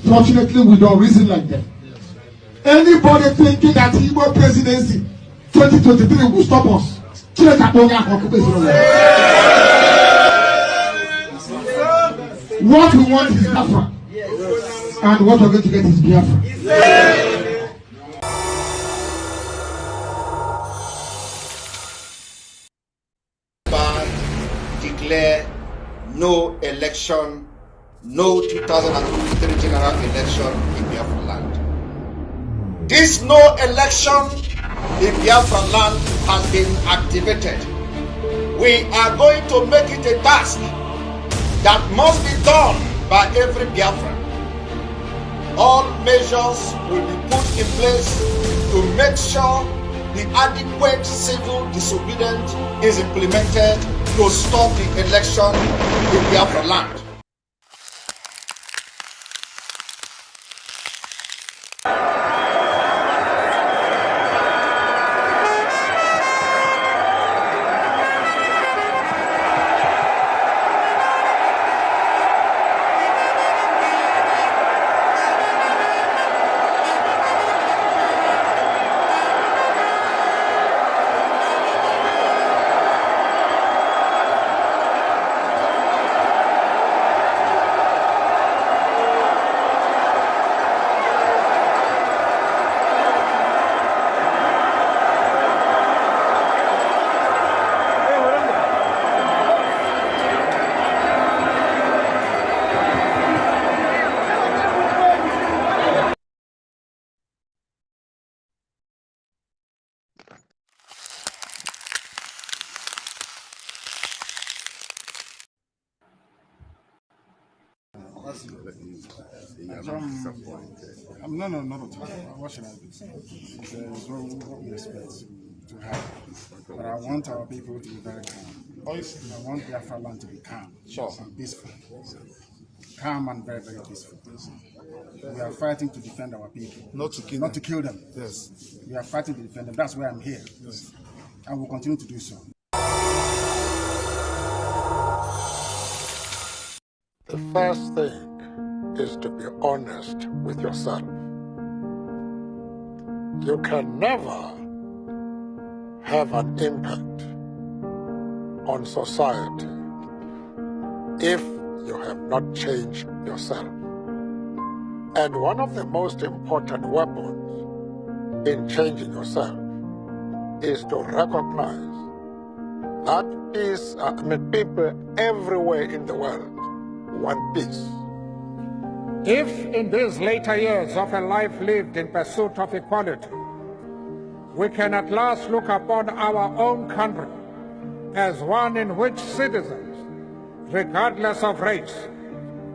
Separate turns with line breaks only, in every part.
Fortunately, we don't reason like that. Anybody thinking that Igbo presidency 2023 will stop us? What we want is Biafra, and what we're going to get is Biafra.
Declare no election, no 2023 general election in Biafra land. This no election in Biafra land has been activated. We are going to make it a task that must be done by every Biafran. All measures will be put in place to make sure the adequate civil disobedience is implemented to stop the election in Biafra land.
Not at all. What should I do? It's what we expect to happen. But I want our people to be very calm. I want Biafra land to be calm, and peaceful. Calm and very, very peaceful. We are fighting to defend our people. Not to kill them. Yes. We are fighting to defend them. That's why I'm here. Yes. And we'll continue to do so.
The first thing is to be honest with yourself. You can never have an impact on society if you have not changed yourself. And one of the most important weapons in changing yourself is to recognize that people everywhere in the world want peace.
If in these later years of a life lived in pursuit of equality, we can at last look upon our own country as one in which citizens, regardless of race,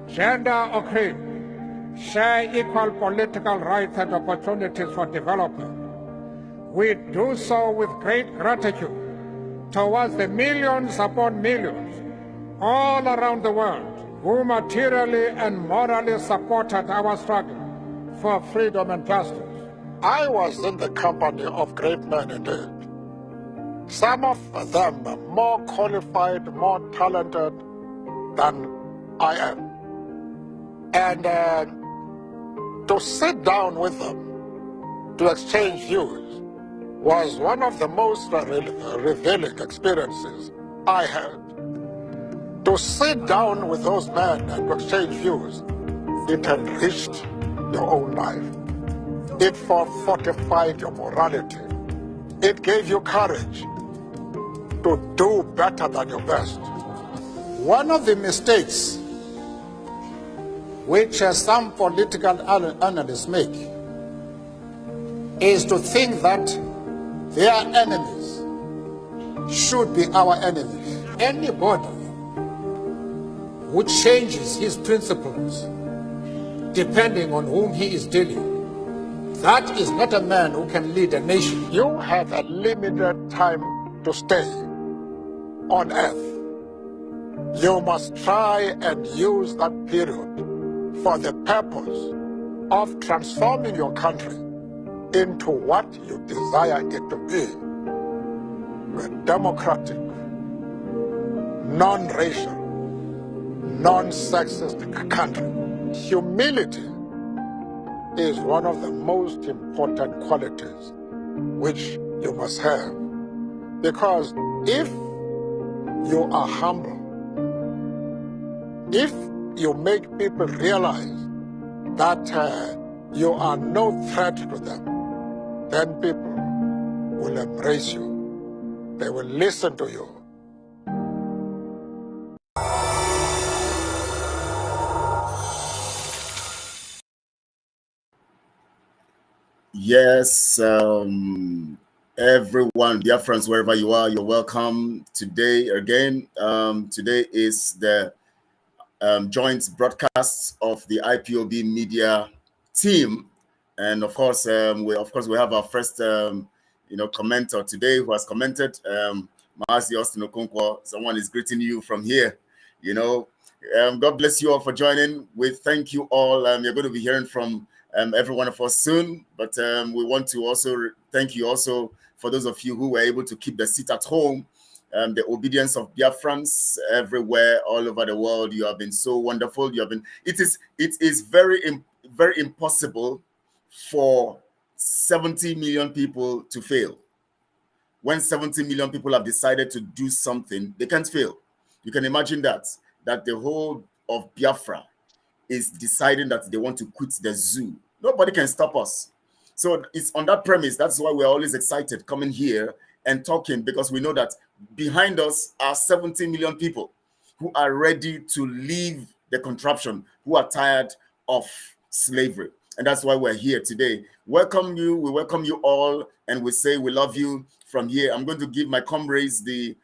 gender or creed, share equal political rights and opportunities for development, we do so with great gratitude towards the millions upon millions all around the world who materially and morally supported our struggle for freedom and justice.
I was in the company of great men indeed. Some of them are more qualified, more talented than I am. And to sit down with them, to exchange views, was one of the most revealing experiences I had. To sit down with those men and to exchange views, it enriched your own life. It fortified your morality. It gave you courage to do better than your best.
One of the mistakes which some political analysts make is to think that their enemies should be our enemies. Anybody who changes his principles depending on whom he is dealing, that is not a man who can lead a nation.
You have a limited time to stay on earth. You must try and use that period for the purpose of transforming your country into what you desire it to be. A democratic, non-racial, non-sexist country. Humility is one of the most important qualities which you must have. Because if you are humble, if you make people realize that you are no threat to them, then people will embrace you. They will listen to you.
Yes, everyone, dear friends, wherever you are, you're welcome today again. Today is the joint broadcast of the IPOB media team, and of course, we have our first commenter today who has commented. Maazi Austin Okonkwo, someone is greeting you from here. God bless you all for joining. We thank you all. You're going to be hearing from every one of us soon, but we want to also thank you also for those of you who were able to keep the seat at home. The obedience of Biafrans everywhere, all over the world. You have been so wonderful. It is very impossible for 70 million people to fail. When 70 million people have decided to do something, they can't fail. You can imagine that the whole of Biafra is deciding that they want to quit the zoo. Nobody can stop us. So it's on that premise. That's why we're always excited coming here and talking, because we know that behind us are 70 million people who are ready to leave the contraption, who are tired of slavery. And that's why we're here today. Welcome you. We welcome you all, and we say we love you from here. I'm going to give my comrades the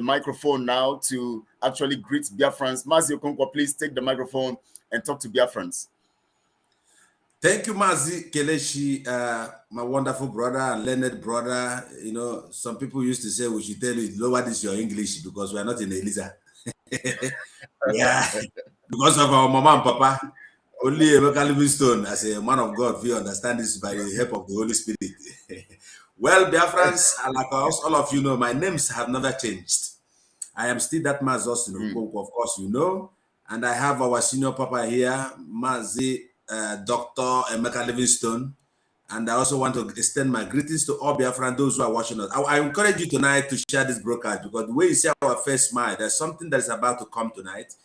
microphone now to actually greet Biafrans. Maazi Okonkwo, please take the microphone and talk to Biafrans.
Thank you, Maazi Kelechi, my wonderful brother and learned brother. Some people used to say we should tell you, lower this your English because we are not in Eliza. Yeah, because of our mama and papa. Only Emeka Livingstone, as a man of God, we understand this by the help of the Holy Spirit. Well, Biafrans, like all of you know, my names have never changed. I am still that Maazi Austin Okonkwo, of course, you know. And I have our senior papa here, Maazi Dr. Emeka Livingstone. And I also want to extend my greetings to all Biafran, those who are watching us. I encourage you tonight to share this broadcast, because the way you see our face smile, there's something that is about to come tonight.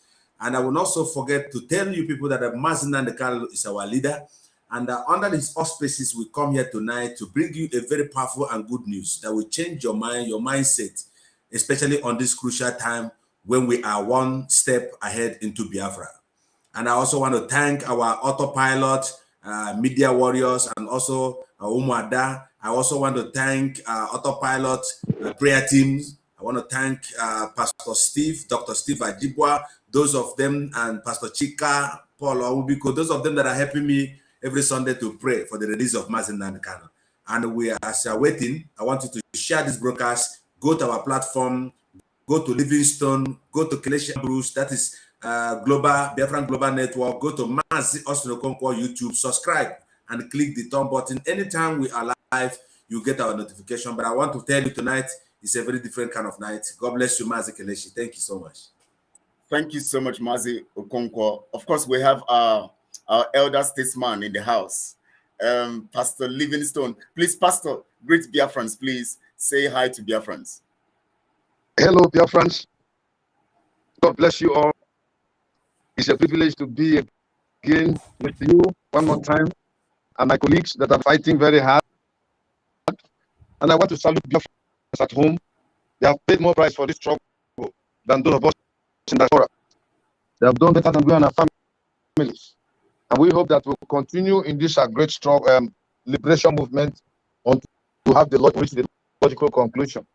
And I will also forget to tell you people that Maazi Nnamdi Kanu is our leader. And under his auspices, we come here tonight to bring you a very powerful and good news that will change your mind, your mindset, especially on this crucial time when we are one step ahead into Biafra. And I also want to thank our Autopilot, media warriors, and also Umuada. I also want to thank Autopilot prayer teams. I want to thank Pastor Steve, Dr. Steve Ajibwa, those of them, and Pastor Chika, Paul Awubiko, those of them that are helping me every Sunday to pray for the release of Maazi Nnamdi Kanu. And as you are waiting, I want you to share this broadcast, go to our platform, go to Livingstone, go to Kelechi Bruce, that is Biafran Global Network, go to Maazi Austin Okonkwo YouTube, subscribe, and click the thumb button. Anytime we are live, you get our notification. But I want to tell you tonight, it's a very different kind of night. God bless you, Maazi Kelechi. Thank you so much.
Thank you so much, Maazi Okonkwo. Of course, we have our elder statesman in the house, Pastor Livingstone. Please, Pastor, greet Biafrans, please. Say hi to Biafrans.
Hello, Biafrans. God bless you all. It's a privilege to be again with you one more time, and my colleagues that are fighting very hard. And I want to salute Biafrans at home. They have paid more price for this struggle than those of us in the diaspora. They have done better than we and our families. And we hope that we'll continue in this great struggle, liberation movement, until we have reach the logical conclusion.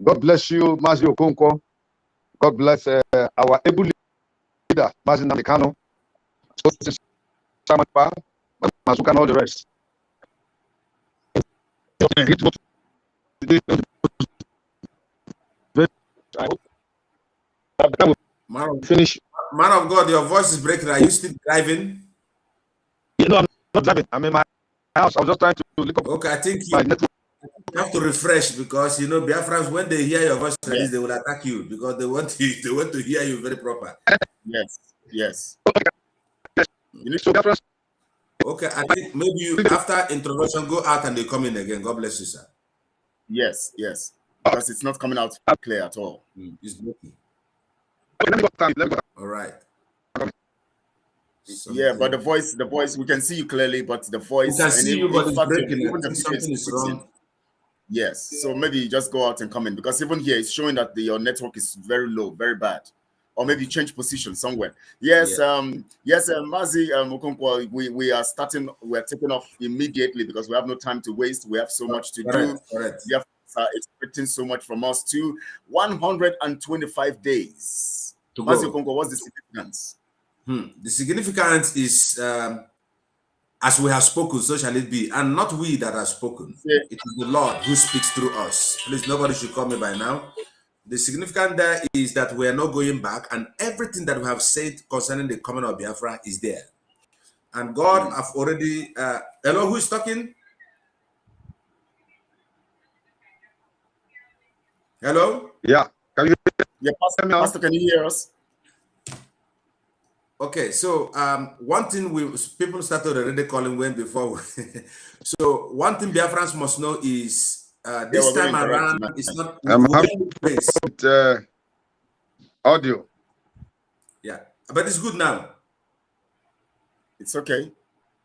God bless you, Maazi Okonkwo. God bless our able leader, Maazi Nnamdi Kanu, Mazuka, and all the rest.
Man of God, your voice is breaking. Are you still driving?
No, I'm not driving. I'm in my house. I was just trying to look up.
Okay, I think you have to refresh, because Biafrans, when they hear your voice like this, they will attack you, because they want to hear you very proper.
Yes.
You need to Biafrans
Okay, I think maybe you, after introduction, go out and they come in again. God bless you, sir.
Yes, yes. Because it's not coming out clear at all.
It's working. All right.
Yeah, but the voice, we can see you clearly, but the voice,
we can see you, but it's breaking.
even
I think something is wrong.
Yes, so maybe you just go out and come in, because even here it's showing that your network is very low, very bad, or maybe change position somewhere. Yes, yes, Mazi Mukunkwa, we are starting. We're taking off immediately because we have no time to waste. We have so much to do.
Correct.
We have expecting so much from us too. 125 days. Mazi Mukunkwa, what's the significance?
The significance is, as we have spoken, so shall it be, and not we that have spoken.
Yeah.
It is the Lord who speaks through us. Please, nobody should call me by now. The significance there is that we are not going back, and everything that we have said concerning the coming of Biafra is there. And God have already. Hello, who is talking? Hello.
Yeah. Can you?
Yeah, Pastor, can you hear us?
Okay, so one thing people started already calling when before. So one thing Biafrans must know is this time around it's not
with audio.
Yeah, but it's good now.
It's okay.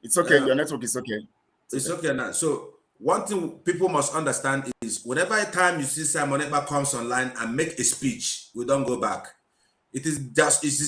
It's okay. Your network is okay.
It's okay now. So one thing people must understand is whenever time you see Simon Ekpa comes online and make a speech, we don't go back. It is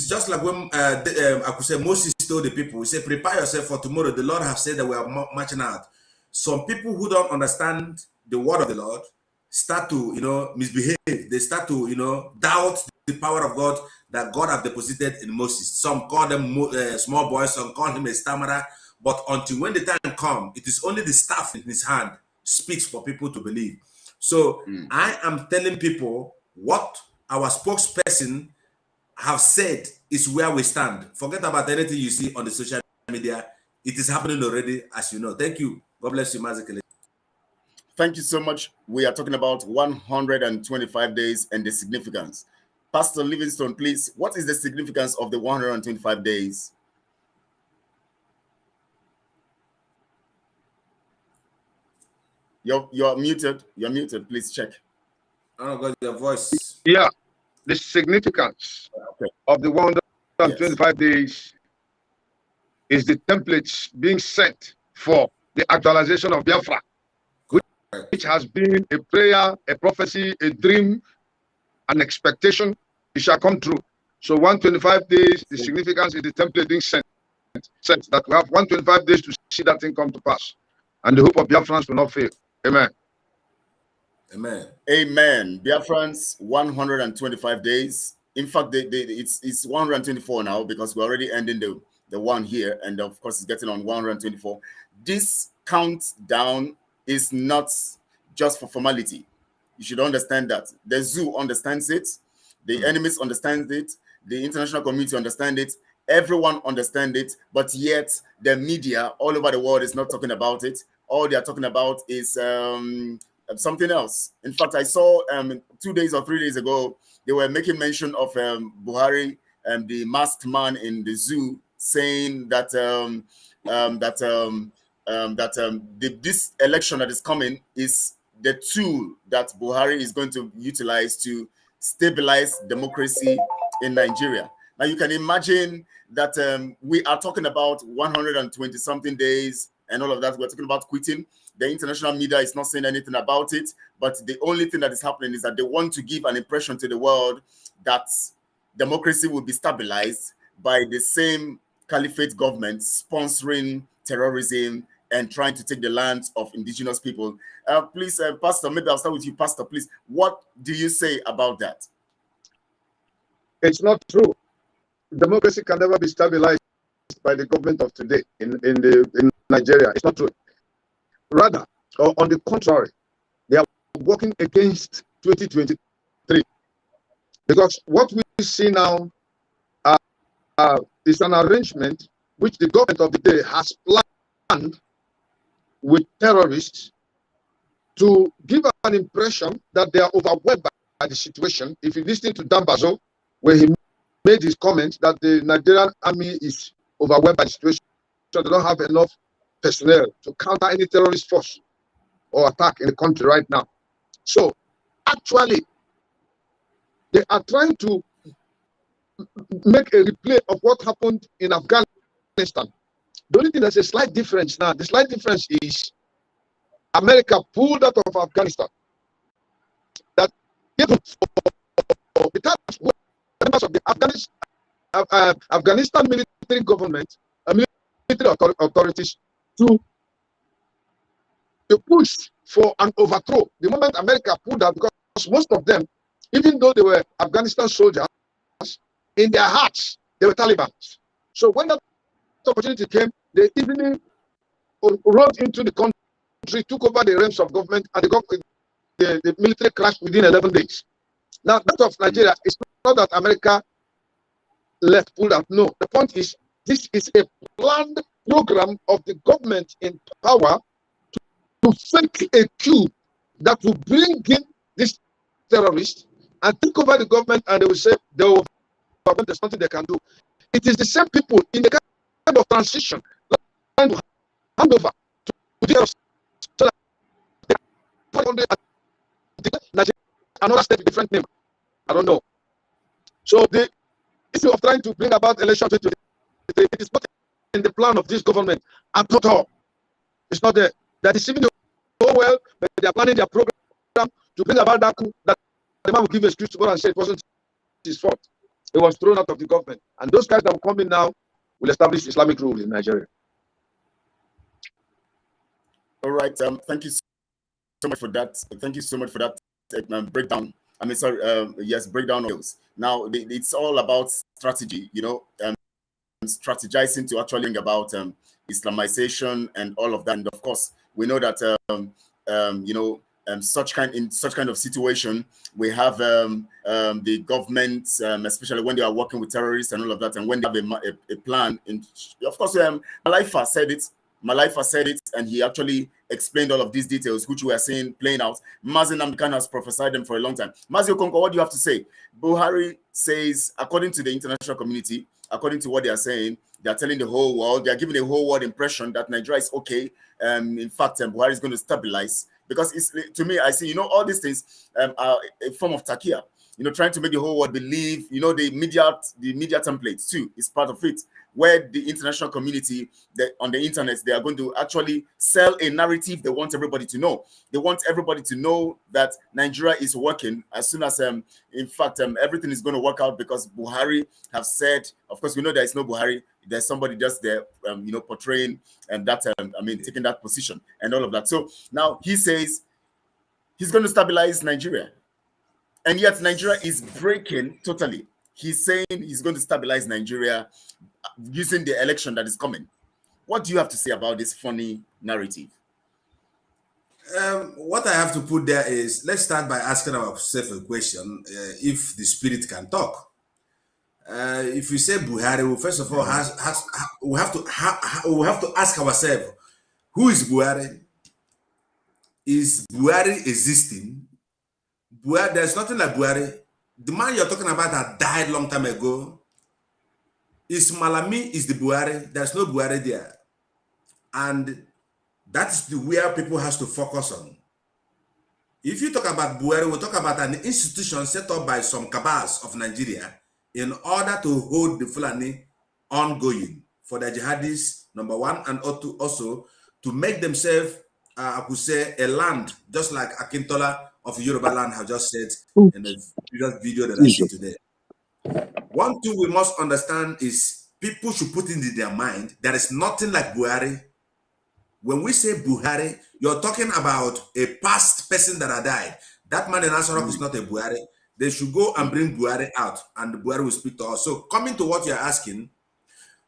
just like when I could say Moses told the people, he said, prepare yourself for tomorrow. The Lord has said that we are marching out. Some people who don't understand the word of the Lord start to, misbehave. They start to, doubt the power of God that God have deposited in Moses. Some call them small boys, some call him a stammerer. But until when the time comes, it is only the staff in his hand speaks for people to believe. So I am telling people what our spokesperson have said is where we stand. Forget about anything you see on the social media. It is happening already, as you know. Thank you. God bless you, Mazikele.
Thank you so much. We are talking about 125 days and the significance. Pastor Livingstone, please, what is the significance of the 125 days? You're muted. You're muted. Please check.
Oh, God, your voice.
Yeah. The significance of the 125 days is the templates being set for the actualization of Biafra, which has been a prayer, a prophecy, a dream, an expectation. It shall come true. So 125 days, the significance is the template being sent that we have 125 days to see that thing come to pass. And the hope of Biafrans will not fail. Amen.
Amen. Amen. Biafrans, 125 days. In fact, it's 124 now because we're already ending the one here. And of course, it's getting on 124. This countdown is not just for formality. You should understand that. The zoo understands it. The enemies understand it. The international community understands it. Everyone understands it. But yet, the media all over the world is not talking about it. All they are talking about is something else. In fact, I saw 2 days or 3 days ago, they were making mention of Buhari, the masked man in the zoo, saying that this election that is coming is the tool that Buhari is going to utilize to stabilize democracy in Nigeria. Now you can imagine that we are talking about 120 something days and all of that. We're talking about quitting. The international media is not saying anything about it, but the only thing that is happening is that they want to give an impression to the world that democracy will be stabilized by the same caliphate government sponsoring terrorism and trying to take the lands of indigenous people. Please, Pastor, maybe I'll start with you, Pastor, please. What do you say about that?
It's not true. Democracy can never be stabilized by the government of today in Nigeria. It's not true. Rather, on the contrary, they are working against 2023. Because what we see now is an arrangement which the government of the day has planned with terrorists to give an impression that they are overwhelmed by the situation. If you listen to Dambazo, where he made his comment that the Nigerian army is overwhelmed by the situation, they don't have enough personnel to counter any terrorist force or attack in the country right now. So actually, they are trying to make a replay of what happened in Afghanistan. The only thing that's a slight difference now, the slight difference is America pulled out of Afghanistan. That members of the Afghanistan military government, military authorities to push for an overthrow. The moment America pulled out, because most of them, even though they were Afghanistan soldiers, in their hearts, they were Taliban. So when that opportunity came, they easily rode into the country, took over the realms of government, and the military crashed within 11 days. Now, that of Nigeria is not that America left, pulled out. No, the point is, this is a planned program of the government in power to fake a coup that will bring in these terrorists and take over the government, and they will say there's nothing they can do. It is the same people in the kind of transition trying to hand over to the so that another state with different name. I don't know. So the issue of trying to bring about elections, it is not in the plan of this government at all. It's not there. They're deceiving the whole world, but they are planning their program to bring about that coup that the man will give excuse to go and say it wasn't his fault. It was thrown out of the government. And those guys that will come in now will establish Islamic rule in Nigeria.
All right. Thank you so much for that. Thank you so much for that breakdown. I mean, sorry. Yes, breakdown of those. Now, it's all about strategy. You know, strategizing to actually think about Islamization and all of that. And of course, we know that you know, in such kind of situation, we have the government, especially when they are working with terrorists and all of that, and when they have a plan. Of course, Malaifa said it, and he actually explained all of these details, which we are seeing playing out. Mazi Nnamdi Kanu has prophesied them for a long time. Mazi Okonkwo, what do you have to say? Buhari says, according to the international community, according to what they are saying, they are telling the whole world, they are giving the whole world impression that Nigeria is okay. In fact, Buhari is going to stabilize. Because it's, to me, I see, you know, all these things are a form of takia. You know, trying to make the whole world believe, you know, the media templates too is part of it, where the international community on the internet, they are going to actually sell a narrative they want everybody to know. They want everybody to know that Nigeria is working as soon as, in fact, everything is going to work out because Buhari have said, of course, we know there is no Buhari. There's somebody just there, you know, portraying and that, I mean, taking that position and all of that. So now he says he's going to stabilize Nigeria. And yet Nigeria is breaking totally. He's saying he's going to stabilize Nigeria using the election that is coming. What do you have to say about this funny narrative?
What I have to put there is, let's start by asking ourselves a question, if the spirit can talk. If we say Buhari, well, first of all, we have to ask ourselves, who is Buhari? Is Buhari existing? Buhari, there's nothing like Buhari. The man you're talking about that died long time ago. Is Malami is the Buhari? There's no Buhari there. And that's where people has to focus on. If you talk about Buhari, we'll talk about an institution set up by some cabals of Nigeria in order to hold the Fulani ongoing for the jihadists, number one, and also to make themselves, I could say, a land, just like Akintola of Yoruba land have just said in the previous video that I see today. One thing we must understand is people should put into their mind there is nothing like Buhari. When we say Buhari, you're talking about a past person that had died. That man in Asarok is not a Buhari. They should go and bring Buhari out, and the Buhari will speak to us. So coming to what you're asking,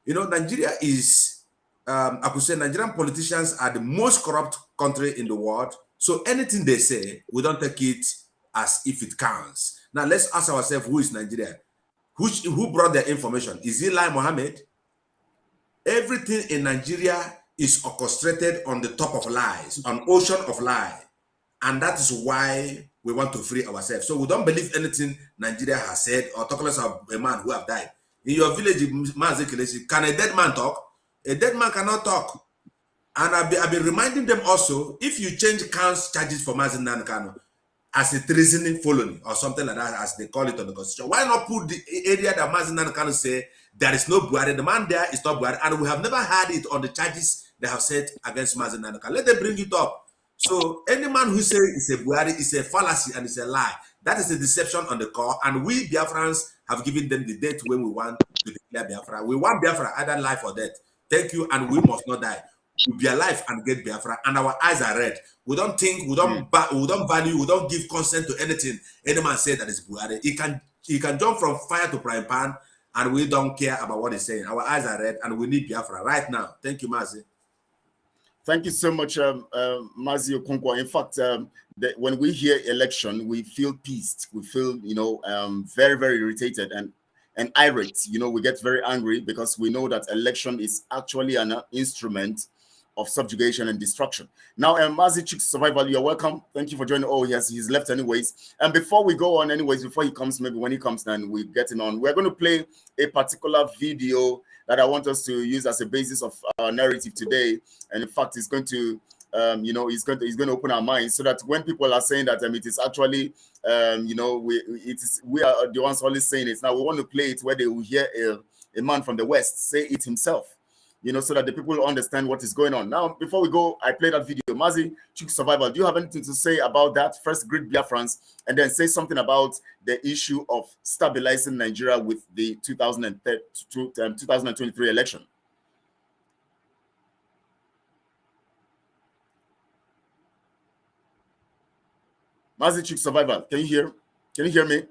you know, Nigeria is, I could say Nigerian politicians are the most corrupt country in the world. So anything they say, we don't take it as if it counts. Now let's ask ourselves, who is Nigeria? Who brought the information? Is it Lai Mohammed? Everything in Nigeria is orchestrated on the top of lies, an ocean of lie. And that is why we want to free ourselves. So we don't believe anything Nigeria has said or talk less of a man who have died. In your village, can a dead man talk? A dead man cannot talk. And I've been reminding them also, if you change counts charges for Mazi Nnamdi Kanu as a treason felony or something like that, as they call it on the constitution, why not put the area that Mazi Nnamdi Kanu say there is no Buhari, the man there is not Buhari, and we have never had it on the charges they have set against Mazi Nnamdi Kanu. Let them bring it up. So any man who says it's a Buhari is a fallacy and it's a lie. That is a deception on the core, and we Biafrans have given them the date when we want to declare Biafra. We want Biafra, either life or death. Thank you, and we must not die. We'll be alive and get Biafra, and our eyes are red. We don't think, we don't value, we don't give consent to anything any man say that is Buhari. He can jump from fire to frying pan, and we don't care about what he's saying. Our eyes are red, and we need Biafra right now. Thank you, Mazi.
Thank you so much, Mazi Okonkwo. In fact, when we hear election, we feel pissed. We feel, very, very irritated and irate. We get very angry because we know that election is actually an instrument of subjugation and destruction. Now, Mazi Chicks Survival, you're welcome. Thank you for joining. Oh, yes, he's left anyways. And before we go on, before he comes, maybe when he comes, then we get him on. We're going to play a particular video that I want us to use as a basis of our narrative today. And in fact, it's going to, he's going to open our minds so that when people are saying that it is actually, we are the ones always saying it. Now we want to play it where they will hear a man from the West say it himself, so that the people will understand what is going on. Now, before we go, I play that video. Mazi Chicks Survival, do you have anything to say about that? First, greet Biafrans, and then say something about the issue of stabilizing Nigeria with the 2023 election. Mazi Chicks Survival, can you hear? Can you hear me?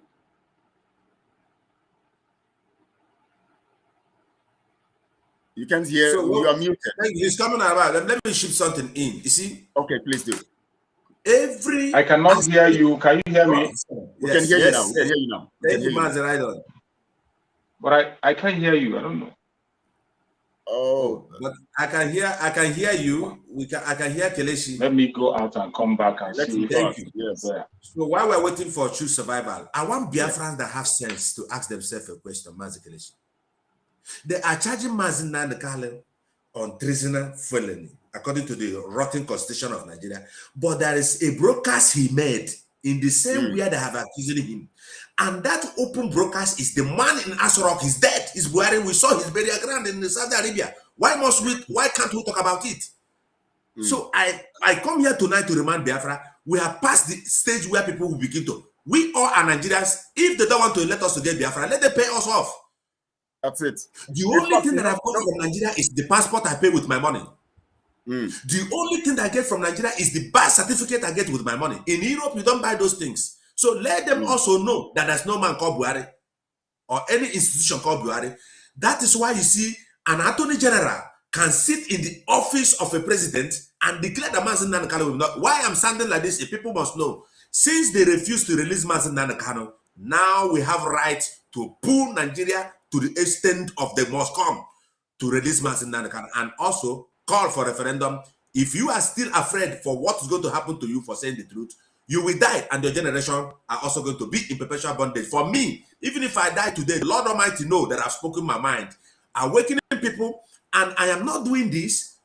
You can't hear. So you are muted.
He's coming around. Let me ship something in. You see?
Okay, please do.
I cannot hear you. Can you hear me?
We can hear you now. We can hear you now.
Thank you, Mazi. Right on.
But I can't hear you. I don't know.
Oh,
but I can hear you. I can hear Kelechi.
Let me go out and come back and see.
Thank you.
Yes.
So while we're waiting for true survival, I want Biafrans that have sense to ask themselves a question, Mazi Kelechi. They are charging Mazi Nnamdi Kanu on treason felony, according to the rotten constitution of Nigeria. But there is a broadcast he made in the same way they have accused him. And that open broadcast is the man in Asorok is dead. He's Buhari. We saw his burial ground in Saudi Arabia. Why can't we talk about it? So I come here tonight to remind Biafra, we have passed the stage where people will begin to, we all are Nigerians. If they don't want to let us to get Biafra, let them pay us off.
That's it.
The only thing that I've got from Nigeria is the passport I pay with my money. The only thing I get from Nigeria is the birth certificate I get with my money. In Europe, you don't buy those things. So let them also know that there's no man called Buhari or any institution called Buhari. That is why you see an attorney general can sit in the office of a president and declare that Mazi Nnamdi Kanu will not. Why I'm standing like this, if people must know. Since they refuse to release Mazi Nnamdi Kanu, now we have right to pull Nigeria to the extent of they must come to release Mazi Nnamdi Kanu and also call for referendum. If you are still afraid for what is going to happen to you for saying the truth, you will die and your generation are also going to be in perpetual bondage. For me, even if I die today, the Lord Almighty know that I've spoken my mind. Awakening people, and I am not doing this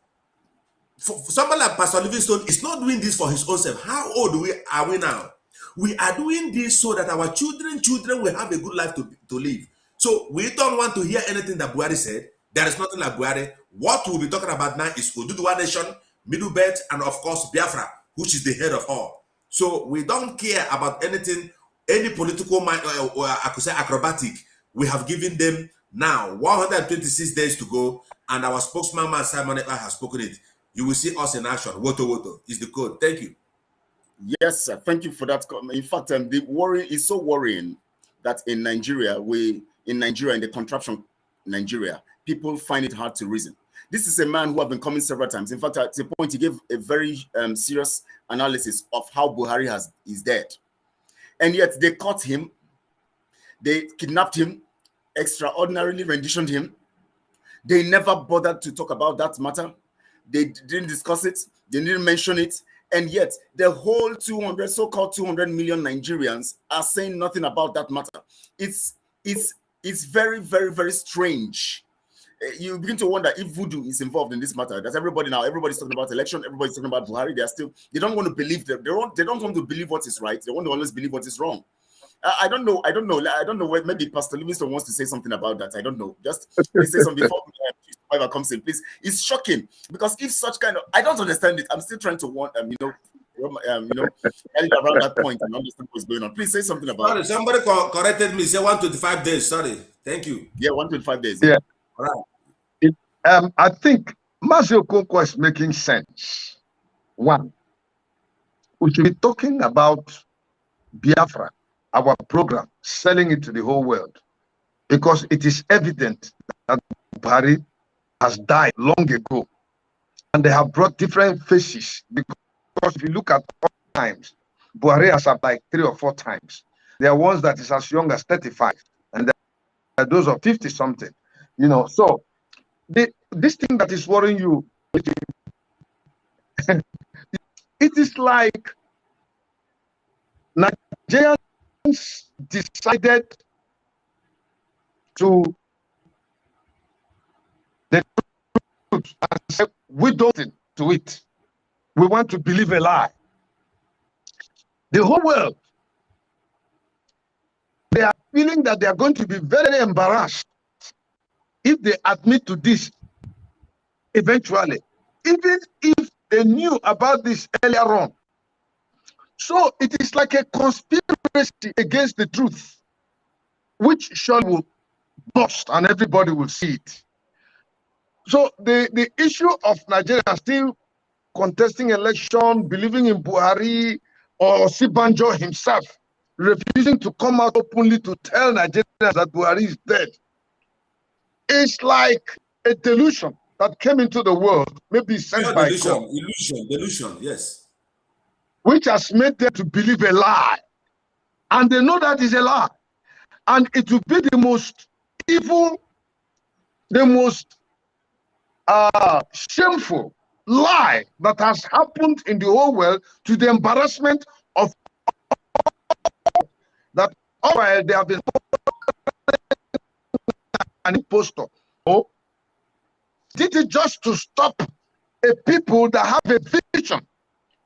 for somebody like Pastor Livingstone is not doing this for his own self. How old are we now? We are doing this so that our children will have a good life to live. So we don't want to hear anything that Buhari said. There is nothing like Buhari. What we'll be talking about now is Oduduwa Nation, Middle Belt, and of course Biafra, which is the head of all. So we don't care about anything, any political mind, or I could say acrobatic. We have given them now 126 days to go, and our spokesman, man Simon Ekpa, has spoken it. You will see us in action. Woto is the code. Thank you.
Yes, sir. Thank you for that. In fact, the worry is so worrying that in Nigeria, in the contraption Nigeria, people find it hard to reason. This is a man who have been coming several times. In fact, at the point, he gave a very serious analysis of how Buhari is dead. And yet they caught him, they kidnapped him, extraordinarily renditioned him. They never bothered to talk about that matter. They didn't discuss it. They didn't mention it. And yet the whole so-called 200 million Nigerians are saying nothing about that matter. It's very, very, very strange you begin to wonder if voodoo is involved in this matter. That's everybody's talking about election, everybody's talking about Buhari. They don't want to believe that they don't want to believe what is right. They want to always believe what is wrong. I don't know. Maybe Pastor Livingston wants to say something about that. I don't know. Just please say something before whoever comes in, please. It's shocking because if such kind of, I don't understand it. I'm still trying to want around that point and understand what's going on. Please say something about it.
Somebody corrected me. Say 125 days. Sorry. Thank you.
Yeah, 125 days.
Yeah.
All right.
I think Mazio Okonkwo is making sense. One, we should be talking about Biafra, our program, selling it to the whole world, because it is evident that Buhari has died long ago, and they have brought different faces. Because if you look at all times, Buhari has like 3 or 4 times. There are ones that is as young as 35, and there are those of 50 something. So this thing that is worrying you, it is like Nigerians decided to the truth and say, we don't do it. We want to believe a lie. The whole world, they are feeling that they are going to be very embarrassed if they admit to this eventually, even if they knew about this earlier on. So it is like a conspiracy against the truth, which surely will burst and everybody will see it. So the issue of Nigeria still contesting election, believing in Buhari or Sibanjo himself, refusing to come out openly to tell Nigerians that Buhari is dead. It's like a delusion that came into the world, maybe sent by God.
Delusion, yes.
Which has made them to believe a lie. And they know that is a lie. And it will be the most evil, the most shameful lie that has happened in the whole world, to the embarrassment of that while they have been an impostor. Oh, did it just to stop a people that have a vision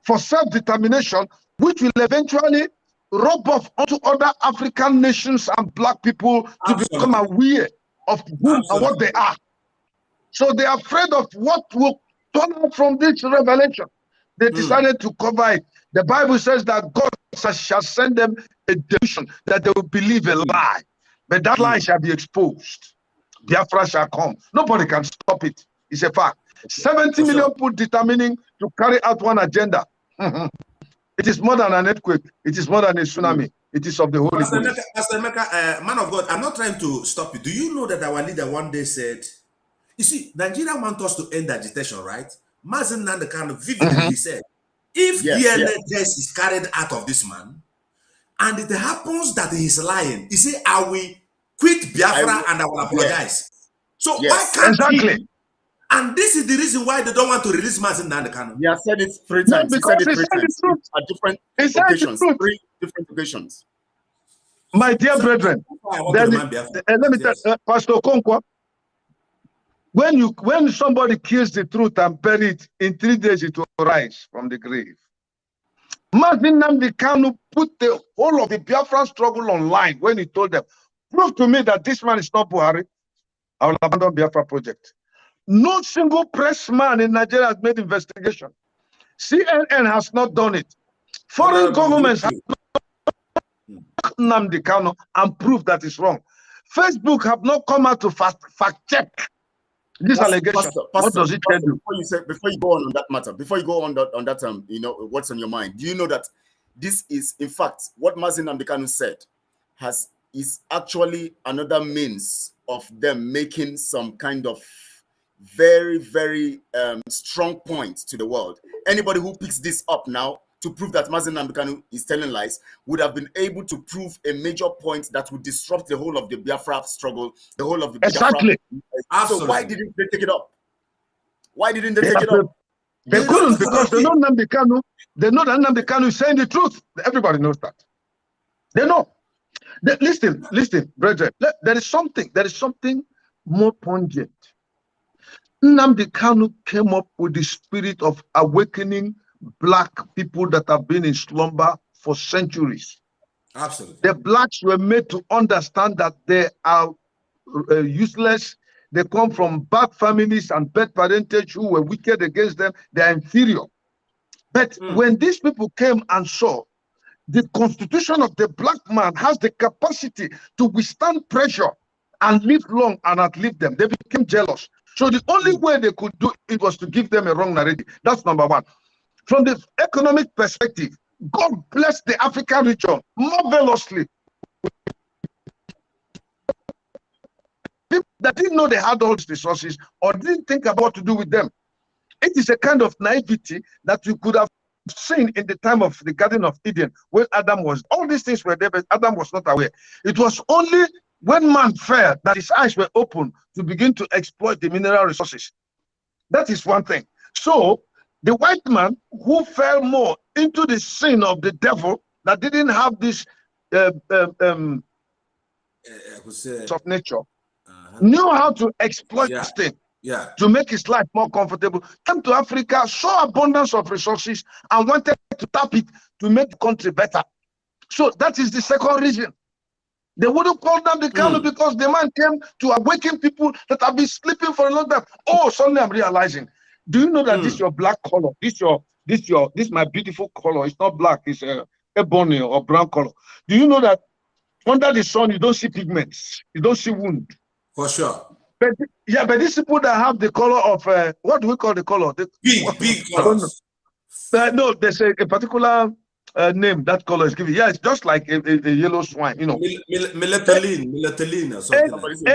for self-determination, which will eventually rub off onto other African nations and black people to become aware of who and what they are. So they are afraid of what will turn out from this revelation. They decided to cover it. The Bible says that God shall send them a delusion, that they will believe a lie. But that lie shall be exposed. Biafra shall come. Nobody can stop it. It's a fact. 70 million people determining to carry out one agenda. It is more than an earthquake. It is more than a tsunami. It is of the Holy Ghost.
Pastor Emeka, man of God, I'm not trying to stop you. Do you know that our leader one day said, you see, Nigeria want us to end agitation, right? Mazen Nandekano vividly said, if DNA test is carried out of this man, and it happens that he is lying, he say, I will quit Biafra and I will apologize. So why can't he? And this is the reason why they don't want to release Mazen Nandekano.
He has said it 3 times. He said it 3 times at different occasions. 3 different occasions.
My dear brethren, let me tell Pastor Okonkwo, when somebody kills the truth and bury it, in 3 days it will rise from the grave. Mazen Nandekano put the whole of the Biafran struggle online when he told them, prove to me that this man is not Buhari, I will abandon Biafra project. No single press man in Nigeria has made investigation. CNN has not done it. Foreign governments have not Nandekano and proved that it's wrong. Facebook have not come out to fact check this allegation. What does it tell you?
Before you go on that matter, before you go on that what's on your mind, do you know that this is, in fact, what Mazen Nandekano said is actually another means of them making some kind of very, very strong point to the world. Anybody who picks this up now to prove that Mazen Nandekano is telling lies would have been able to prove a major point that would disrupt the whole of the Biafra struggle, the whole of the Biafra. So why didn't they take it up? Why didn't they take it up?
They couldn't, because they know Nandekano. They know that Nandekano is saying the truth. Everybody knows that. They know. Listen, brethren. There is something more pungent Nnamdi Kanu came up with the spirit of awakening black people that have been in slumber for centuries.
Absolutely.
The blacks were made to understand that they are useless. They come from bad families and bad parentage who were wicked against them. They are inferior. But when these people came and saw the constitution of the black man has the capacity to withstand pressure and live long and outlive them, they became jealous. So the only way they could do it was to give them a wrong narrative. That's number one. From the economic perspective, God bless the African region marvelously. People that didn't know they had all these resources or didn't think about what to do with them. It is a kind of naivety that you could have seen in the time of the Garden of Eden when Adam was, all these things were there, but Adam was not aware. It was only when man fell that his eyes were open to begin to exploit the mineral resources. That is one thing. So the white man who fell more into the sin of the devil, that didn't have this of nature, knew how to exploit this thing to make his life more comfortable, came to Africa, saw abundance of resources and wanted to tap it to make the country better. So that is the second reason. They wouldn't call them the Kanu because the man came to awaken people that have been sleeping for a long time. Oh, suddenly I'm realizing. Do you know that this your black color? This my beautiful color. It's not black. It's ebony or brown color. Do you know that under the sun you don't see pigments, you don't see wound?
For sure.
But yeah, but these people that have the color of what do we call the color?
Big colors.
No, there's a particular name that color is given. Yeah, it's just like a yellow swine, you know.
Melatonin or something.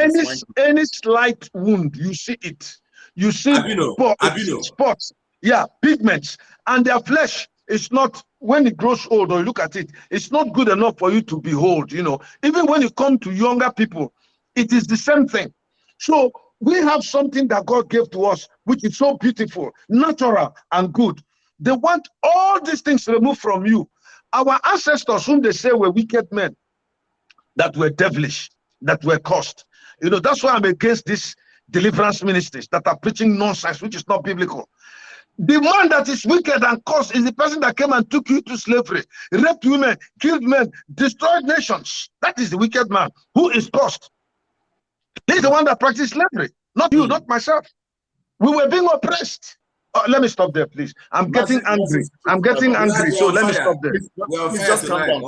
Any slight wound, you see it. You see spots, yeah, pigments, and their flesh is not, when it grows old or you look at it, it's not good enough for you to behold, you know. Even when you come to younger people, it is the same thing. So we have something that God gave to us, which is so beautiful, natural, and good. They want all these things removed from you. Our ancestors, whom they say were wicked men, that were devilish, that were cursed. You know, that's why I'm against these deliverance ministries that are preaching nonsense, which is not biblical. The man that is wicked and cursed is the person that came and took you to slavery, raped women, killed men, destroyed nations. That is the wicked man who is cursed. He's the one that practiced slavery, not you, not myself. We were being oppressed. Let me stop there, please. I'm getting angry. I'm getting angry, so let me stop there.
Just calm down.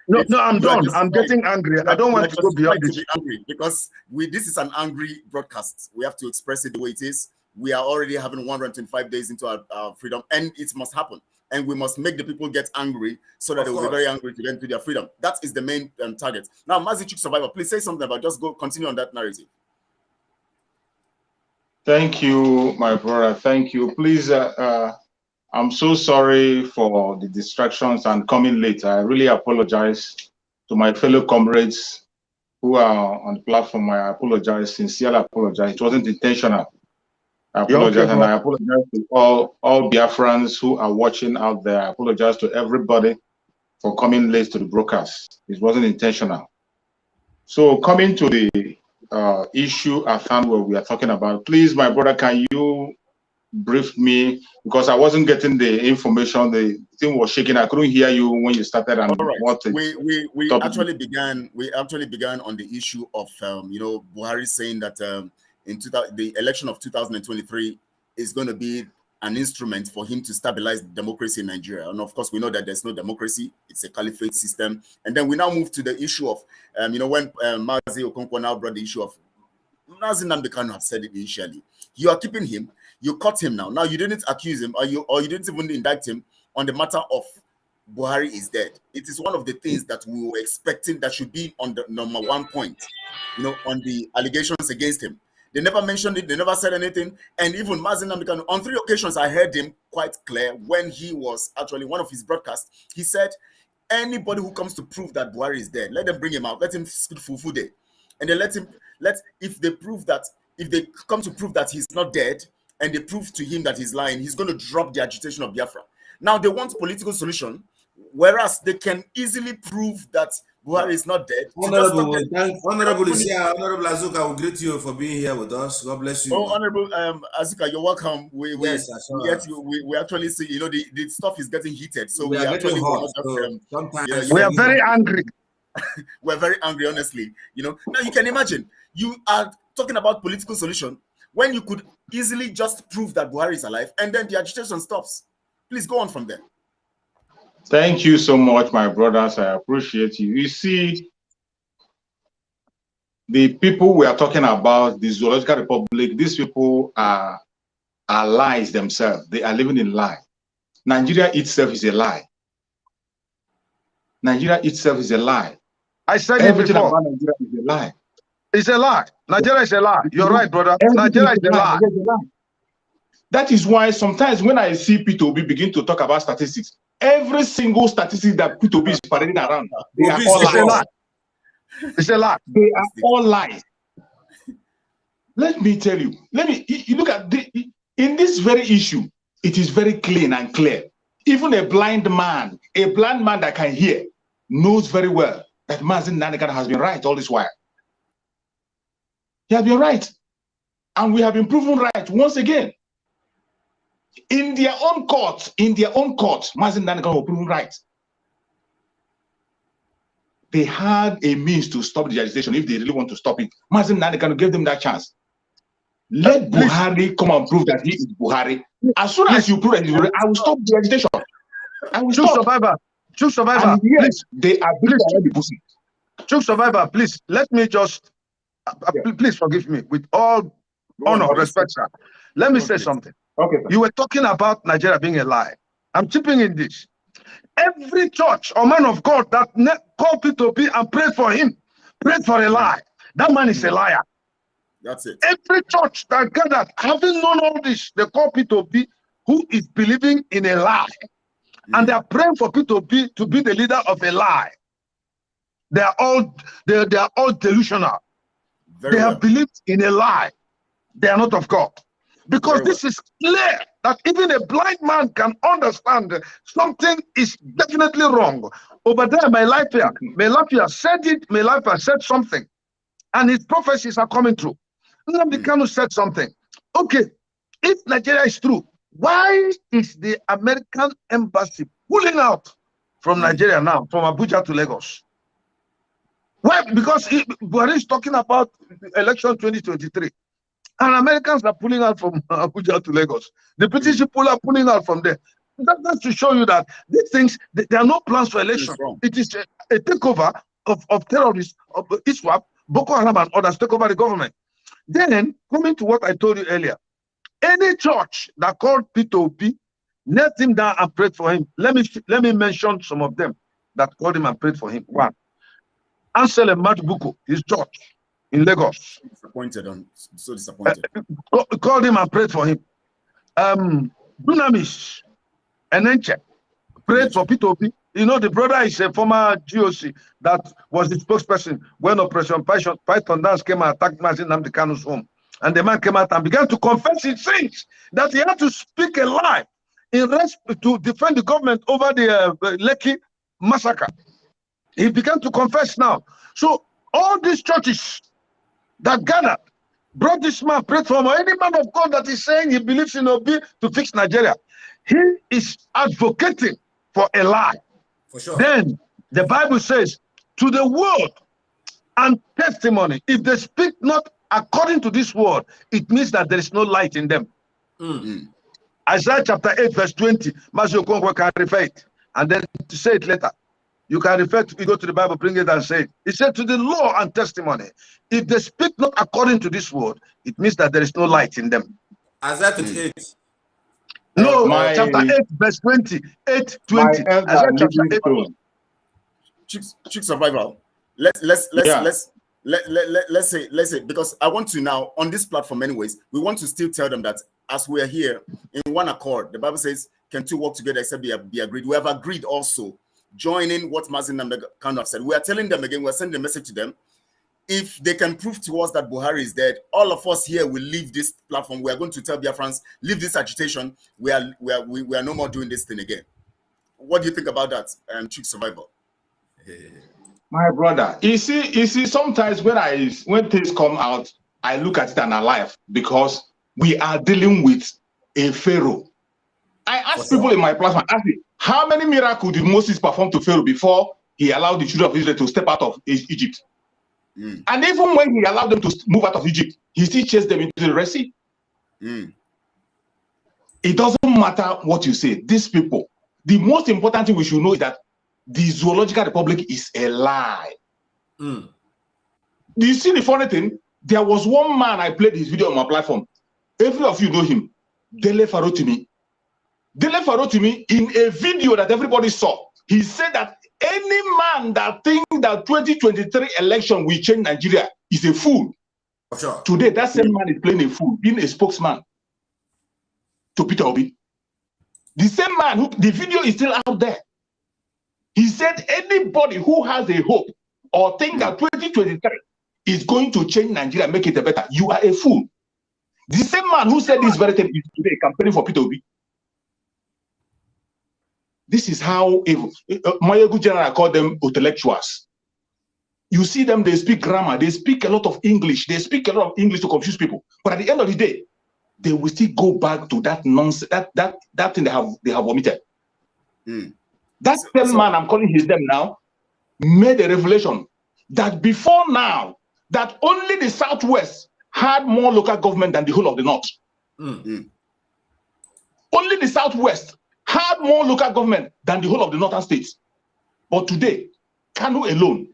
No, I'm done. I'm getting angry. I don't want to go beyond this.
Because this is an angry broadcast. We have to express it the way it is. We are already having 125 days into our freedom, and it must happen. And we must make the people get angry so that they will be very angry to get into their freedom. That is the main target. Now, Mazi Chuk Survivor, please say something about, just go continue on that narrative.
Thank you, my brother. Thank you. Please, I'm so sorry for the distractions and coming late. I really apologize to my fellow comrades who are on the platform. I apologize, sincerely apologize. It wasn't intentional. I apologize, and I apologize to all Biafrans who are watching out there. I apologize to everybody for coming late to the broadcast. It wasn't intentional. So coming to the issue at hand where we are talking about, please, my brother, can you brief me, because I wasn't getting the information. The thing was shaking. I couldn't hear you when you started. And what
we actually began on the issue of Buhari saying that the election of 2023 is going to be an instrument for him to stabilize democracy in Nigeria. And of course, we know that there's no democracy. It's a caliphate system. And then we now move to the issue of, when Mazi Okonkwo now brought the issue of, Mazi Nnamdi Kanu have said it initially. You are keeping him. You caught him now. Now you didn't accuse him, or you didn't even indict him on the matter of Buhari is dead. It is one of the things that we were expecting that should be on the number one point, on the allegations against him. They never mentioned it. They never said anything. And even Mazi Nnamdi Kanu, on 3 occasions, I heard him quite clear when he was actually one of his broadcasts. He said, anybody who comes to prove that Buhari is dead, let them bring him out. Let him speak full day. And then if they come to prove that he's not dead, and they prove to him that he's lying, he's going to drop the agitation of Biafra. Now they want political solution, whereas they can easily prove that Buhari is not dead.
Honorable Azuka will greet you for being here with us. God bless you.
Oh, Honorable Azuka, you're welcome. We actually see, you know, the stuff is getting heated, so we actually
hot, sometimes
we are very angry.
We're very angry, honestly. You know, now you can imagine you are talking about political solution when you could easily just prove that Buhari is alive, and then the agitation stops. Please go on from there.
Thank you so much, my brothers. I appreciate you. You see, the people we are talking about, the Zoological Republic, these people are lies themselves. They are living in lie. Nigeria itself is a lie. Nigeria itself is a lie.
I said
everything
it before.
about Nigeria is a lie.
It's a lie. Nigeria is a lie. You're right, brother. Nigeria is a lie.
That is why sometimes when I see P2B begin to talk about statistics, every single statistic that P2B is parading around, they are all lies.
It's a lie.
They are all lies. Let me tell you. You look at in this very issue, it is very clean and clear. Even a blind man that can hear, knows very well that Mazen Nanikan has been right all this while. He has been right. And we have been proven right once again. In their own court, Mazen Nanikan was proven right. They had a means to stop the agitation if they really want to stop it. Mazen Nanikan gave them that chance. Let Buhari come and prove that he is Buhari. As soon as you prove that he is Buhari, I will stop the agitation. I will stop.
True survivor.
And yes, they are the pussy.
True survivor, please, let me just, please forgive me with all honor, respect, sir. Let me say something.
Okay.
You were talking about Nigeria being a lie. I'm chipping in this. Every church or man of God that called P2P and prayed for him, prayed for a lie. That man is a liar.
That's it.
Every church that gathered, having known all this, they call P2P who is believing in a lie. And they are praying for P2P to be the leader of a lie. They are all delusional. They have believed in a lie. They are not of God. Because this is clear that even a blind man can understand something is definitely wrong. Over there, Melafia said it, Melafia said something. And his prophecies are coming true. Nnamdi Kanu said something. Okay, if Nigeria is true, why is the American embassy pulling out from Nigeria now, from Abuja to Lagos? Why? Because Buhari is talking about election 2023. And Americans are pulling out from Abuja to Lagos. The British people are pulling out from there. That's to show you that these things, there are no plans for election. It is a takeover of terrorists, of ISWAP, Boko Haram and others take over the government. Then, coming to what I told you earlier, any church that called P2P, knelt him down and prayed for him. Let me mention some of them that called him and prayed for him. One, Anselm Matubuko, his church in Lagos.
So disappointed.
Called him and prayed for him. Dunamis Enenche prayed for P2P. You know, the brother is a former GOC that was the spokesperson when Operation Python Dance came and attacked Mazen Nnamdi Kanu's home. And the man came out and began to confess his sins, that he had to speak a lie in to defend the government over the Lekki massacre. He began to confess now. So all these churches that gathered brought this man, prayed for him, or any man of God that is saying he believes in Obi to fix Nigeria. He is advocating for a lie.
For sure.
Then the Bible says, to the word and testimony, if they speak not according to this word, it means that there is no light in them. Isaiah chapter 8, verse 20, Master Okonkwo can refer it, and then to say it later. You can refer to, you go to the Bible, bring it and say it. It said to the law and testimony, if they speak not according to this word, it means that there is no light in them.
Isaiah 28.
No, chapter 8, verse 20. 8, 20. Isaiah chapter 8.
Chick survival. Let's say, because I want to now on this platform anyways, we want to still tell them that as we are here in one accord, the Bible says, can two work together except be agreed? We have agreed also, joining what Mazen Nnamdi Kanu said. We are telling them again, we're sending a message to them. If they can prove to us that Buhari is dead, all of us here will leave this platform. We are going to tell Biafrans, leave this agitation. We are no more doing this thing again. What do you think about that, Chick Survival?
My brother, you see, sometimes when things come out, I look at it and I laugh because we are dealing with a pharaoh. I ask people in my plasma, ask me, how many miracles did Moses perform to Pharaoh before he allowed the children of Israel to step out of Egypt? And even when he allowed them to move out of Egypt, he still chased them into the Red Sea. It doesn't matter what you say. These people, the most important thing we should know is that the Zoological Republic is a lie. Do you see the funny thing? There was one man, I played his video on my platform. Every of you know him, Dele Farotimi. Dele Farotimi, in a video that everybody saw, he said that any man that thinks that 2023 election will change Nigeria is a fool.
Sure.
Today, that same man is playing a fool, being a spokesman to Peter Obi. The same man, who the video is still out there. He said anybody who has a hope or think that 2023 is going to change Nigeria, make it better, you are a fool. The same man who said this very thing is today campaigning for Peter Obi. This is how evil. My good general called them intellectuals. You see them, they speak grammar, they speak a lot of English, they speak a lot of English to confuse people. But at the end of the day, they will still go back to that nonsense, that thing they have omitted. That same man, I'm calling his name now, made a revelation that before now, that only the Southwest had more local government than the whole of the North. Only the Southwest had more local government than the whole of the northern states. But today, Kanu alone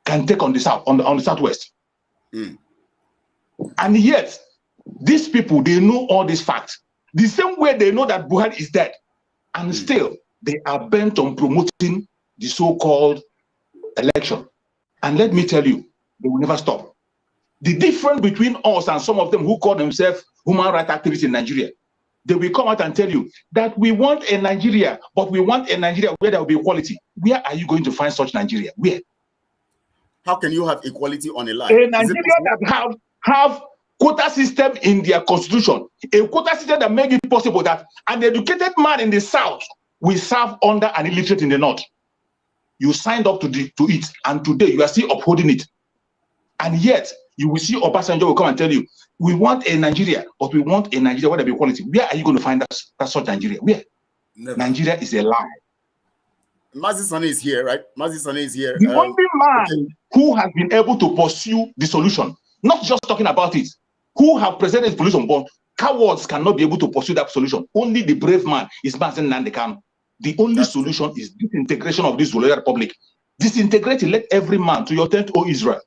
can take on the South, on the Southwest. And yet, these people, they know all these facts. The same way they know that Buhari is dead. And still, they are bent on promoting the so-called election. And let me tell you, they will never stop. The difference between us and some of them who call themselves human rights activists in Nigeria, they will come out and tell you that we want a Nigeria, but we want a Nigeria where there will be equality. Where are you going to find such Nigeria? Where?
How can you have equality on a line?
A Nigeria that have quota system in their constitution, a quota system that make it possible that an educated man in the South will serve under an illiterate in the North. You signed up to it, and today you are still upholding it. And yet, you will see Obasanjo will come and tell you, we want a Nigeria, but we want a Nigeria where there be equality. Where are you going to find that such Nigeria? Where? Never. Nigeria is a lie.
Mazi Sani is here, right? Mazi Sani is here.
The only man who has been able to pursue the solution, not just talking about it, who have presented the solution, but cowards cannot be able to pursue that solution. Only the brave man is Mazen Nandekano. The only solution is disintegration of this Zoological Republic. Disintegrate it, let every man to your tent, O Israel,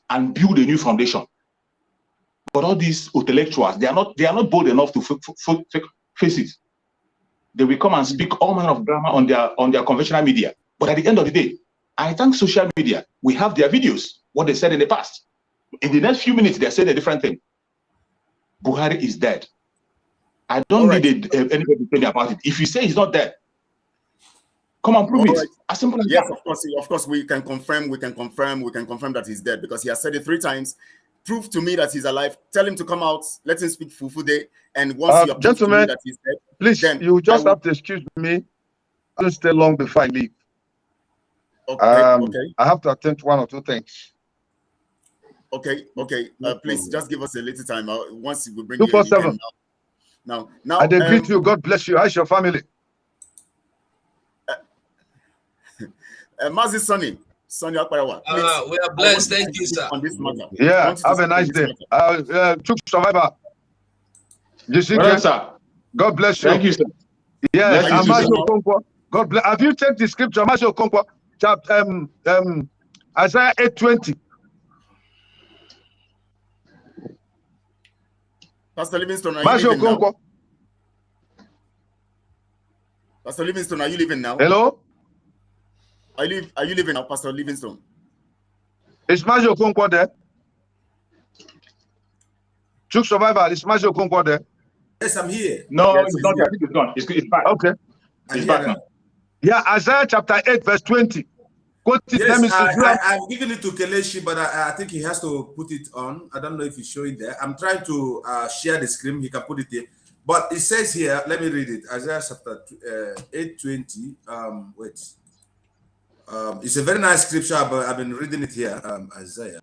and build a new foundation. But all these intellectuals, they are not bold enough to face it. They will come and speak all manner of drama on their conventional media. But at the end of the day, I thank social media. We have their videos, what they said in the past. In the next few minutes, they're saying a different thing. Buhari is dead. I don't need anybody to tell me about it. If you say he's not dead, come on, prove it. As simple as
yes,
that.
Of course, we can confirm that he's dead because he has said it 3 times. Prove to me that he's alive. Tell him to come out. Let him speak Fufude. And once you have proved to me that he's dead,
please, you just have to excuse me. I don't stay long before I leave.
Okay.
I have to attend to 1 or 2 things.
Okay. Please just give us a little time. Once we bring
247.
Now.
I greet you. God bless you. How's your family?
Mazi Sonny Akparawa.
We are blessed. Thank you, sir.
On this matter.
Yeah. Have a nice day. Chuk Survivor.
Sir.
God bless you.
Thank you, sir.
Yes. God bless. Have you checked the scripture? Amasho Okonkwo, chapter Isaiah 8:20.
Pastor Livingstone, are you leaving now? Pastor Livingstone, are you leaving now?
Hello?
Are you leaving now, Pastor Livingstone?
Is Majo Okonkwo there? Chuk Survivor, is Majo Okonkwo there?
Yes, I'm here.
No,
yes,
it's not. I think it's gone. It's back.
Okay.
It's back now.
Yeah, Isaiah chapter 8, verse 20.
Yes, I'm giving it to Kelechi, but I think he has to put it on. I don't know if he's showing there. I'm trying to share the screen. He can put it there. But it says here, let me read it. Isaiah chapter 8:20. Wait. It's a very nice scripture, but I've been reading it here. Isaiah.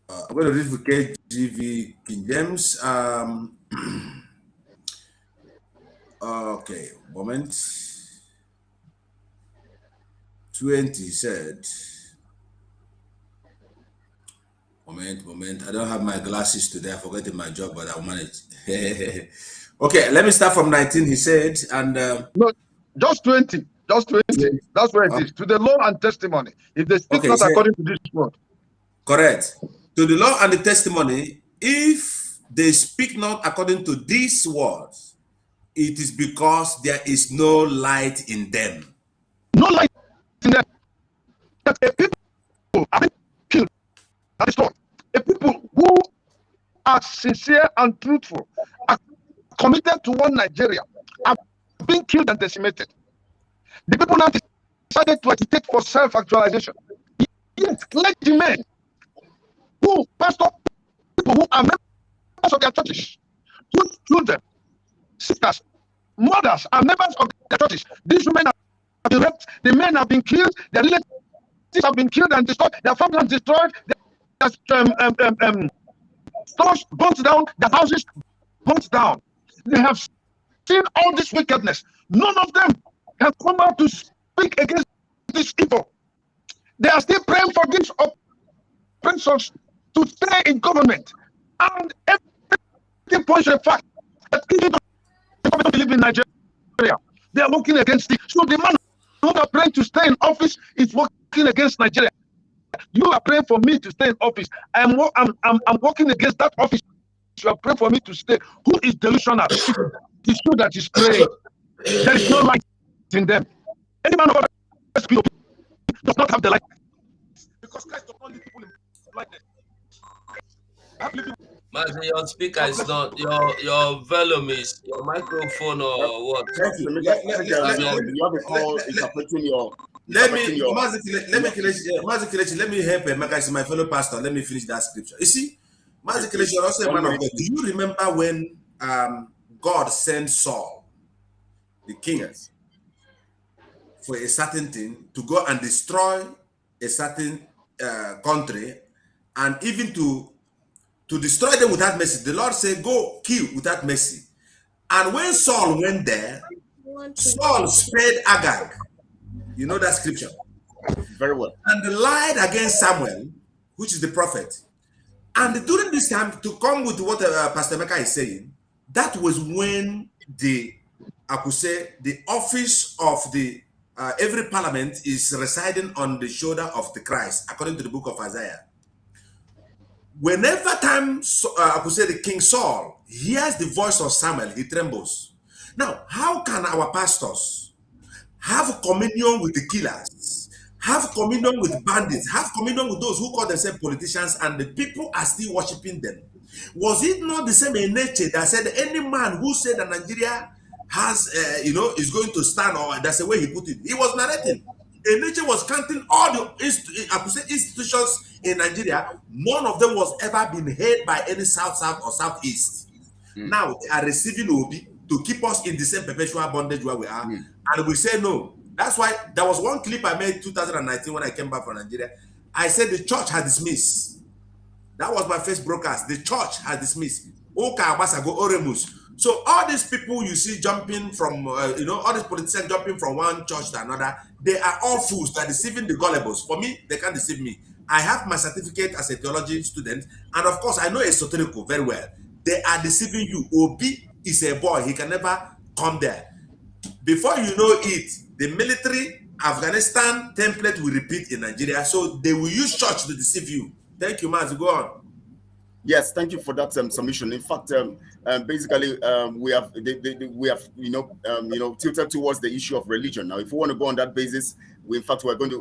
I'm going to read with KJV King James. Okay, moment. 20 said. Moment. I don't have my glasses today. I forgot my job, but I'll manage. Okay, let me start from 19. He said, and
no, just 20. Just 20. That's where it is. To the law and testimony. If they speak not according to this word.
Correct. To the law and the testimony, if they speak not according to these words, it is because there is no light in them.
No light in them. That a people are being killed and destroyed. A people who are sincere and truthful, are committed to one Nigeria, are being killed and decimated. The people now decided to agitate for self-actualization. Yet, clergymen who, pastor people who are members of their churches, whose children, sisters, mothers are members of their churches. These women have been raped, the men have been killed, their relatives have been killed and destroyed, their families destroyed, their stores burnt down, their houses burnt down. They have seen all this wickedness. None of them can come out to speak against this evil. They are still praying for these oppressors to stay in government. And everything points to the fact that even the government live in Nigeria, they are working against it. So the man who are praying to stay in office is working against Nigeria. You are praying for me to stay in office. I'm working against that office. You are praying for me to stay. Who is delusional? It's you that is praying. There is no light in them. Any man of God does not have the light. Because Christ does not leave people in blindness.
Mazi, your speaker is not, your volume is, your microphone or what?
Let me
help Mazi, my fellow pastor. Let me finish that scripture. You see, Mazi Kelechi, you're also a man of God. Do you remember when God sent Saul, the king, for a certain thing, to go and destroy a certain country, and even to destroy them without mercy? The Lord said, go kill without mercy. And when Saul went there, Saul spared Agag. You know that scripture
very well.
And lied against Samuel, which is the prophet. And during this time, to come with what Pastor Mecca is saying, that was when I could say, the office of the every parliament is residing on the shoulder of the Christ, according to the book of Isaiah. Whenever time, I could say, the King Saul hears the voice of Samuel, he trembles. Now, how can our pastors have communion with the killers, have communion with bandits, have communion with those who call themselves politicians, and the people are still worshiping them? Was it not the same in nature that said any man who said that Nigeria has, is going to stand, or that's the way he put it? He was narrating. Nature was counting all the institutions in Nigeria. None of them was ever been held by any South or Southeast. Now they are receiving Obi to keep us in the same perpetual bondage where we are. And we say no. That's why there was one clip I made in 2019 when I came back from Nigeria. I said the church has dismissed. That was my first broadcast. The church has dismissed. Oka Abasago Oremus. So all these people you see jumping from, all these politicians jumping from one church to another, they are all fools. They're deceiving the gullibles. For me, they can't deceive me. I have my certificate as a theology student, and of course, I know esoterical very well. They are deceiving you. Obi is a boy. He can never come there. Before you know it, the military Afghanistan template will repeat in Nigeria. So they will use church to deceive you. Thank you, Mazi. Go on.
Yes, thank you for that submission. In fact, basically, we have tilted towards the issue of religion. Now, if we want to go on that basis, we're going to.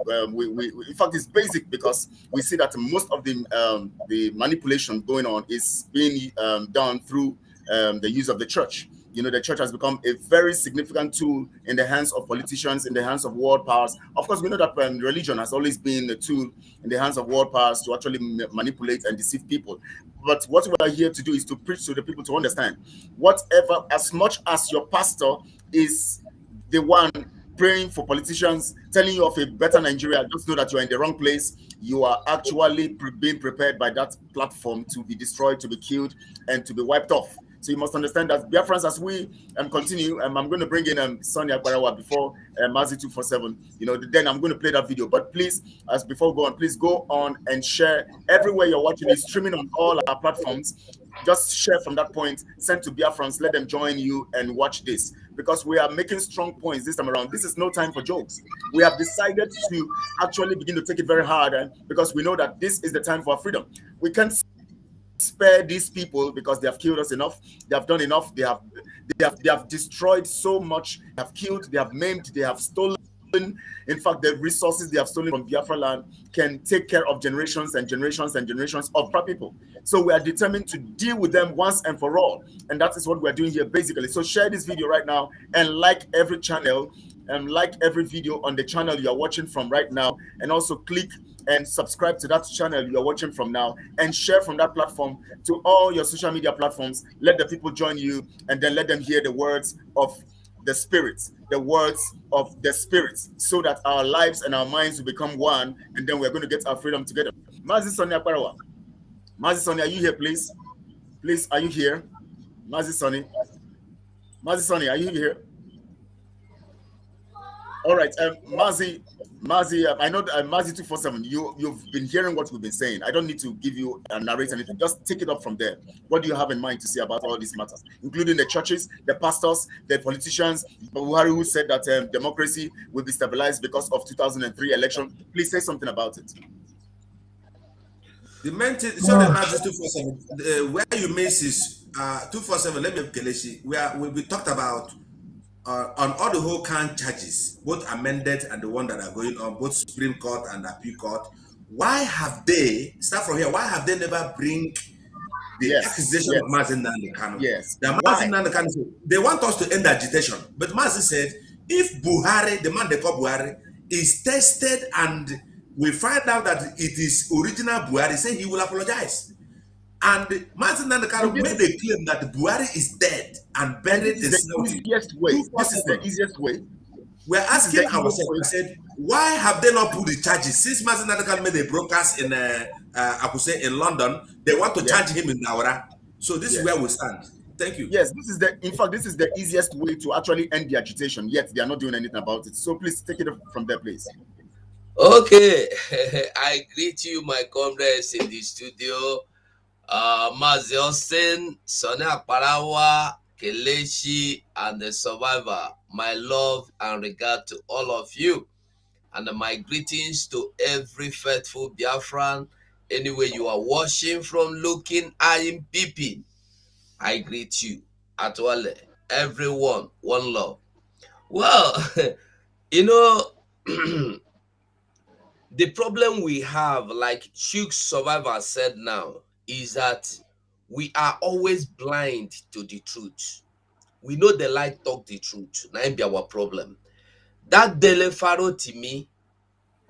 In fact, it's basic because we see that most of the manipulation going on is being done through the use of the church. The church has become a very significant tool in the hands of politicians, in the hands of world powers. Of course, we know that religion has always been a tool in the hands of world powers to actually manipulate and deceive people. But what we are here to do is to preach to the people to understand whatever, as much as your pastor is the one praying for politicians, telling you of a better Nigeria, just know that you are in the wrong place. You are actually being prepared by that platform to be destroyed, to be killed, and to be wiped off. So you must understand that, Biafrans, as we continue, I'm going to bring in Sonia Barawa before Mazi 247. You know, then I'm going to play that video. But please, as before we go on, please go on and share everywhere you're watching. It's streaming on all our platforms. Just share from that point, send to Biafrans, let them join you and watch this, because we are making strong points this time around. This is no time for jokes. We have decided to actually begin to take it very hard, because we know that this is the time for our freedom. We can't spare these people because they have killed us enough. They have done enough. They have destroyed so much. They have killed, they have maimed, they have stolen. In fact, the resources they have stolen from Biafra land can take care of generations and generations and generations of our people. So we are determined to deal with them once and for all. And that is what we're doing here, basically. So share this video right now and like every channel and like every video on the channel you are watching from right now. And also click and subscribe to that channel you are watching from now, and share from that platform to all your social media platforms. Let the people join you, and then let them hear the words of the spirits, so that our lives and our minds will become one, and then we're going to get our freedom together. Mazi Sonia Parawa. Mazi Sonia, are you here, please? Please, are you here? Mazi Sonia. Mazi Sonia, are you here? All right, Mazi, I know Mazi 247. You've been hearing what we've been saying. I don't need to give you a narrate anything. Just take it up from there. What do you have in mind to say about all these matters, including the churches, the pastors, the politicians, Buhari, who said that democracy will be stabilized because of 2003 election? Please say something about it.
The main thing, sorry, Mazi 247. Where you miss is 247. Let me Kelechi. We talked about. On all the whole count charges, both amended and the one that are going on, both Supreme Court and Appeal Court, why have they, start from here, why have they never bring the accusation of Mazi Nnamdi Kanu?
Yes.
Mazi Nnamdi Kanu said, they want us to end agitation. But Mazi said, if Buhari, the man they call Buhari, is tested and we find out that it is original Buhari, say he will apologize. And Mazi Nnamdi Kanu made a claim that Buhari is dead and buried in the
easiest way. This is the easiest way.
We're asking ourselves, we said, why have they not put the charges? Since Mazi Nnamdi Kanu made a broadcast in in London, they want to charge him in Naura. So this is where we stand. Thank you.
Yes, this is the easiest way to actually end the agitation, yet they are not doing anything about it. So please take it from there, please.
Okay. I greet you, my comrades in the studio. Mazi Austin, Sonia Parawa, Kelechi, and the survivor. My love and regard to all of you, and my greetings to every faithful Biafran, anywhere you are watching from, looking, eyeing, peeping. I greet you. Atwale, everyone, one love. Well, you know, the problem we have, like Chuck Survivor said now, is that we are always blind to the truth. We know the light talk the truth. That be our problem. That Dele Faro to me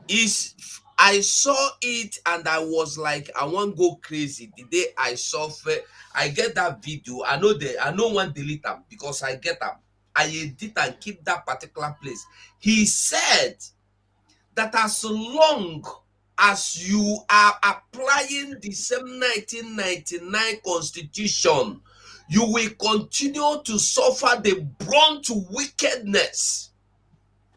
is, I saw it and I was like, I won't go crazy. The day I saw I get that video. I know one delete them because I get them. I edit and keep that particular place. He said that as long as you are applying the same 1999 constitution, you will continue to suffer the brunt wickedness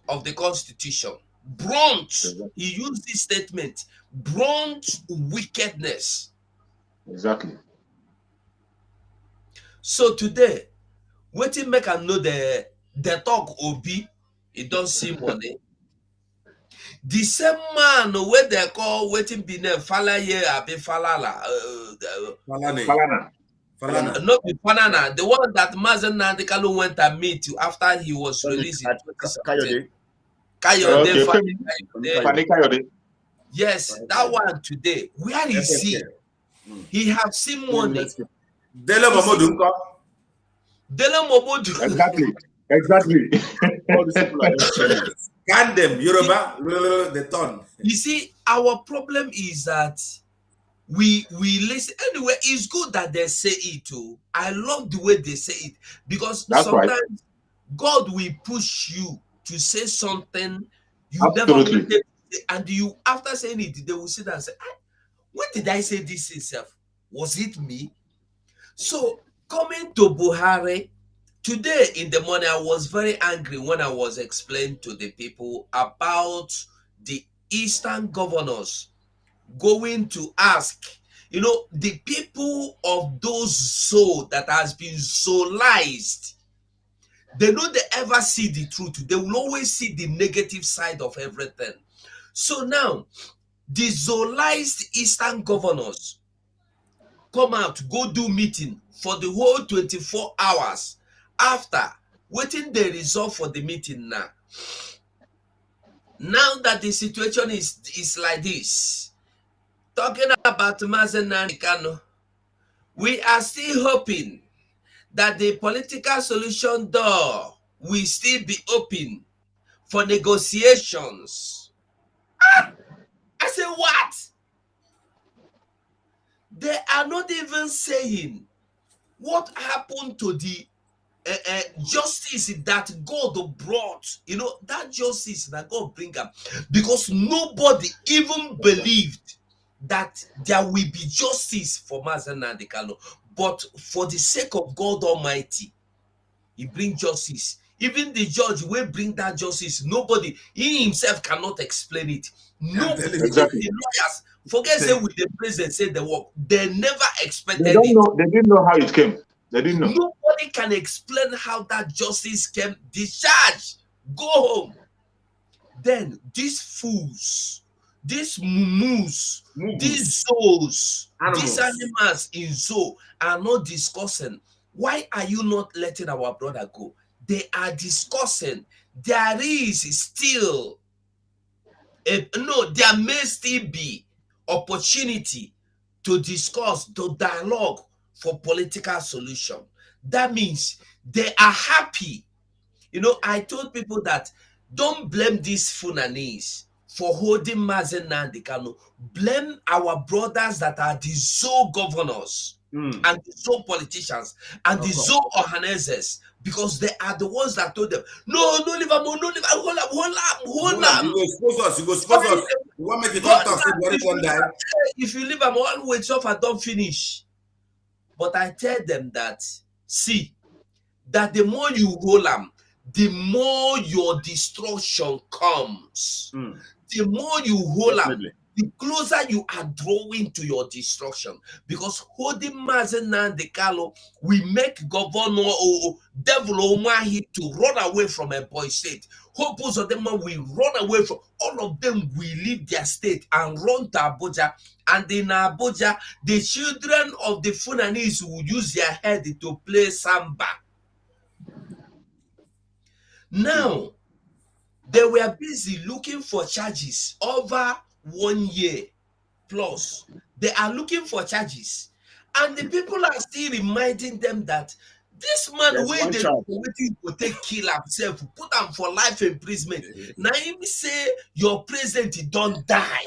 of the constitution. Brunt, he used this statement, brunt wickedness.
Exactly.
So today, waiting make I know the talk Obi, it don't see money. The same man where they call waiting be name Falaye Abi Falala.
Falana.
Not be Falana, the one that Mazi Nnamdi Kanu went and meet after he was released in 2017. Kayode. Yes, that one today. Where is he? He have seen money.
Dele
Momodu.
Exactly.
All these people are
can them, Yoruba, the ton.
You see, our problem is that we listen. Anyway, it's good that they say it too. I love the way they say it, because sometimes God will push you to say something you
Absolutely.
never wanted to say, and you, after saying it, they will sit down and say, when did I say this itself? Was it me? So coming to Buhari, today in the morning, I was very angry when I was explaining to the people about the Eastern governors going to ask, the people of those soul that has been soulized, they know they ever see the truth. They will always see the negative side of everything. So now, the soulized Eastern governors come out, go do meeting for the whole 24 hours after waiting the result for the meeting now. Now that the situation is like this, talking about Mazen Kano, we are still hoping that the political solution door will still be open for negotiations. I say, what? They are not even saying what happened to the justice that God brought, that justice that God bring up, because nobody even believed that there will be justice for Mazen Nnamdi Kanu. But for the sake of God Almighty, He bring justice. Even the judge will bring that justice. Nobody, he himself cannot explain it. Nobody,
Exactly.
the lawyers, forget say with the president say the work. They never expected
They don't
it.
know. They didn't know how it came. They didn't know.
Nobody can explain how that justice came. Discharge, go home. Then these fools, these mumus, these souls, these animals in zoo are not discussing. Why are you not letting our brother go? They are discussing. There is still there may still be opportunity to discuss, to dialogue for political solution. That means they are happy. I told people that don't blame these Fulanese for holding Mazen Nnamdi Kanu. Blame our brothers that are the Zoo governors and the Zoo politicians and the Zoo Ohanezes, because they are the ones that told them, no, no leave them, no leave them, hold them.
You go expose us. You go expose us. You want make it come talk, say Buhari don't die.
If you leave them, all wait so far, don't finish. But I tell them that, see, that the more you hold them, the more your destruction comes. The more you hold them, the closer you are drawing to your destruction. Because holding Mazen Nnamdi Kanu will make Governor Devil Omahi to run away from a boy state. Hopes of them will run away from, all of them will leave their state and run to Abuja. And in Abuja, the children of the Fulanese will use their head to play samba. Now, they were busy looking for charges over 1 year plus. They are looking for charges. And the people are still reminding them that this man, where they waiting to take kill himself, put him for life imprisonment. Now, him say your president don't die.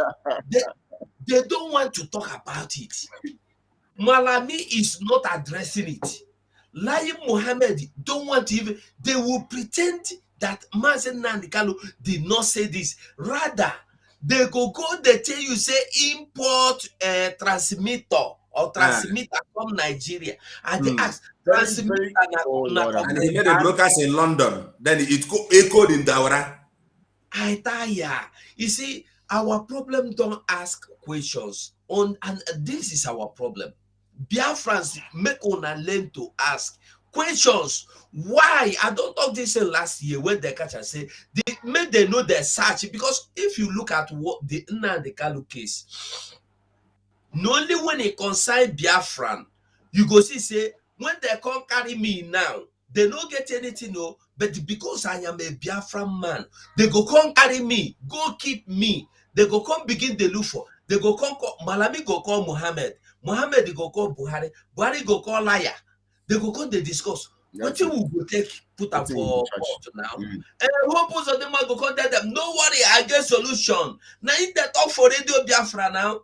They don't want to talk about it. Malami is not addressing it. Lai Mohammed don't want to even, they will pretend that Mazen Nnamdi Kanu did not say this. Rather, they go, they tell you, say, import a transmitter or transmitter from Nigeria. And they ask, transmitter.
And he made a broadcast in London. Then it echoed in Daura.
ITALIA. You see, our problem don't ask questions. And this is our problem. Biafrans make una learn to ask questions. Why? I don't talk this last year when the catcher say they make they know their search, because if you look at what the Nnamdi Kanu case, not only when it concern Biafran, you go see say when they come carry me now, they don't get anything, no. But because I am a Biafran man, they go come carry me, go keep me. They go come begin the look for. They go come call Malami, go call Muhammad. Muhammad go call Buhari. Buhari go call liar. They go come they discuss. What you will go take put up for court now? And hopes of them go come tell them, no worry, I get solution. Now if they talk for Radio Biafra now,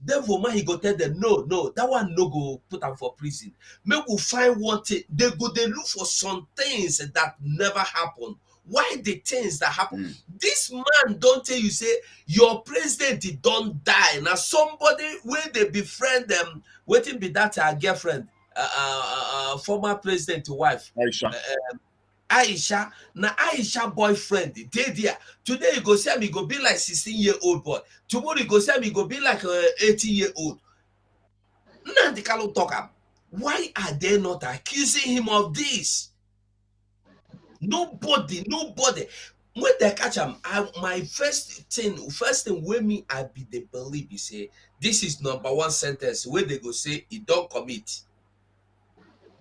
therefore man he go tell them, no, that one no go put up for prison. Maybe we find one thing. They go they look for some things that never happen. why the things that happen. This man don't tell you say your president don't die. Now somebody where they befriend them, waiting be that her girlfriend, former president wife.
Aisha.
Aisha, na Aisha boyfriend, they there. Today you go see him, he go be like 16-year-old boy. Tomorrow you go see him, he go be like 18-year-old. Nnamdi Kanu talk am. Why are they not accusing him of this? Nobody. When they catch him, my first thing where me I be the believe you say this is number one sentence where they go say he don't commit.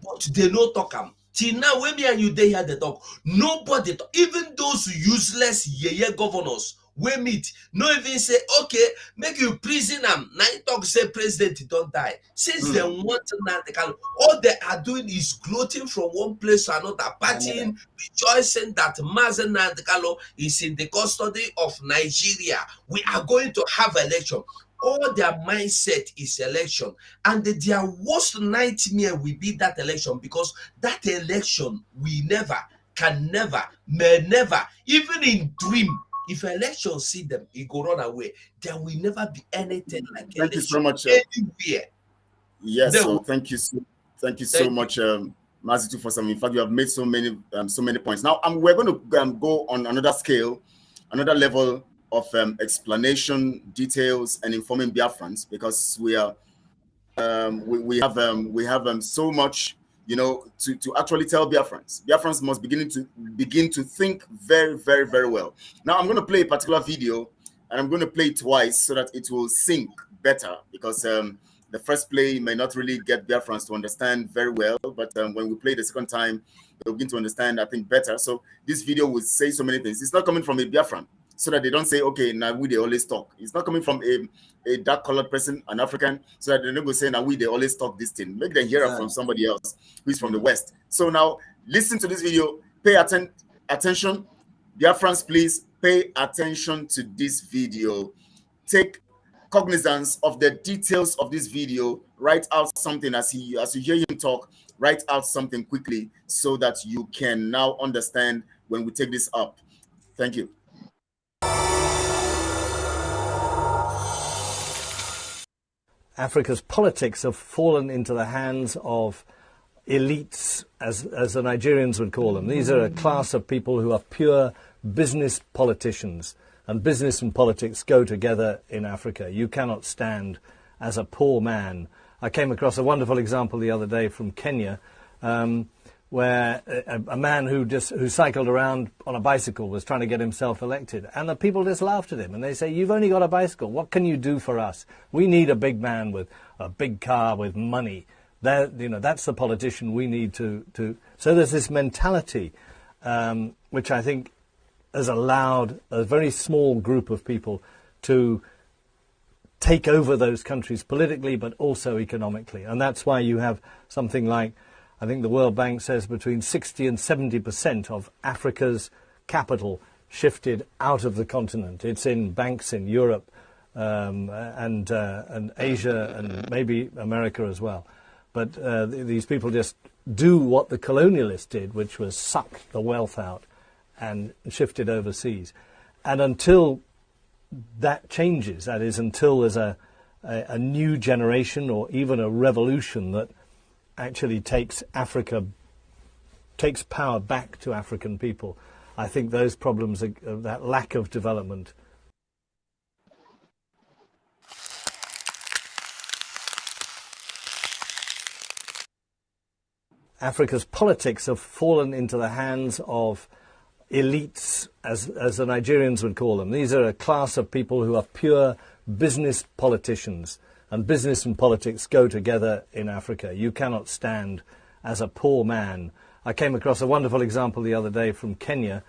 But they no talk am. Till now, when me and you they hear the talk, nobody talk. Even those useless governors we meet, no even say, okay, make you prison them. Now you talk say president don't die. Since they want to all they are doing is gloating from one place to another, partying, rejoicing that Mazen Nandekalo is in the custody of Nigeria. We are going to have election. All their mindset is election, and their worst nightmare will be that election, because that election we never, can never, may never, even in dream, if election see them, it go run away. There will never be anything like
thank you so much
anywhere.
Yes, so thank you so much, Mazitu, for some. In fact, you have made so many points. Now, we're going to go on another scale, another level of explanation, details, and informing Biafrans, because we are we have so much, you know, to actually tell Biafrans. Biafrans must begin to think very, very, very well. Now I'm going to play a particular video, and I'm going to play it twice so that it will sync better, because the first play may not really get Biafrans to understand very well, but when we play the second time, they'll begin to understand, I think, better. So this video will say so many things. It's not coming from a Biafran, so that they don't say, okay, now we they always talk. It's not coming from a dark-colored person, an African, so that they don't go say, now we they always talk this thing. Make them hear it from somebody else who's from the West. So now, listen to this video. Pay attention. Biafrans, please pay attention to this video. Take cognizance of the details of this video. Write out something as you hear him talk. Write out something quickly so that you can now understand when we take this up. Thank you.
Africa's politics have fallen into the hands of elites, as the Nigerians would call them. These are a class of people who are pure business politicians, and business and politics go together in Africa. You cannot stand as a poor man. I came across a wonderful example the other day from Kenya, where a man who cycled around on a bicycle was trying to get himself elected, and the people just laughed at him, and they say, you've only got a bicycle, what can you do for us? We need a big man with a big car with money. That's the politician we need to. So there's this mentality which I think has allowed a very small group of people to take over those countries politically, but also economically. And that's why you have something like, I think the World Bank says, between 60 and 70% of Africa's capital shifted out of the continent. It's in banks in Europe and Asia and maybe America as well. But these people just do what the colonialists did, which was suck the wealth out and shift it overseas. And until that changes, that is, until there's a new generation or even a revolution that actually takes power back to African people, I think those problems, that lack of development. Africa's politics have fallen into the hands of elites, as the Nigerians would call them. These are a class of people who are pure business politicians, and business and politics go together in Africa. You cannot stand as a poor man. I came across a wonderful example the other day from Kenya,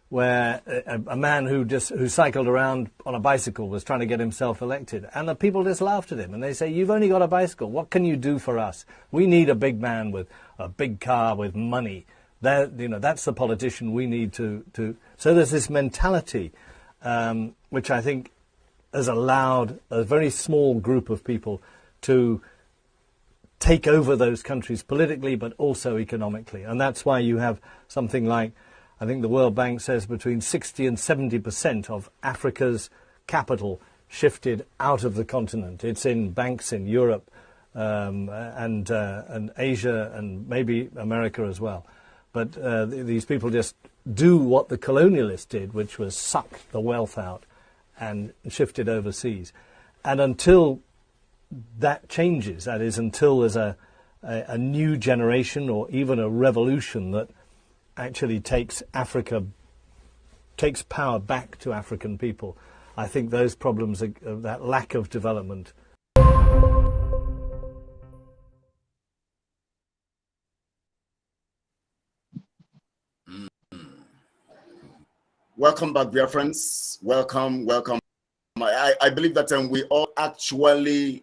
where a man who cycled around on a bicycle was trying to get himself elected, and the people just laughed at him, and they say, you've only got a bicycle, what can you do for us? We need a big man with a big car with money. That's the politician we need to. So there's this mentality which I think has allowed a very small group of people to take over those countries politically, but also economically. And that's why you have something like, I think the World Bank says between 60 and 70% of Africa's capital shifted out of the continent. It's in banks in Europe and Asia and maybe America as well. But these people just do what the colonialists did, which was suck the wealth out and shift it overseas. And until that changes, that is, until there's a new generation or even a revolution that actually takes power back to African people, I think those problems, that lack of development.
Welcome back, dear friends. Welcome. I believe that we all actually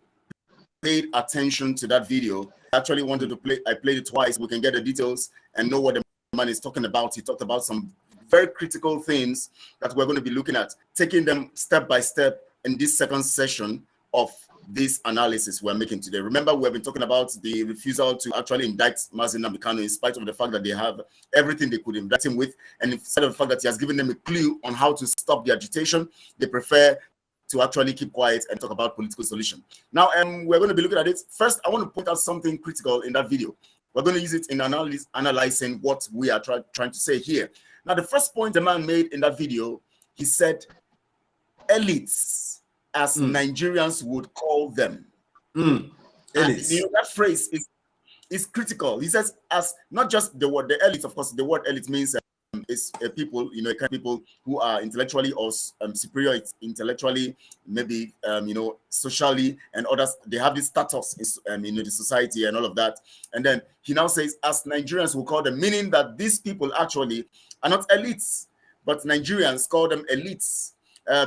paid attention to that video. I actually wanted to play. I played it twice. We can get the details and know what the man is talking about. He talked about some very critical things that we're going to be looking at, taking them step by step in this second session of this analysis we're making today. Remember, we've been talking about the refusal to actually indict Mazi Nnamdi Kanu in spite of the fact that they have everything they could indict him with, and in spite of the fact that he has given them a clue on how to stop the agitation, they prefer to actually keep quiet and talk about political solution. Now, we're going to be looking at it. First, I want to point out something critical in that video. We're going to use it in analyzing what we are trying to say here. Now, the first point the man made in that video, he said, elites, as Nigerians would call them.
Elites.
You know, that phrase is critical. He says, as not just the word, the elites, of course, the word elite means is people, you know, kind of people who are intellectually or superior intellectually, maybe, you know, socially, and others, they have this status in the society and all of that. And then he now says, as Nigerians will call them, meaning that these people actually are not elites, but Nigerians call them elites.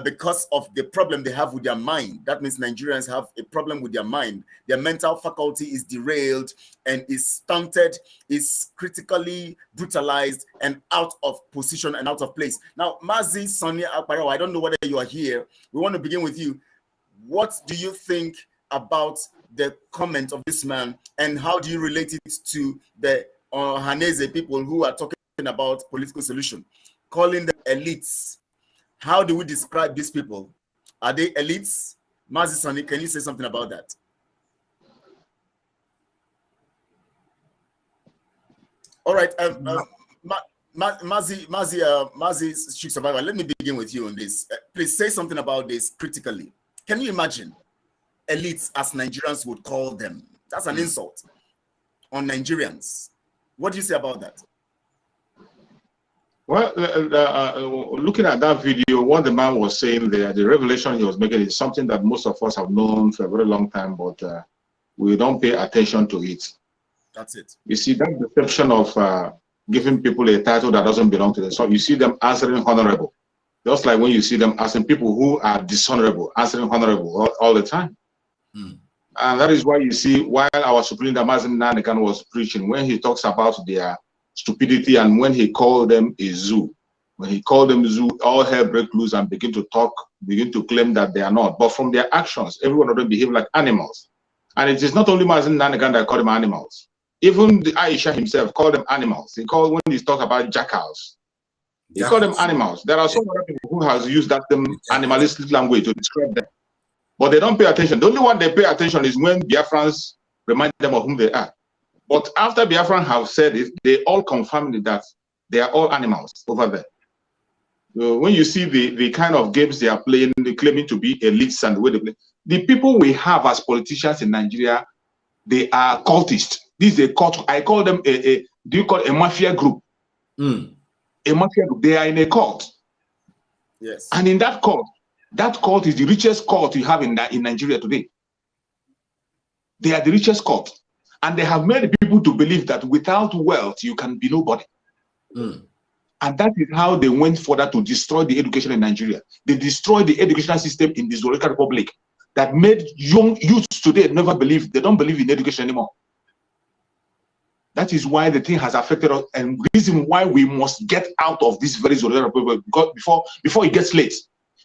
Because of the problem they have with their mind. That means Nigerians have a problem with their mind. Their mental faculty is derailed and is stunted, is critically brutalized and out of position and out of place. Now, Mazi Sonny Akparawa, I don't know whether you are here. We want to begin with you. What do you think about the comment of this man, and how do you relate it to the Hanese people who are talking about political solution, calling them elites? How do we describe these people? Are they elites? Mazi Sonny, can you say something about that? All right, Mazi Street Survivor, let me begin with you on this. Please say something about this critically. Can you imagine elites, as Nigerians would call them? That's an insult on Nigerians. What do you say about that?
Well, looking at that video, what the man was saying there, the revelation he was making is something that most of us have known for a very long time, but we don't pay attention to it.
That's it.
You see, that deception of giving people a title that doesn't belong to them. So you see them answering honorable. Just like when you see them asking people who are dishonorable, answering honorable all the time. And that is why you see, while our Supreme Leader Mazi Nnamdi Kanu was preaching, when he talks about their stupidity, and when he called them a zoo, when he called them zoo, all hell break loose and begin to talk, begin to claim that they are not. But from their actions, every one of them behave like animals. And it is not only Mazi Nnamdi Kanu that called them animals. Even the Aisha himself called them animals. He called, when he talked about jackals, he called them animals. There are some other people who has used that animalistic language to describe them. But they don't pay attention. The only one they pay attention is when Biafrans remind them of whom they are. But after Biafran have said it, they all confirm that they are all animals over there. When you see the kind of games they are playing, they claiming to be elites and the way they play, the people we have as politicians in Nigeria, they are cultists. This is a cult. I call them do you call it a mafia group? A mafia group. They are in a cult.
Yes.
And in that cult is the richest cult you have in Nigeria today. They are the richest cult. And they have made people to believe that without wealth, you can be nobody. And that is how they went further to destroy the education in Nigeria. They destroyed the educational system in the Zoological Republic that made young youths today never believe, they don't believe in education anymore. That is why the thing has affected us, and reason why we must get out of this very Zoological Republic before it gets late.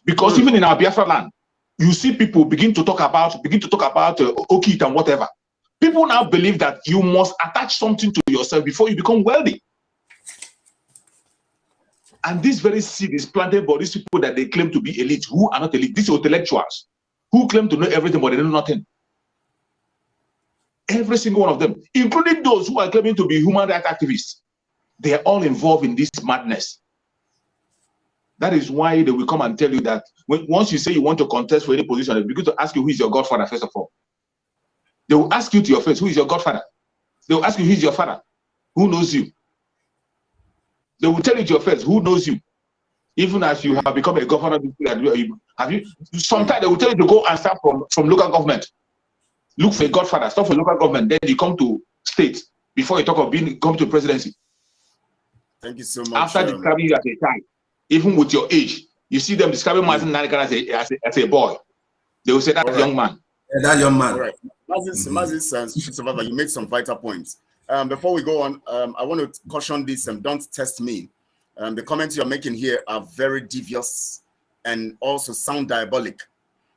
Because even in our Biafra land, you see people begin to talk about Okit and whatever. People now believe that you must attach something to yourself before you become wealthy. And this very seed is planted by these people that they claim to be elite, who are not elite. These intellectuals who claim to know everything, but they know nothing. Every single one of them, including those who are claiming to be human rights activists, they are all involved in this madness. That is why they will come and tell you that once you say you want to contest for any position, they begin to ask you who is your godfather, first of all. They will ask you to your face, who is your godfather? They will ask you who is your father, who knows you? They will tell you to your face, who knows you? Even as you have become a governor, have you? Sometimes they will tell you to go and start from local government. Look for a godfather, start for local government, then you come to state before you talk of come to presidency.
Thank you so much.
After describing you as a child, even with your age, you see them describing Mazin Nanikan as a boy. They will say that young man.
Yeah, that young man.
All right. Mazin, you made some vital points. Before we go on, I want to caution this, don't test me. The comments you're making here are very devious and also sound diabolic.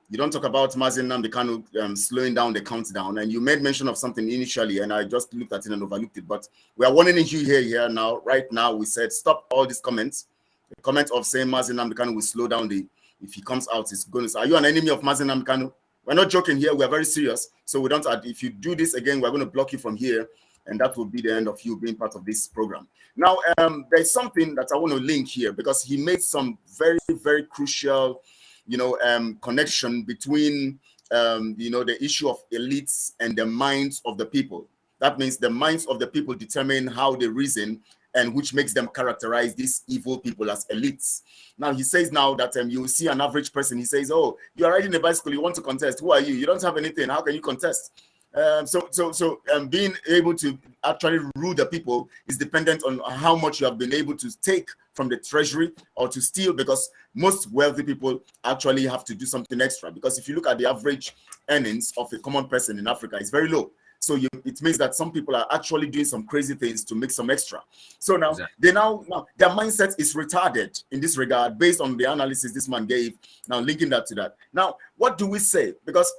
You don't talk about Mazin Nnamdi Kanu slowing down the countdown, and you made mention of something initially, and I just looked at it and overlooked it. But we are warning you here now. Right now, we said stop all these comments. The comment of saying Mazin Nnamdi Kanu will slow down if he comes out, it's going to. Are you an enemy of Mazin Nnamdi Kanu? We're not joking here. We are very serious. So we don't. If you do this again, we're going to block you from here, and that will be the end of you being part of this program. Now, there's something that I want to link here because he made some very, very crucial, connection between, the issue of elites and the minds of the people. That means the minds of the people determine how they reason, and which makes them characterize these evil people as elites. Now, he says now that you see an average person, he says, oh, you are riding a bicycle, you want to contest. Who are you? You don't have anything. How can you contest? So being able to actually rule the people is dependent on how much you have been able to take from the treasury or to steal, because most wealthy people actually have to do something extra. Because if you look at the average earnings of a common person in Africa, it's very low. So it means that some people are actually doing some crazy things to make some extra. So now now their mindset is retarded in this regard based on the analysis this man gave. Now linking that to that. Now, what do we say? Because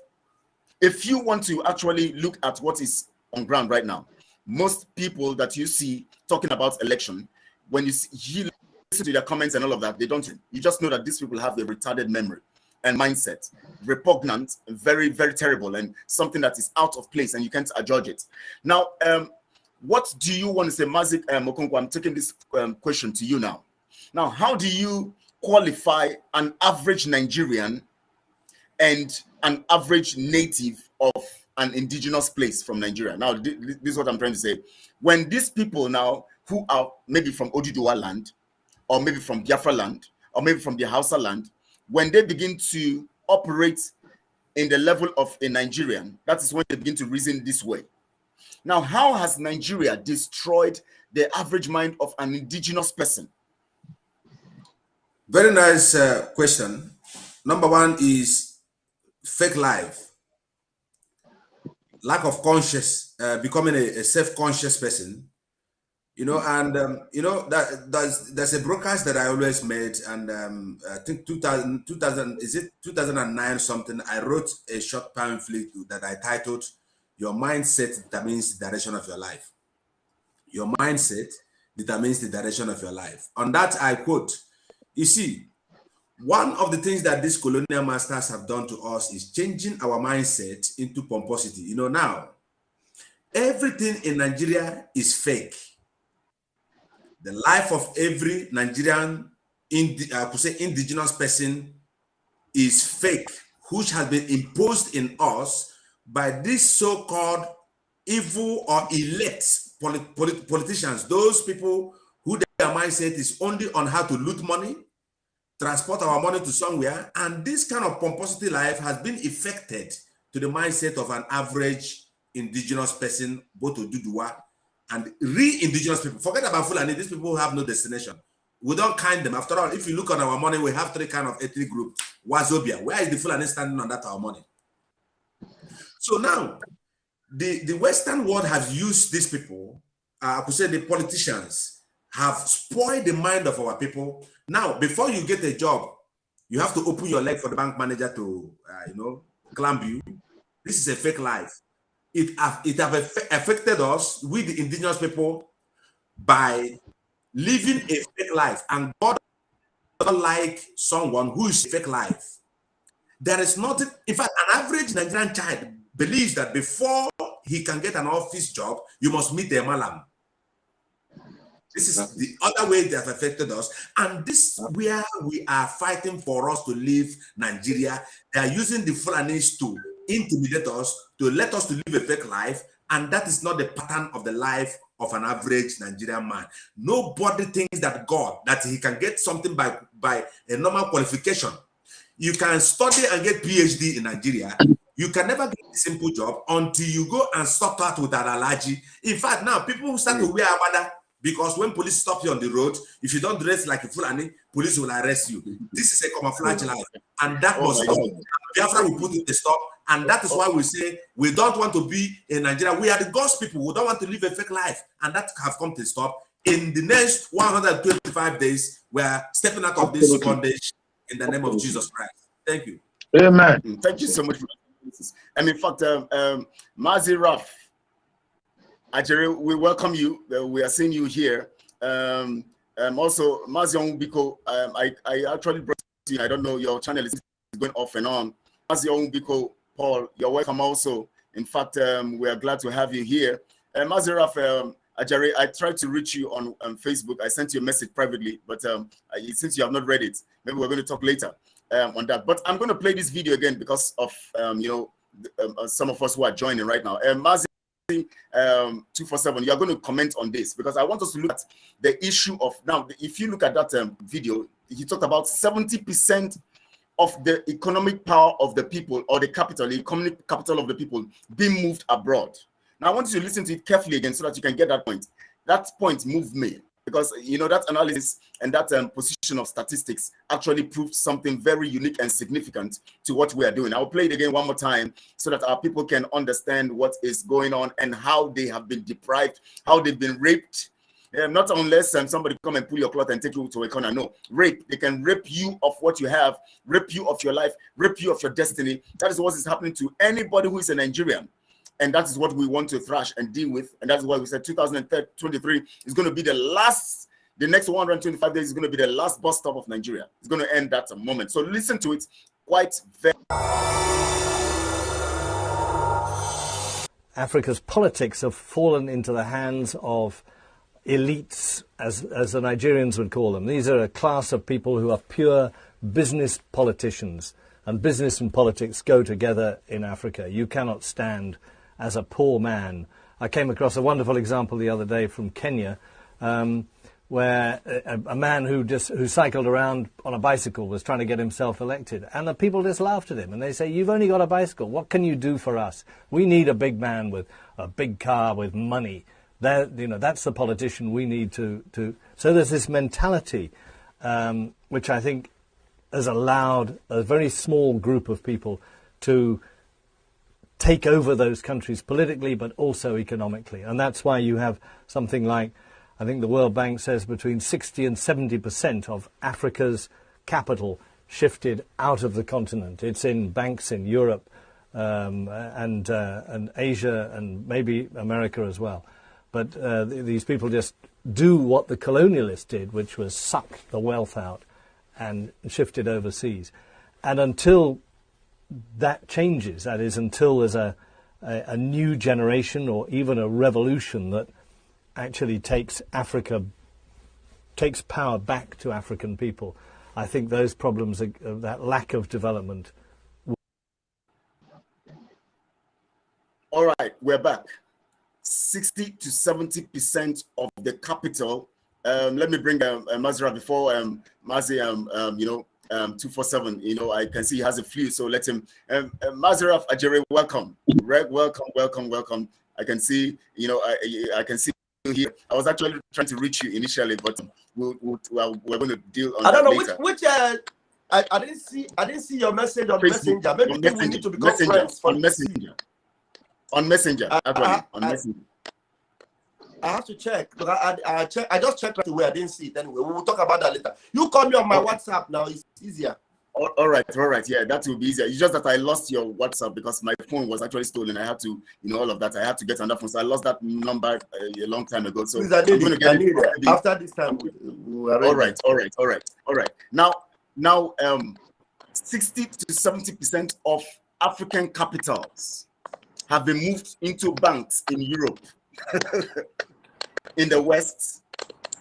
if you want to actually look at what is on ground right now, most people that you see talking about election, when you listen to their comments and all of that, they don't. You just know that these people have a retarded memory and mindset, repugnant, very, very terrible, and something that is out of place, and you can't adjudge it. Now, what do you want to say, Mazik Mokonkwo? I'm taking this question to you now. Now, how do you qualify an average Nigerian and an average native of an indigenous place from Nigeria? Now, this is what I'm trying to say. When these people now, who are maybe from Oduduwa land, or maybe from Biafra land, or maybe from the Hausa land, when they begin to operate in the level of a Nigerian, that is when they begin to reason this way. Now, how has Nigeria destroyed the average mind of an indigenous person?
Very nice question. Number one is fake life. Lack of conscious, becoming a self-conscious person. And there's a broadcast that I always made, and I think 2009 something, I wrote a short pamphlet that I titled "Your Mindset Determines the Direction of Your Life." Your mindset determines the direction of your life. On that, I quote, you see, one of the things that these colonial masters have done to us is changing our mindset into pomposity. Now, everything in Nigeria is fake. The life of every Nigerian, I could say indigenous person, is fake, which has been imposed in us by these so-called evil or elect politicians, those people who their mindset is only on how to loot money, transport our money to somewhere, and this kind of pomposity life has been affected to the mindset of an average indigenous person, both Oduduwa and re-indigenous people. Forget about Fulani. These people have no destination. We don't kind them. After all, if you look at our money, we have three kind of ethnic groups. Wazobia, where is the Fulani standing on that our money? So now, the Western world has used these people. I could say the politicians have spoiled the mind of our people. Now, before you get a job, you have to open your leg for the bank manager to, clamp you. This is a fake life. It have affected us, with the indigenous people, by living a fake life, and God doesn't like someone who is fake life. There is nothing, in fact, an average Nigerian child believes that before he can get an office job, you must meet a malam. This is the other way they have affected us. And this is where we are fighting for us to leave Nigeria. They are using the Fulanis to intimidate us, to let us to live a fake life. And that is not the pattern of the life of an average Nigerian man. Nobody thinks that God, that he can get something by a normal qualification. You can study and get PhD in Nigeria. You can never get a simple job until you go and start out with an allergy. In fact, now people start to wear abada, because when police stop you on the road, if you don't dress like a Fulani, police will arrest you. This is a camouflage life, and that must stop. Biafra will put it to stop, and that is why we say we don't want to be in Nigeria. We are the God's people. We don't want to live a fake life, and that have come to stop. In the next 125 days, we are stepping out of this bondage in the name of Jesus Christ. Thank you.
Amen.
Thank you so much for this. And in fact, Mazi Raf, Ajere, we welcome you. We are seeing you here. Also, Mazi Biko, I actually brought you. I don't know, your channel is going off and on. Mazi Biko, Paul, you're welcome also. In fact, we are glad to have you here. Mazi Raf, Ajere, I tried to reach you on Facebook. I sent you a message privately, but since you have not read it, maybe we're going to talk later on that. But I'm going to play this video again because of some of us who are joining right now. Mazi 247, you are going to comment on this because I want us to look at the issue of now. If you look at that video, he talked about 70% of the economic power of the people, or the capital, the economic capital of the people, being moved abroad. Now I want you to listen to it carefully again so that you can get that point. That point moved me because that analysis and that position of statistics actually proved something very unique and significant to what we are doing. I'll play it again one more time so that our people can understand what is going on and how they have been deprived, how they've been raped. Not unless somebody come and pull your cloth and take you to a corner. No, rape. They can rape you of what you have, rape you of your life, rape you of your destiny. That is what is happening to anybody who is a Nigerian. And that is what we want to thrash and deal with. And that's why we said 2023 is going to be the last, the next 125 days is going to be the last bus stop of Nigeria. It's going to end that moment. So listen to it quite very.
Africa's politics have fallen into the hands of elites, as the Nigerians would call them. These are a class of people who are pure business politicians. And business and politics go together in Africa. You cannot stand as a poor man. I came across a wonderful example the other day from Kenya, where a man who cycled around on a bicycle was trying to get himself elected, and the people just laughed at him and they say, "You've only got a bicycle. What can you do for us? We need a big man with a big car with money. That's the politician we need to." So there's this mentality, which I think has allowed a very small group of people to take over those countries politically, but also economically. And that's why you have something like, I think the World Bank says, between 60 and 70% of Africa's capital shifted out of the continent. It's in banks in Europe and Asia and maybe America as well. But these people just do what the colonialists did, which was suck the wealth out and shift it overseas. And until that changes, that is, until there's a new generation or even a revolution that actually takes power back to African people, I think those problems, that lack of development.
All right, we're back. 60 to 70% of the capital. Let me bring Mazra before Mazi, 247. I can see he has a flu, so let him. Mazra Ajere, welcome. Welcome. I can see, I can see you here. I was actually trying to reach you initially, but we're going to deal on.
I don't know
later.
which. I didn't see your message on Facebook, Messenger. Maybe we need to become friends
on Messenger. On Messenger, on Messenger.
I have to check. I just checked right away. I didn't see it anyway. We will talk about that later. You call me on my WhatsApp now. It's easier.
All right. Yeah, that will be easier. It's just that I lost your WhatsApp because my phone was actually stolen. I had to, all of that. I had to get on that phone. So I lost that number a long time ago. So
Please, I
I'm going to get
it. After this time, we'll arrange
all right. Now, 60 to 70% of African capitals have been moved into banks in Europe, in the West,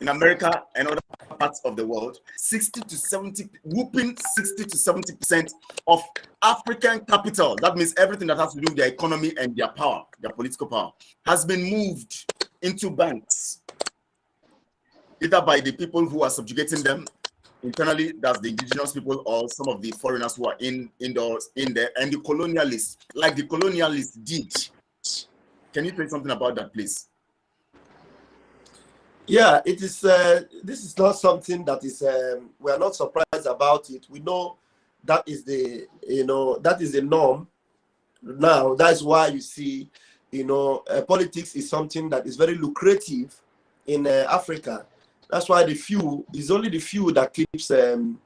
in America, and other parts of the world. 60 to 70% of African capital, that means everything that has to do with their economy and their power, their political power, has been moved into banks, either by the people who are subjugating them internally, that's the indigenous people, or some of the foreigners who are in there, and the colonialists, like the colonialists did. Can you say something about that, please?
Yeah, it is. This is not something that is. We are not surprised about it. We know that is the norm. Now, that's why you see, politics is something that is very lucrative in Africa. That's why it's only the few that keeps, having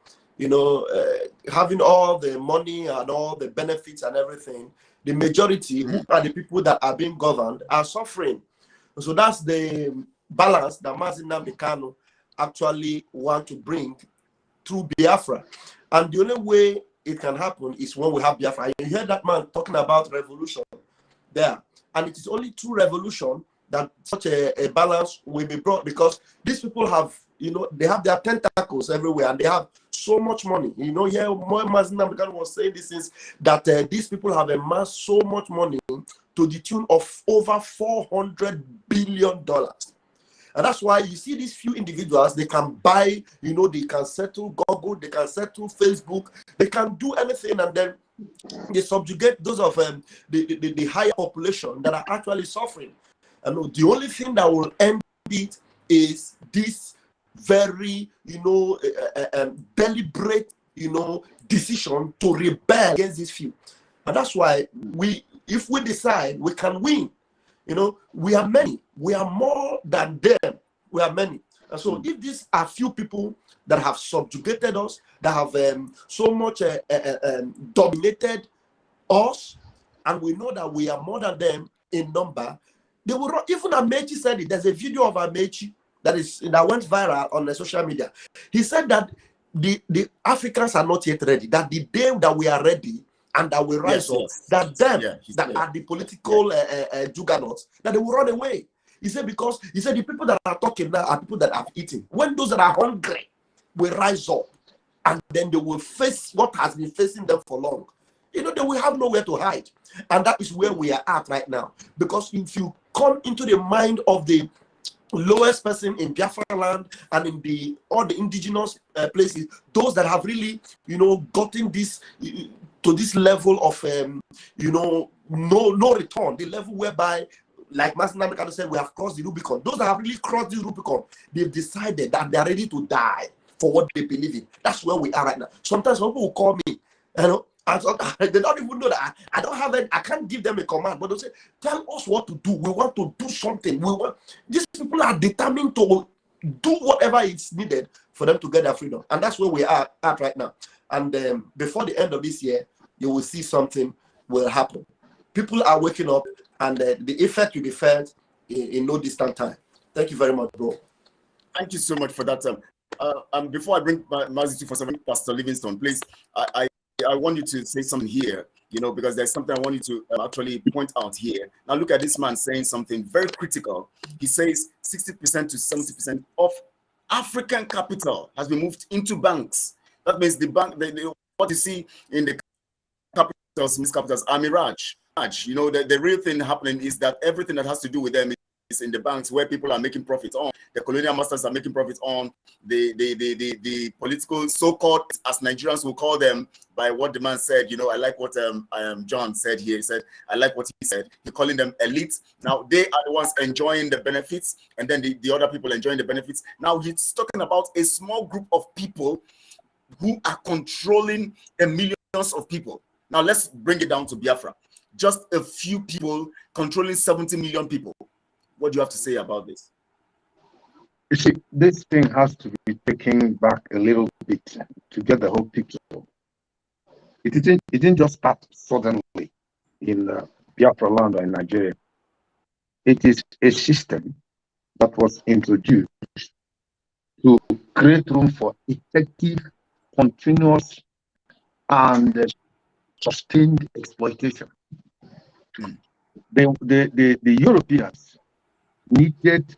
all the money and all the benefits and everything. The majority, who are the people that are being governed, are suffering. So that's the balance that Mazi Nnamdi Kanu actually want to bring through Biafra. And the only way it can happen is when we have Biafra. You hear that man talking about revolution there. And it is only through revolution that such a balance will be brought, because these people have, they have their tentacles everywhere and they have so much money. Here, Mazi Nnamdi Kanu was saying this is that these people have amassed so much money to the tune of over $400 billion. And that's why you see these few individuals, they can buy, they can settle Google, they can settle Facebook, they can do anything, and then they subjugate those of the higher population that are actually suffering. And the only thing that will end it is this very, deliberate, decision to rebel against this few. And that's why if we decide, we can win. We are many. We are more than them. We are many. And so if these are few people that have subjugated us, that have so much dominated us, and we know that we are more than them in number, they will run. Even Amechi said it. There's a video of Amechi that went viral on the social media. He said that the Africans are not yet ready, that the day that we are ready and that we rise up, that them that are the political juggernauts, that they will run away. He said, because he said the people that are talking now are people that have eaten. When those that are hungry will rise up, and then they will face what has been facing them for long. They will have nowhere to hide. And that is where we are at right now. Because if you come into the mind of the lowest person in Biafra land and in all the indigenous places, those that have really, gotten this to this level of, no return, the level whereby, like Mazi Nnamdi Kanu said, we have crossed the Rubicon. Those that have really crossed the Rubicon, they've decided that they are ready to die for what they believe in. That's where we are right now. Sometimes people will call me, they don't even know that I don't have I can't give them a command, but they'll say, tell us what to do. We want to do something. These people are determined to do whatever is needed for them to get their freedom. And that's where we are at right now. And before the end of this year, you will see something will happen. People are waking up, and the effect will be felt in no distant time. Thank you very much, bro.
Thank you so much for that. Before I bring Mazi 247, Pastor Livingston, please, I want you to say something here, because there's something I want you to actually point out here. Now look at this man saying something very critical. He says 60% to 70% of African capital has been moved into banks. That means the bank, what you see in the capitals, miscapitals, are mirage. The real thing happening is that everything that has to do with them is in the banks where people are making profits on. The colonial masters are making profits on. The political so-called, as Nigerians will call them, by what the man said. I like what John said here. He said, I like what he said. He's calling them elites. Now they are the ones enjoying the benefits, and then the other people enjoying the benefits. Now he's talking about a small group of people who are controlling millions of people. Now let's bring it down to Biafra. Just a few people controlling 70 million people. What do you have to say about this?
You see, this thing has to be taken back a little bit to get the whole picture. It didn't just start suddenly in Biafra land or in Nigeria. It is a system that was introduced to create room for effective, continuous, and sustained exploitation. The Europeans needed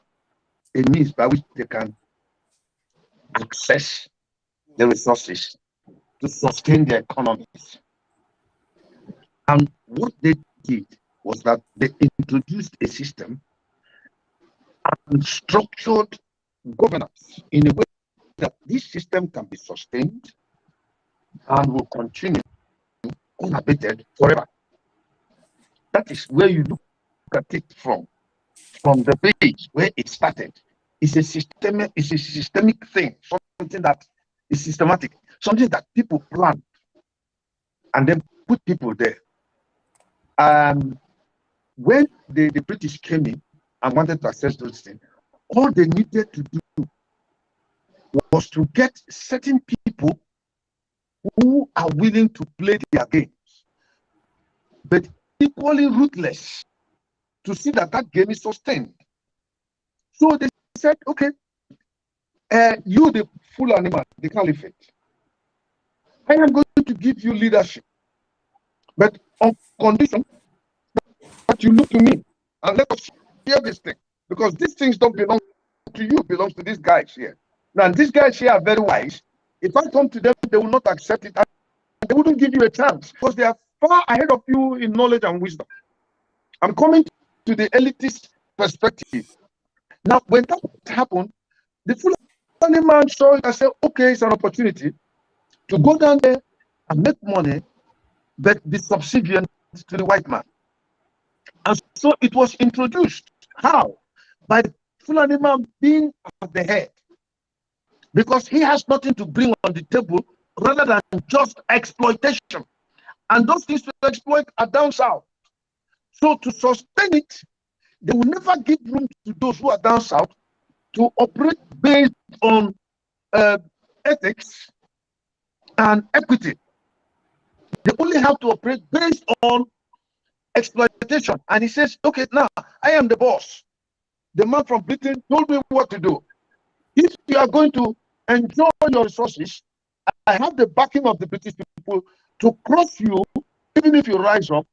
a means by which they can access the resources to sustain their economies. And what they did was that they introduced a system and structured governance in a way that this system can be sustained and will continue unabated forever. That is where you look at it from the base where it started. It's a systemic thing, something that is systematic, something that people plan and then put people there. When the British came in and wanted to access those things, all they needed to do was to get certain people who are willing to play their games, but equally ruthless to see that that game is sustained. So they said, okay, you the full animal, the caliphate, I am going to give you leadership, but on condition that you look to me and let us share this thing, because these things don't belong to you, it belongs to these guys here. Now, these guys here are very wise. If I come to them, they will not accept it, and they wouldn't give you a chance because they are far ahead of you in knowledge and wisdom. I'm coming to the elitist perspective. Now, when that happened, the Fulani man saw it and said, okay, it's an opportunity to go down there and make money, but be subservient to the white man. And so it was introduced. How? By the Fulani man being at the head. Because he has nothing to bring on the table rather than just exploitation. And those things to exploit are down south. So to sustain it, they will never give room to those who are down south to operate based on ethics and equity. They only have to operate based on exploitation. And he says, okay, now I am the boss. The man from Britain told me what to do. If you are going to enjoy your resources, I have the backing of the British people to cross you, even if you rise up.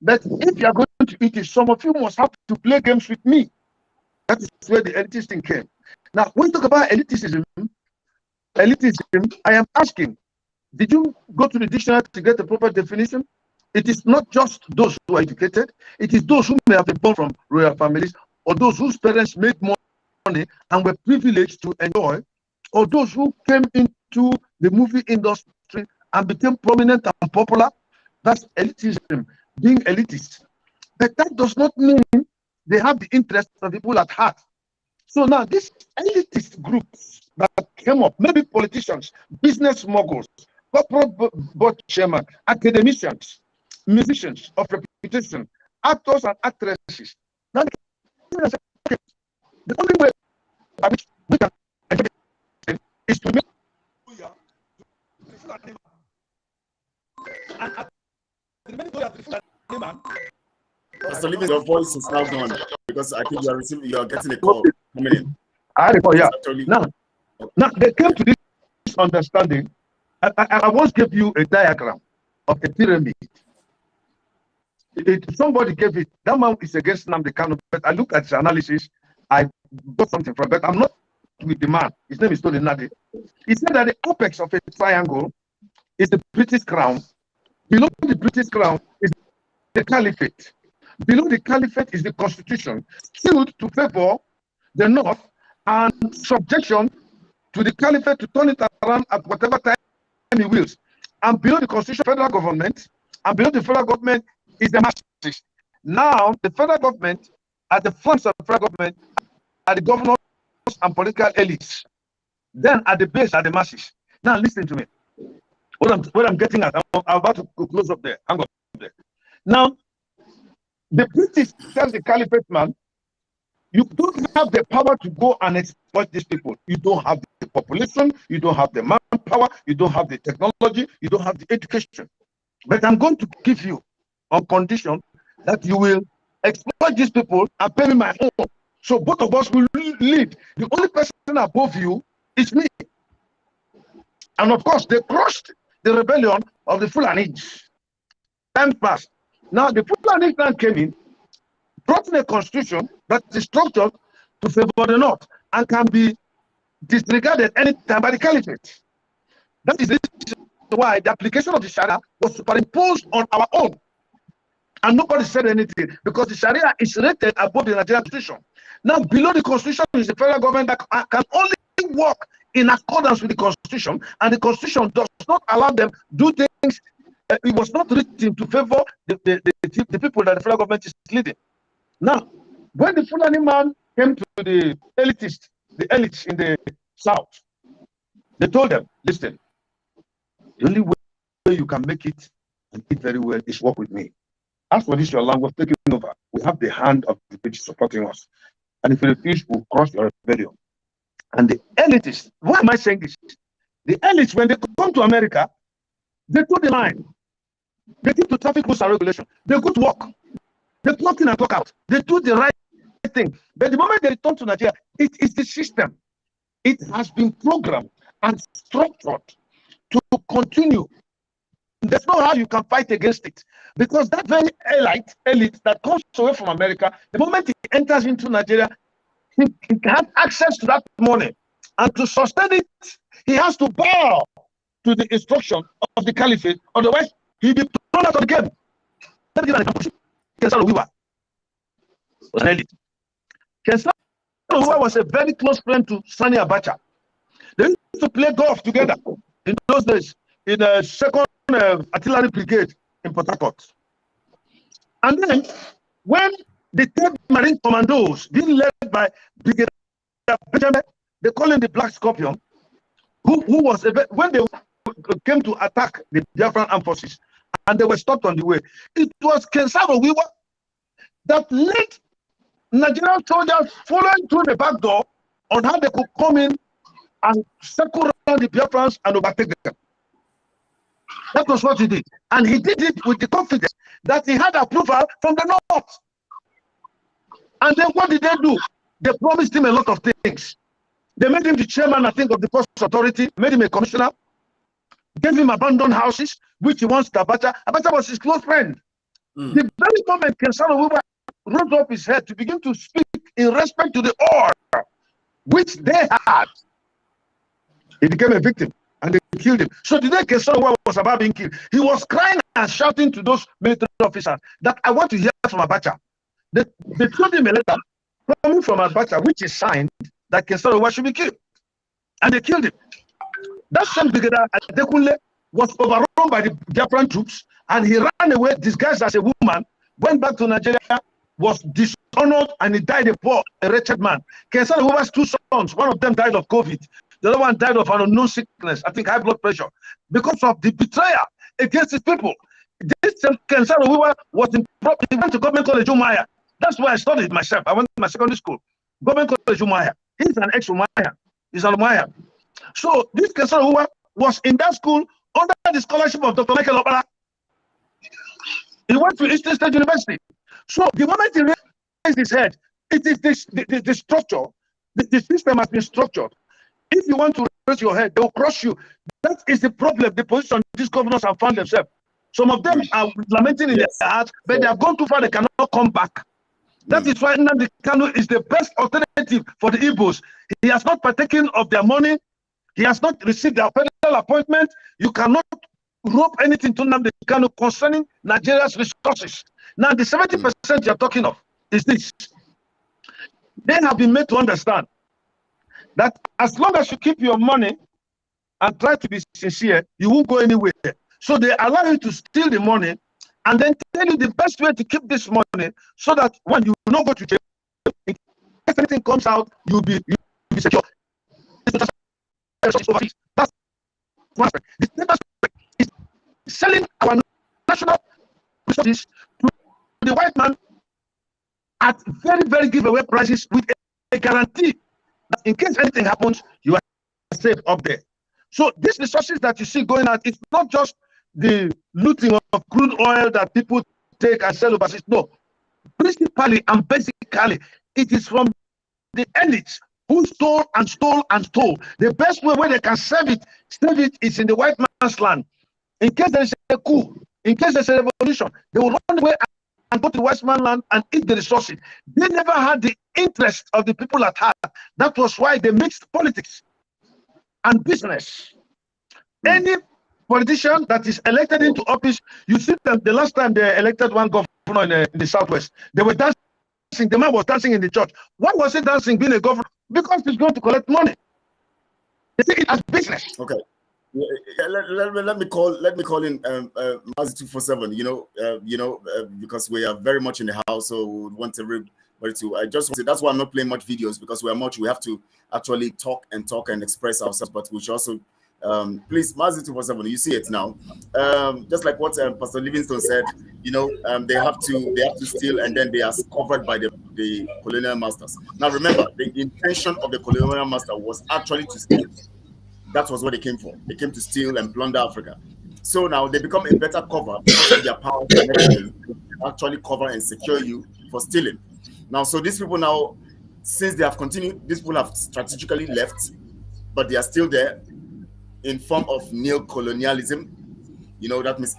But if you are going to eat it, some of you must have to play games with me. That is where the elitist thing came. Now, when you talk about elitism, I am asking, did you go to the dictionary to get the proper definition? It is not just those who are educated. It is those who may have been born from royal families, or those whose parents made money and were privileged to enjoy, or those who came into the movie industry and became prominent and popular. That's elitism, being elitist. But that does not mean they have the interests of the people at heart. So now these elitist groups that came up, maybe politicians, business moguls, corporate board chairman, academicians, musicians of reputation, actors and actresses. Now, the only way by which we can is to make
Pastor Living, your voice is now gone because I think you are getting a call coming in.
I recall, yeah. Now they came to this understanding. I once gave you a diagram of a pyramid. Somebody gave it. That man is against Nnamdi Kanu, but I look at his analysis. I got something from it, but I'm not with the man. His name is Tony Nadi. He said that the apex of a triangle is the British crown. Below the British crown is the caliphate. Below the caliphate is the constitution, skewed to favor the north and subjection to the caliphate to turn it around at whatever time he wills. And below the constitution, federal government, and below the federal government is the masses. Now, the federal government, at the fronts of the federal government, are the governors and political elites. Then at the base are the masses. Now, listen to me. What I'm getting at, I'm about to close up there. Hang on there. Now, the British tell the caliphate man, you don't have the power to go and exploit these people. You don't have the population, you don't have the manpower, you don't have the technology, you don't have the education. But I'm going to give you on condition that you will exploit these people and pay me my own. So both of us will lead. The only person above you is me. And of course, they crushed the rebellion of the Fulanis. Time passed. Now the Fulani clan came in, brought in a constitution that is structured to favor the North and can be disregarded anytime by the caliphate. That is the reason why the application of the Sharia was superimposed on our own. And nobody said anything because the Sharia is rated above the Nigerian Constitution. Now, below the Constitution is the federal government that can only work in accordance with the Constitution, and the Constitution does not allow them to do things. It was not written to favor the people that the federal government is leading. Now, when the Fulani man came to the elites in the South, they told them, listen, the only way you can make it and eat very well is work with me. As for this, your land was taken over. We have the hand of the British supporting us. And if you refuse, we'll cross your rebellion. And the elites, why am I saying this? The elites, when they come to America, they do the line. They keep to traffic rules and regulation. They go to work. They clock in and clock out. They do the right thing. But the moment they return to Nigeria, it is the system. It has been programmed and structured to continue. There's no how you can fight against it. Because that very elite that comes away from America, the moment he enters into Nigeria, he has access to that money. And to sustain it, he has to bow to the instruction of the caliphate. Otherwise, he'll be thrown out of the game. Let me give an example. Kensaro Wiwa was an elite. Kensaro Wiwa was a very close friend to Sani Abacha. They used to play golf together in those days in the 2nd Artillery Brigade in Port Harcourt. And then, when the 3rd Marine Commandos, being led by Brigadier Benjamin, they call him the Black Scorpion, who was, when they came to attack the Biafran armed forces, and they were stopped on the way, it was Kensaro Wiwa that led Nigerian soldiers following through the back door on how they could come in and circle around the Biafrans and overtake them. That was what he did. And he did it with the confidence that he had approval from the North. And then what did they do? They promised him a lot of things. They made him the chairman, I think, of the Post Authority, made him a commissioner, gave him abandoned houses, which he wants to Abacha. Abacha was his close friend. The very moment Kensaro Wiwa rose up his head to begin to speak in respect to the order which they had, he became a victim. And they killed him. So today, Kensaro Wiwa was about being killed. He was crying and shouting to those military officers that I want to hear from Abacha. They told him a letter coming from Abacha, which is signed that Kensaro Wiwa should be killed. And they killed him. That same Brigadier Adekunle was overrun by the Biafran troops, and he ran away disguised as a woman, went back to Nigeria, was dishonored, and he died a poor, a wretched man. Kensaro Wiwa's 2 sons, one of them died of COVID. The other one died of an unknown sickness, I think high blood pressure, because of the betrayal against his people. This Kensaro Wiwa he went to Government College Umaya. That's where I studied myself. I went to my secondary school, Government College Umaya. He's an ex-Umaya. He's an Umaya. So this Kensaro Wiwa was in that school under the scholarship of Dr. Michael Opala. He went to Eastern State University. So the moment he raised his head, it is the structure, the system has been structured. If you want to raise your head, they will crush you. That is the problem, the position these governors have found themselves. Some of them are lamenting in their hearts, but they have gone too far, they cannot come back. That is why Nnamdi Kanu is the best alternative for the Igbos. He has not partaken of their money. He has not received their federal appointment. You cannot rope anything to Nnamdi Kanu concerning Nigeria's resources. Now, the 70% you're talking of is this. They have been made to understand that as long as you keep your money and try to be sincere, you won't go anywhere. So they allow you to steal the money and then tell you the best way to keep this money so that when you don't go to jail, if anything comes out, you'll be secure. That's one aspect. The second aspect is selling our national resources to the white man at very, very giveaway prices with a guarantee that in case anything happens, you are safe up there. So these resources that you see going out, it's not just the looting of crude oil that people take and sell overseas. No, principally and basically, it is from the elites who stole and stole and stole. The best way where they can save it is in the white man's land. In case there is a coup, in case there's a revolution, they will run away and go to the white man's land and eat the resources. They never had the interest of the people at heart. That was why they mixed politics and business. Any politician that is elected into office, you see them the last time they elected one governor in the southwest, they were dancing. The man was dancing in the church. Why was he dancing being a governor? Because he's going to collect money. They see it as business.
Okay. Let me call in Mazi 247. Because we are very much in the house, so we would want everybody to. I just want to say that's why I'm not playing much videos, because we have to actually talk and express ourselves, but we should also. Please, Mazi 247, you see it now. Just like what Pastor Livingstone said, they have to steal, and then they are covered by the colonial masters. Now remember, the intention of the colonial master was actually to steal. That was what they came for. They came to steal and plunder Africa. So now they become a better cover because of their power and everything. They actually cover and secure you for stealing. Now, so these people now, since they have continued, these people have strategically left, but they are still there in form of neo-colonialism. That means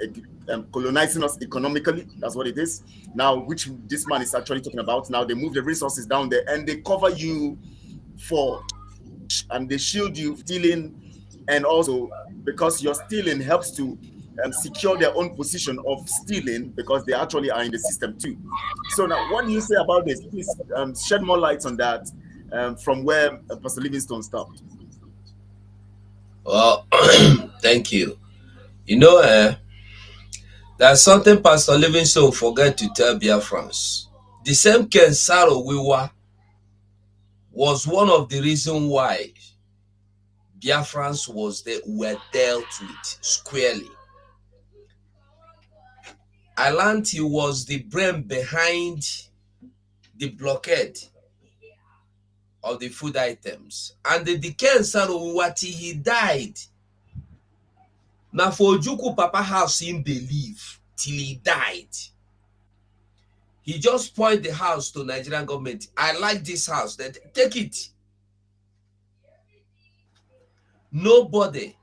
colonizing us economically. That's what it is. Now, which this man is actually talking about. Now they move the resources down there and they cover you and they shield you stealing, and also because your stealing helps to secure their own position of stealing, because they actually are in the system too. So now, what do you say about this? Please shed more light on that from where Pastor Livingstone stopped.
Well, thank you. There's something Pastor Livingstone forgot to tell Biafrans. The same Ken Saro Wiwa was one of the reasons why Biafrans were dealt with squarely. I learned he was the brain behind the blockade of the food items. And the Ken Saro Wiwa, he died. Now for Ojukwu Papa house him they live till he died. He just point the house to Nigerian government. I like this house. Then take it. Nobody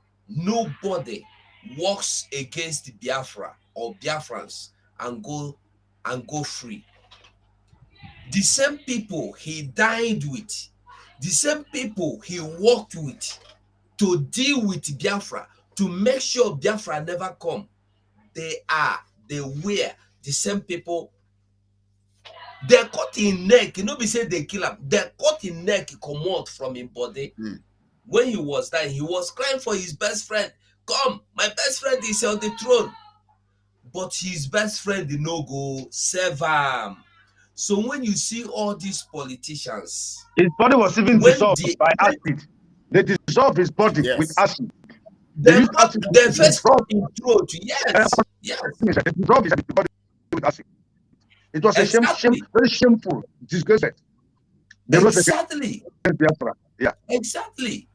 walks against Biafra or Biafrans and go free. The same people he dined with, the same people he worked with to deal with Biafra, to make sure Biafra never come, they were the same people. They cut in neck, be say they kill him. They cut in neck, come out from his body. When he was dying, he was crying for his best friend. Come, my best friend is on the throne. But his best friend did not go save him. So when you see all these politicians,
his body was even dissolved by acid. They dissolved his body with acid.
They first cut his throat. Yes.
They dissolved his body with acid. It was very shameful, disgraceful.
Exactly.
Yeah.
Exactly.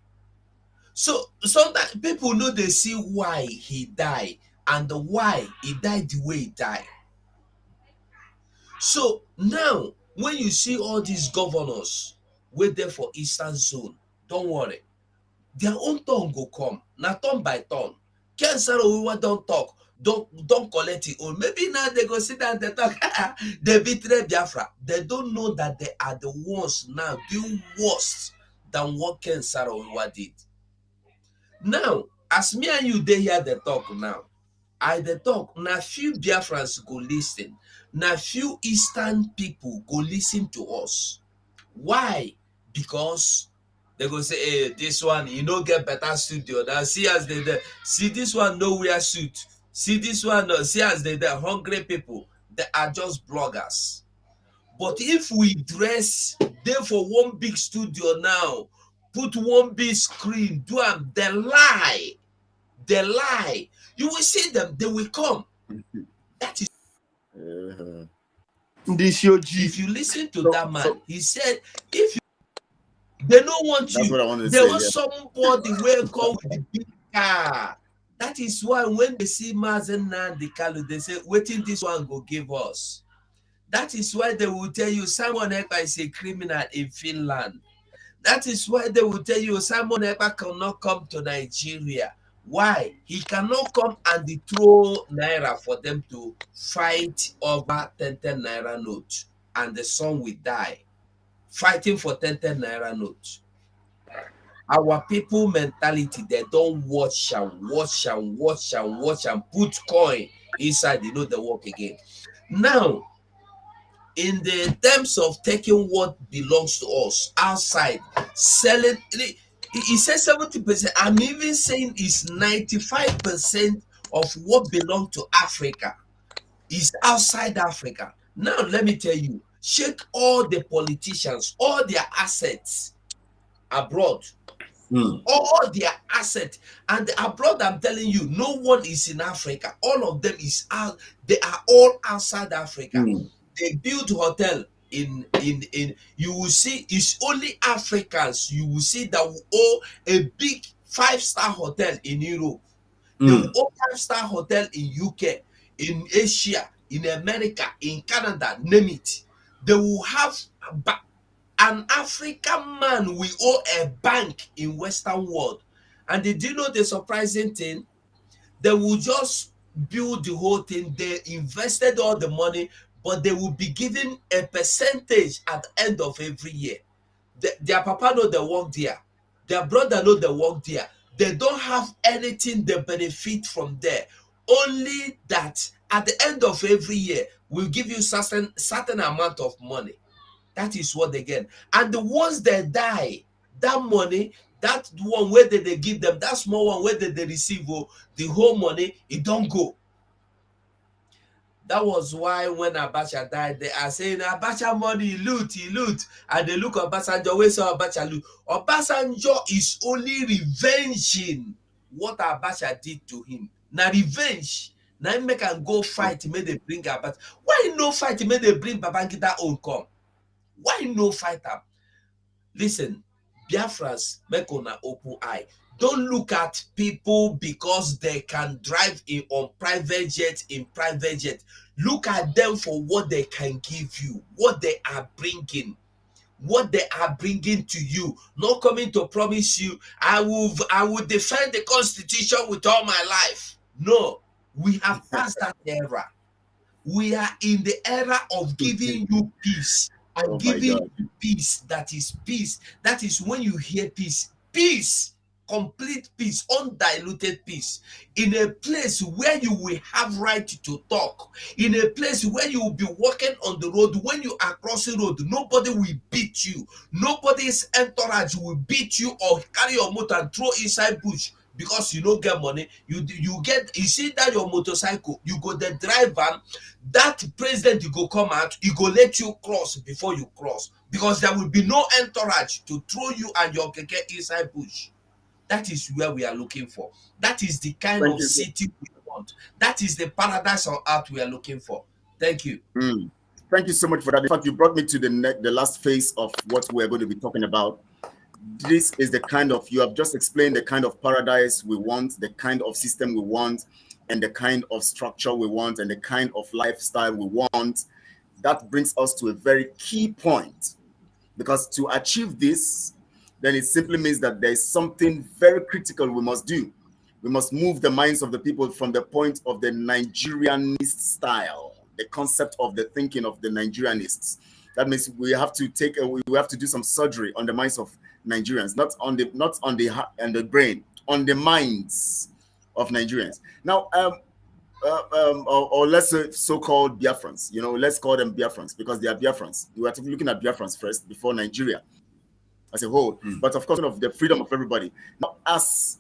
So sometimes people know they see why he died and why he died the way he died. So now, when you see all these governors wait there for Eastern Zone, don't worry. Their own turn go come. Now turn by turn. Ken Saro Wiwa don't talk. Don't collect it. Or maybe now they go sit down and they talk. They betray Biafra. They don't know that they are the ones now doing worse than what Ken Saro Wiwa did. Now, as me and you they hear the talk now, the talk, now few Biafrans go listen. Now few Eastern people go listen to us. Why? Because they go say, hey, this one, you don't get better studio. Now see as they there. See this one no wear suit. See this one, see as they there, hungry people. They are just bloggers. But if we dress there for one big studio now, put one big screen, do them, they lie. They lie. You will see them, they will come. That is. If you listen to that man, he said, if you, they don't want you, they want somebody will come with the big car. That is why when they see Mazen Nnamdi Kanu, they say, waiting this one go give us. That is why they will tell you Simon Ekpa is a criminal in Finland. That is why they will tell you Simon Ekpa cannot come to Nigeria. Why? He cannot come and they throw Naira for them to fight over 10 Naira notes. And the son will die. Fighting for 10 Naira notes. Our people mentality, they don't watch and put coin inside, they know the work again. Now, in the terms of taking what belongs to us outside, selling, he says 70%. I'm even saying it's 95% of what belongs to Africa is outside Africa. Now, let me tell you, check all the politicians, all their assets abroad. All their assets, and abroad, I'm telling you, no one is in Africa. All of them is out. They are all outside Africa. They build hotel in you will see it's only Africans you will see that will own a big 5-star hotel in Europe. They will own 5-star hotel in UK, in Asia, in America, in Canada, name it. They will have an African man will own a bank in Western world. And did you know the surprising thing? They will just build the whole thing. They invested all the money, but they will be given a percentage at the end of every year. Their papa know they work there. Their brother know they work there. They don't have anything they benefit from there. Only that at the end of every year, we'll give you certain amount of money. That is what they get. And the ones that die, that money, that one where they give them, that small one where they receive, the whole money, it don't go. That was why when Abacha died, they are saying Abacha money, he loot. And they look at Obasanjo, where saw Abacha loot. Obasanjo is only revenging what Abacha did to him. Now revenge. Now he make and go fight, may they bring Abacha. Why no fight, may they bring Babangida own come? Why no fight up? Listen, Biafras, make una open eye. Don't look at people because they can drive on private jet, in private jet. Look at them for what they can give you, what they are bringing. What they are bringing to you, not coming to promise you, I will defend the Constitution with all my life. No, we have passed that era. We are in the era of giving you peace. And giving you peace, that is peace. That is when you hear peace. Peace, complete peace, undiluted peace. In a place where you will have right to talk. In a place where you will be walking on the road. When you are crossing road, nobody will beat you. Nobody's entourage will beat you or carry your motor and throw inside bush. Because you don't get money, you see that your motorcycle, you go the driver, that president you go come out, he go let you cross before you cross, because there will be no entourage to throw you and your keke inside bush. That is where we are looking for. That is the kind of city we want. That is the paradise on earth we are looking for. Thank you.
Thank you so much for that. In fact, you brought me to the last phase of what we're going to be talking about. This is the kind of, you have just explained the kind of paradise we want, the kind of system we want, and the kind of structure we want, and the kind of lifestyle we want. That brings us to a very key point, because to achieve this, then it simply means that there is something very critical we must do. We must move the minds of the people from the point of the Nigerianist style, the concept of the thinking of the Nigerianists. That means we have to do some surgery on the minds of Nigerians, not on the brain, on the minds of Nigerians. Now, or let's say so-called Biafrans. You know, let's call them Biafrans because they are Biafrans. We are looking at Biafrans first before Nigeria as a whole. But of course, of the freedom of everybody. Now, as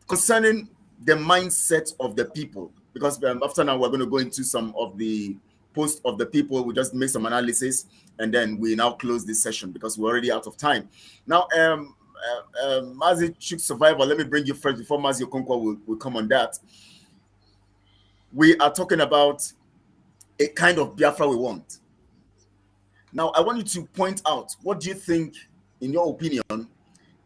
concerning the mindset of the people, because after now we're going to go into some of the posts of the people. We just make some analysis, and then we now close this session because we're already out of time. Now, Mazi Chuk Survivor, let me bring you first before Mazi Okonkwo will come on that. We are talking about a kind of Biafra we want. Now, I want you to point out, what do you think, in your opinion,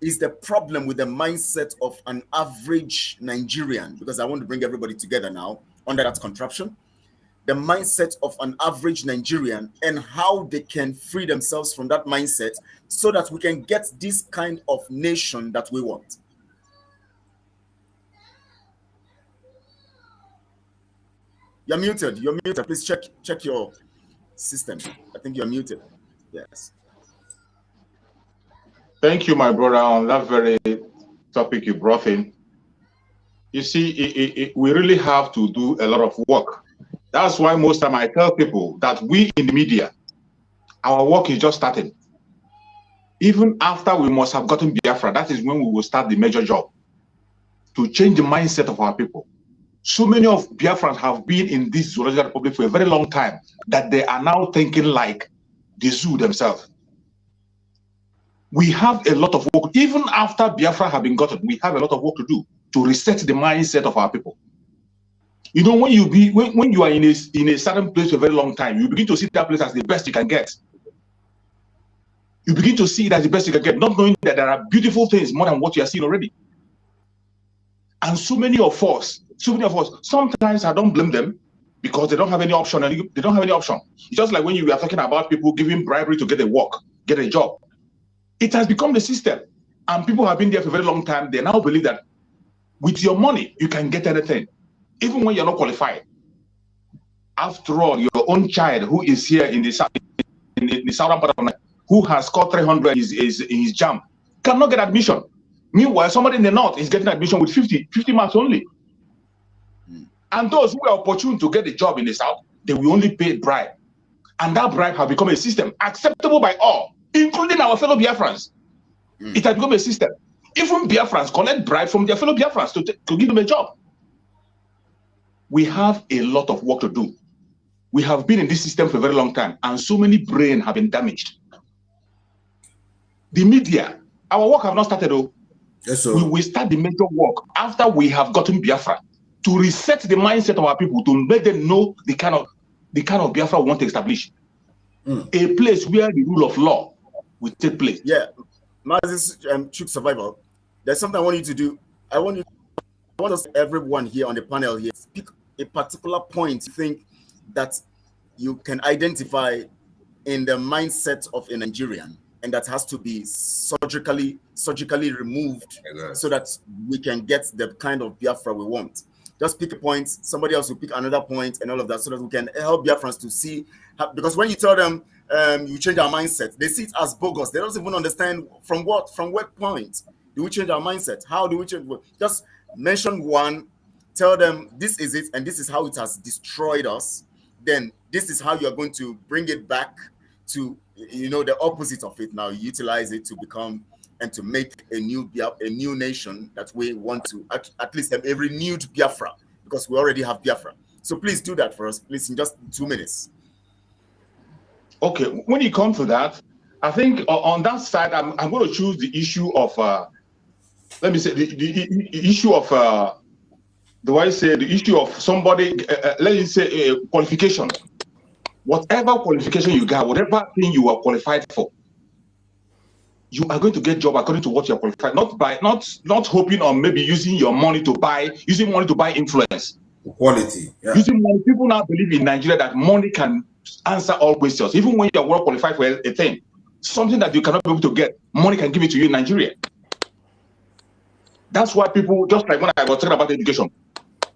is the problem with the mindset of an average Nigerian? Because I want to bring everybody together now under that contraption. The mindset of an average Nigerian and how they can free themselves from that mindset so that we can get this kind of nation that we want. You're muted. You're muted. Please check your system. I think you're muted. Yes.
Thank you, my brother, on that very topic you brought in. You see, we really have to do a lot of work. That's why most time I tell people that we in the media, our work is just starting. Even after we must have gotten Biafra, that is when we will start the major job to change the mindset of our people. So many of Biafrans have been in this zoological republic for a very long time that they are now thinking like the zoo themselves. We have a lot of work. Even after Biafra have been gotten, we have a lot of work to do to reset the mindset of our people. You know, when you are in a certain place for a very long time, you begin to see that place as the best you can get. You begin to see it as the best you can get, not knowing that there are beautiful things more than what you are seeing already. And so many of us, sometimes I don't blame them because they don't have any option. They don't have any option. It's just like when you were talking about people giving bribery to get a work, get a job. It has become the system, and people have been there for a very long time. They now believe that with your money, you can get anything, even when you're not qualified. After all, your own child who is here in the southern part of Nigeria, who has scored 300 in his JAMB, cannot get admission. Meanwhile, somebody in the north is getting admission with 50 marks only. And those who are opportune to get a job in the south, they will only pay bribe. And that bribe has become a system acceptable by all, including our fellow Biafrans. It has become a system. Even Biafrans collect bribe from their fellow Biafrans to give them a job. We have a lot of work to do. We have been in this system for a very long time, and so many brains have been damaged. The media, our work have not started though.
Yes, sir.
We will start the major work after we have gotten Biafra to reset the mindset of our people, to make them know the kind of Biafra we want to establish. A place where the rule of law will take place.
Yeah, Mazis Troop Survival. There's something I want you to do. I want us, everyone here on the panel here, pick a particular point you think that you can identify in the mindset of a Nigerian, and that has to be surgically removed so that we can get the kind of Biafra we want. Just pick a point, somebody else will pick another point, and all of that, so that we can help Biafrans to see how, because when you tell them you change our mindset, they see it as bogus. They don't even understand from what point do we change our mindset? How do we change? Just mention one, tell them this is it, and this is how it has destroyed us. Then this is how you're going to bring it back to, you know, the opposite of it. Now utilize it to become and to make a new nation that we want to at least have a renewed Biafra, because we already have Biafra. So please do that for us, please, in just 2 minutes.
Okay, when you come to that, I think on that side, I'm going to choose the issue of, let me say, the issue of, the issue of somebody, let me say, qualification. Whatever qualification you got, whatever thing you are qualified for, you are going to get job according to what you are qualified. Not hoping on maybe using your money to buy influence.
Quality. Yeah.
Using money, people now believe in Nigeria that money can answer all questions. Even when you are well qualified for a thing, something that you cannot be able to get, money can give it to you in Nigeria. That's why people, just like when I was talking about education,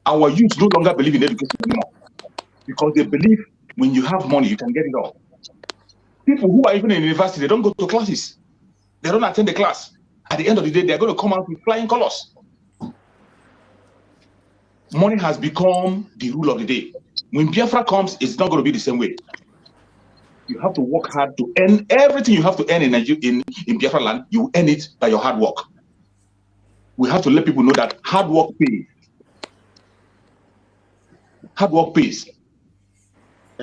our youth no longer believe in education anymore, because they believe when you have money, you can get it all. People who are even in university, they don't go to classes. They don't attend the class. At the end of the day, they're going to come out with flying colors. Money has become the rule of the day. When Biafra comes, it's not going to be the same way. You have to work hard to earn everything you have to earn in Biafra land. You earn it by your hard work. We have to let people know that hard work pays. Hard work pays.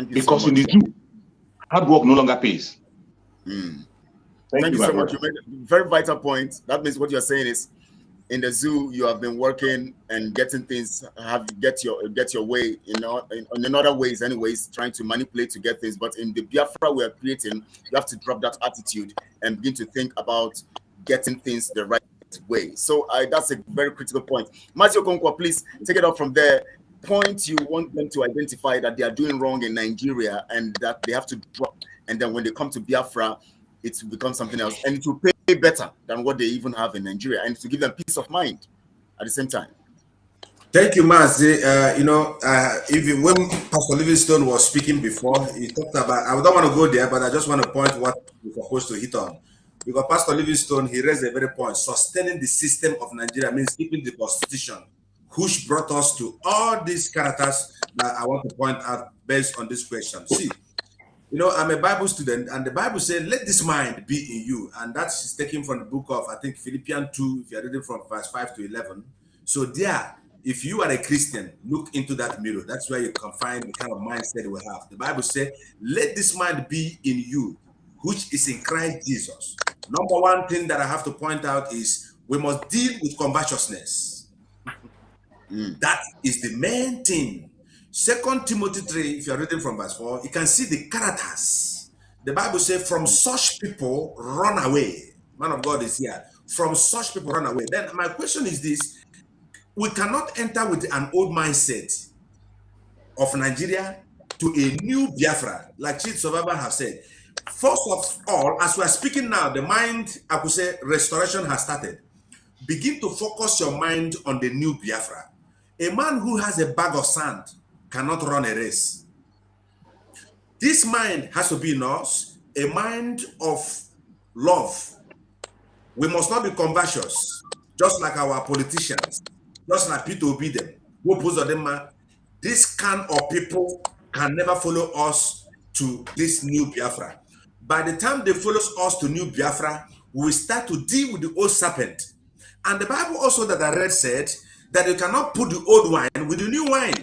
Because in the zoo, hard work no longer pays.
Thank you so much. You made a very vital point. That means what you're saying is, in the zoo, you have been working and getting things, get your way, you know, in other ways, anyways, trying to manipulate to get things. But in the Biafra we are creating, you have to drop that attitude and begin to think about getting things the right way. So that's a very critical point. Matthew Okonkwo, please take it up from there. Point you want them to identify that they are doing wrong in Nigeria and that they have to drop. And then when they come to Biafra, it will become something else. And it will pay better than what they even have in Nigeria. And to give them peace of mind at the same time.
Thank you, Mazi. When Pastor Livingstone was speaking before, he talked about, I don't want to go there, but I just want to point what we're supposed to hit on. Because Pastor Livingstone, he raised a very point. Sustaining the system of Nigeria means keeping the constitution, which brought us to all these characters that I want to point out based on this question. See, I'm a Bible student, and the Bible says, let this mind be in you. And that's taken from the book of, I think, Philippians 2, if you're reading from verse 5 to 11. So there, if you are a Christian, look into that mirror. That's where you can find the kind of mindset we have. The Bible says, let this mind be in you, which is in Christ Jesus. Number one thing that I have to point out is we must deal with covetousness. That is the main thing. 2 Timothy 3, if you're reading from verse 4, you can see the characters. The Bible says, from such people run away. Man of God is here. From such people run away. Then my question is this. We cannot enter with an old mindset of Nigeria to a new Biafra, like Chief Survivor have said. First of all, as we are speaking now, the mind, I could say, restoration has started. Begin to focus your mind on the new Biafra. A man who has a bag of sand cannot run a race. This mind has to be in us, a mind of love. We must not be conversions, just like our politicians, just like Peter Obi them. This kind of people can never follow us to this new Biafra. By the time they follow us to new Biafra, we start to deal with the old serpent. And the Bible also that I read said that you cannot put the old wine with the new wine.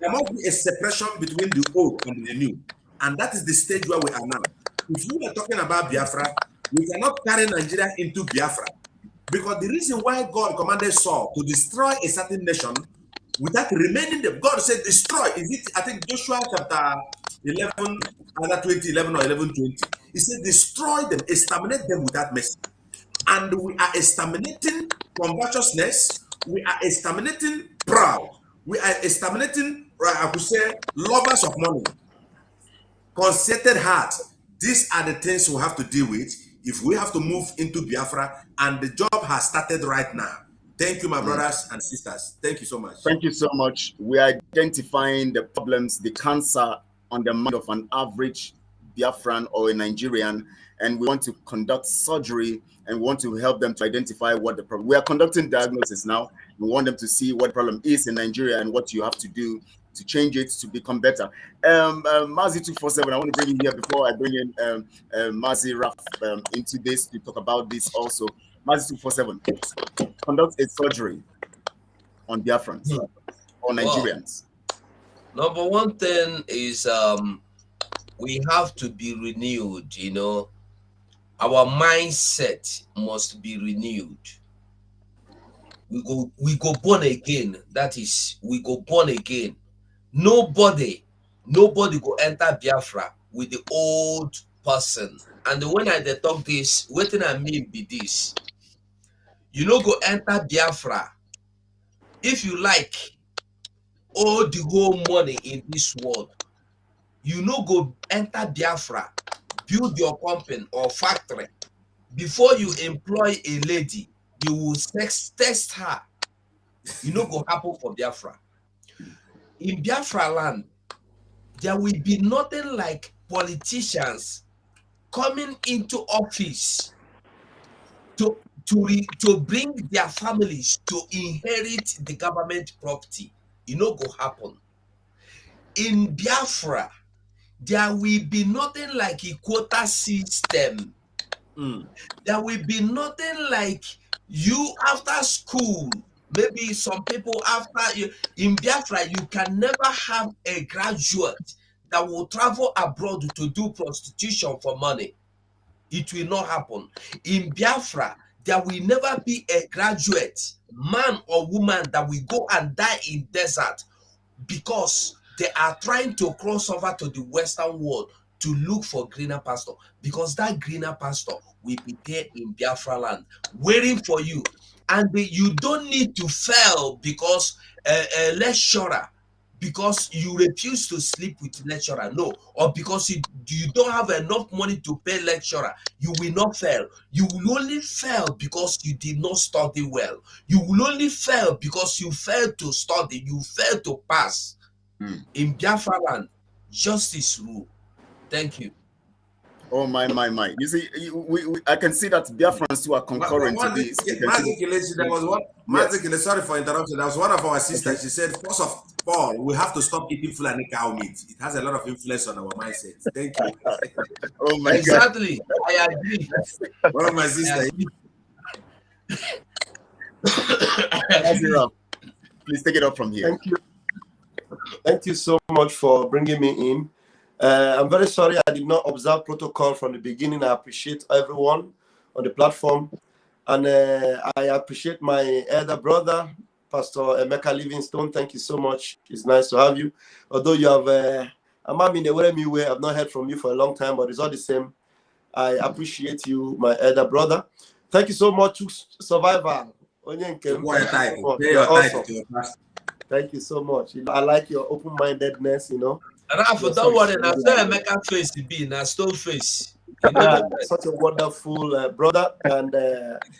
There must be a separation between the old and the new. And that is the stage where we are now. If we are talking about Biafra, we cannot carry Nigeria into Biafra. Because the reason why God commanded Saul to destroy a certain nation without remaining them, God said destroy. Is it, I think Joshua chapter 11, either 2011 or 11:20. He said destroy them, exterminate them without mercy. And we are exterminating covetousness, we are exterminating proud, we are exterminating, I could say, lovers of money, conceited heart. These are the things we have to deal with if we have to move into Biafra, and the job has started right now. Thank you, my brothers and sisters. Thank you so much.
Thank you so much. We are identifying the problems, the cancer on the mind of an average Biafran or a Nigerian, and we want to conduct surgery and we want to help them to identify what the problem. We are conducting diagnosis now. We want them to see what the problem is in Nigeria and what you have to do to change it to become better. Mazi 247, I want to bring you here before I bring in Mazi Raf into this to talk about this also. Mazi 247, conduct a surgery on Biafrans or Nigerians.
Well, number one thing is we have to be renewed, Our mindset must be renewed. We go born again. That is, we go born again. Nobody go enter Biafra with the old person. And when I talk this, what I mean be this. You go enter Biafra if you like all the whole money in this world. You go enter Biafra, build your company or factory. Before you employ a lady, you will test her. Go happen for Biafra. In Biafra land, there will be nothing like politicians coming into office to bring their families to inherit the government property. Go happen. In Biafra, there will be nothing like a quota system. There will be nothing like you after school. Maybe some people after you in Biafra, you can never have a graduate that will travel abroad to do prostitution for money. It will not happen. In Biafra, there will never be a graduate, man or woman, that will go and die in desert because they are trying to cross over to the Western world to look for greener pasture, because that greener pasture will be there in Biafra land, waiting for you. And you don't need to fail because a lecturer, because you refuse to sleep with lecturer, no, or because you don't have enough money to pay lecturer, you will not fail. You will only fail because you did not study well. You will only fail because you failed to study, you failed to pass. In Biafra land, justice rule. Thank you.
Oh my. You see, I can see that Biafrans too are concurrent to this.
There was one. Yes. Sorry for interruption. There was one of our sisters. She said, first of all, we have to stop eating Fulani cow meat. It has a lot of influence on our mindset. Thank you.
Oh my
exactly.
God.
I agree.
One of my sisters.
Please take it up from here.
Thank you. Thank you so much for bringing me in. I'm very sorry I did not observe protocol from the beginning. I appreciate everyone on the platform. And I appreciate my elder brother, Pastor Emeka Livingstone. Thank you so much. It's nice to have you. Although you have, I'm in a way, I've not heard from you for a long time, but it's all the same. I appreciate you, my elder brother. Thank you so much, Survivor. You're awesome. Thank you so much. I like your open-mindedness,
Rafa, don't worry. Now, Emeka face be now stone face.
Such a wonderful brother, and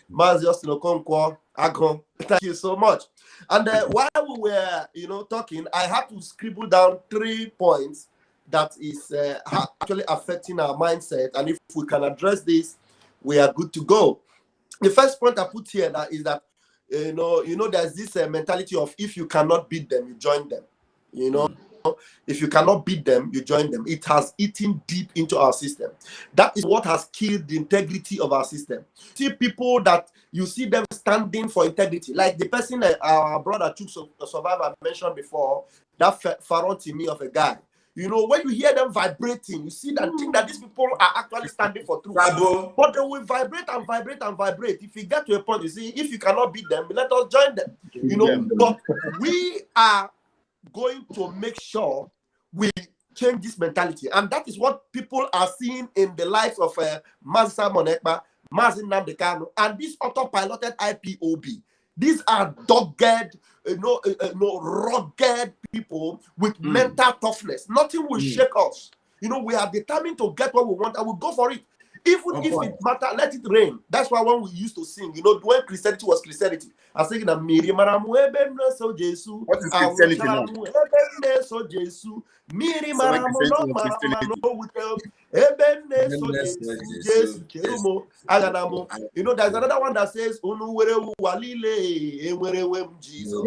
Mas Justin Okonkwo Agon. Thank you so much. And while we were, talking, I had to scribble down 3 points that is actually affecting our mindset, and if we can address this, we are good to go. The first point I put here is that there's this mentality of if you cannot beat them, you join them. If you cannot beat them, you join them. It has eaten deep into our system. That is what has killed the integrity of our system. See people that you see them standing for integrity, like the person that our brother took Survivor mentioned before, that Pharaoh to me of a guy. When you hear them vibrating, you see that thing that these people are actually standing for truth. But they will vibrate and vibrate and vibrate. If you get to a point, you see, if you cannot beat them, let us join them. But we are going to make sure we change this mentality, and that is what people are seeing in the lives of Mazi Monekpa, Mazi Nnamdi Kanu, and this autopiloted IPOB. These are dogged, rugged people with mental toughness. Nothing will shake us. We are determined to get what we want, and we'll go for it. Even if it matters, let it rain. That's why when we used to sing, when Christianity was Christianity, I was singing that Miri Maramu Ebene so Jesu.
What is Christianity now?
Ebene so Jesu. Miri Maramu no Maramu no with Ebene so Jesu. Jesu Aganamo. There's another one that says Unuwere Walile Ewerewem Jesus.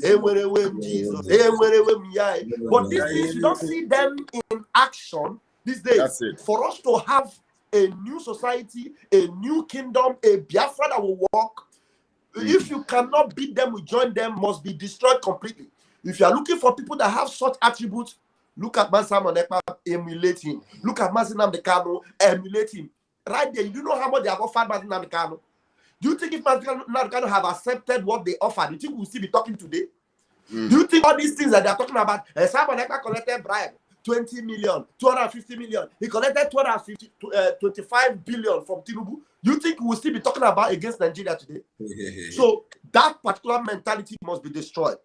Ewerewem Jesus. Ewerewem Yai. But these things, you don't see them in action these days. For us to have a new society, a new kingdom, a Biafra that will work, if you cannot beat them, we join them, must be destroyed completely. If you are looking for people that have such attributes, look at Mazi Monekpa, emulate him. Look at Mazi Nnamdi Kanu, emulate him. Right there, you know how much they have offered Mazi Nnamdi Kanu? Do you think if Mazi Nnamdi Kanu have accepted what they offered, do you think we'll still be talking today? Do you think all these things that they are talking about, Mazi Monekpa collected bribe, 20 million, 250 million. He collected 25 billion from Tinubu. You think we'll still be talking about against Nigeria today? So that particular mentality must be destroyed.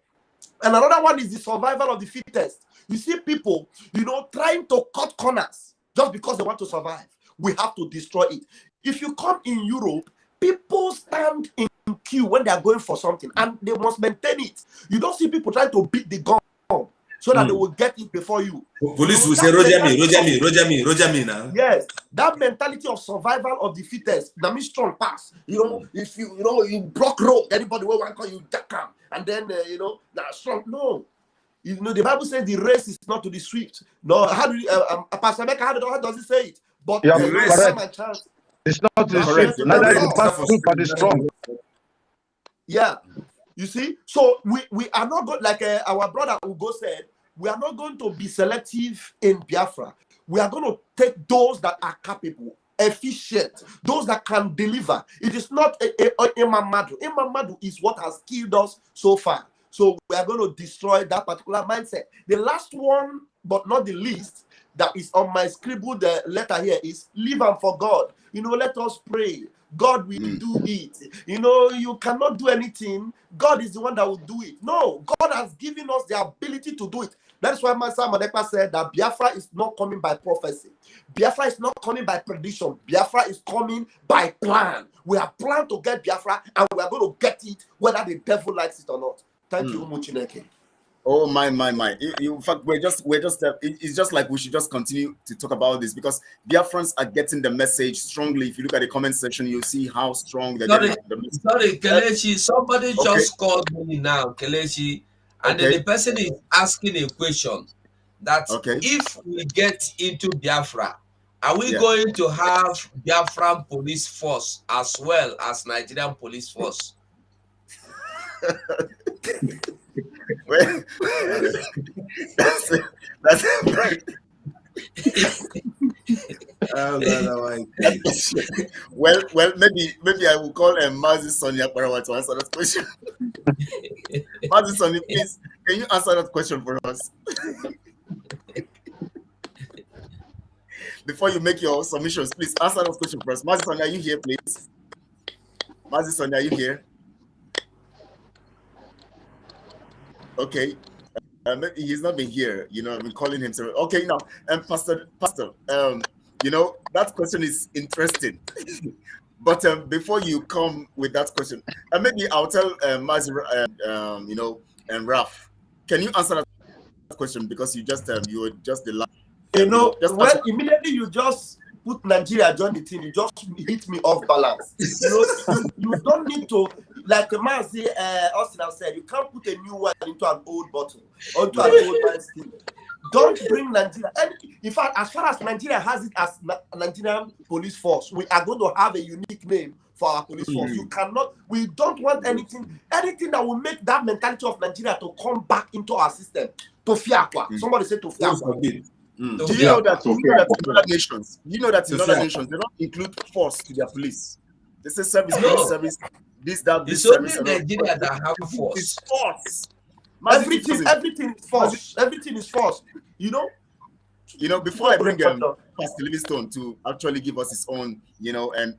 And another one is the survival of the fittest. You see people, trying to cut corners just because they want to survive. We have to destroy it. If you come in Europe, people stand in queue when they are going for something, and they must maintain it. You don't see people trying to beat the gun so that they will get it before you.
Police will say, Roger me now.
Yes, that mentality of survival of the fittest, the me strong pass. If you block road, anybody will want to call you Dakar, and then strong. No, the Bible says the race is not to the swift. No, how do you, Pastor Mecca, how does it say it? But
yeah,
the race time and chance.
It's not the swift, neither is the path for the strong.
Yeah. You see, so we are not going, like our brother Ugo said, we are not going to be selective in Biafra. We are going to take those that are capable, efficient, those that can deliver. It is not Imam Madu. Imam Madu is what has killed us so far. So we are going to destroy that particular mindset. The last one, but not the least, that is on my scribbled letter here is live and for God. You know, let us pray. God will do it. You know, you cannot do anything. God is the one that will do it. No, God has given us the ability to do it. That's why Master Madepa said that Biafra is not coming by prophecy. Biafra is not coming by prediction. Biafra is coming by plan. We have planned to get Biafra, and we are going to get it whether the devil likes it or not. Thank you, Umuchineke.
Oh my. In fact, it's just like we should just continue to talk about this, because Biafrans are getting the message strongly. If you look at the comment section, you'll see how strong they're getting the message.
Sorry, Kelechi, somebody just called me now, Kelechi, and then the person is asking a question that if we get into Biafra, are we going to have Biafran police force as well as Nigerian police force?
Well, that's well, maybe I will call Mazi Sonia Parawa to answer that question. Mazi Sonia, please, can you answer that question for us? Before you make your submissions, please answer that question for us. Mazi Sonia, are you here, please? Mazi Sonia, are you here? Okay, maybe he's not been here. You know, I've been calling him. So okay, now, Pastor, you know, that question is interesting. But before you come with that question, maybe I'll tell Mazi, you know, and Raf, can you answer that question, because you were just the last.
You know, well, immediately you just put Nigeria join the team, you just hit me off balance. You know, you don't need to, like Mazi Austin have said, you can't put a new one into an old bottle or into an old wine still. Don't bring Nigeria. And in fact, as far as Nigeria has it as Nigerian police force, we are going to have a unique name for our police force. You cannot, we don't want anything that will make that mentality of Nigeria to come back into our system. To fiakwa. Somebody said to fiakwa.
Do you know that in other nations, they don't include force to their police? They say service, police service, this, that, this.
It's only Nigeria that have force.
It's force.
Everything is force. Everything is force. You know, before I bring Pastor Livingstone to actually give us his own, you know, and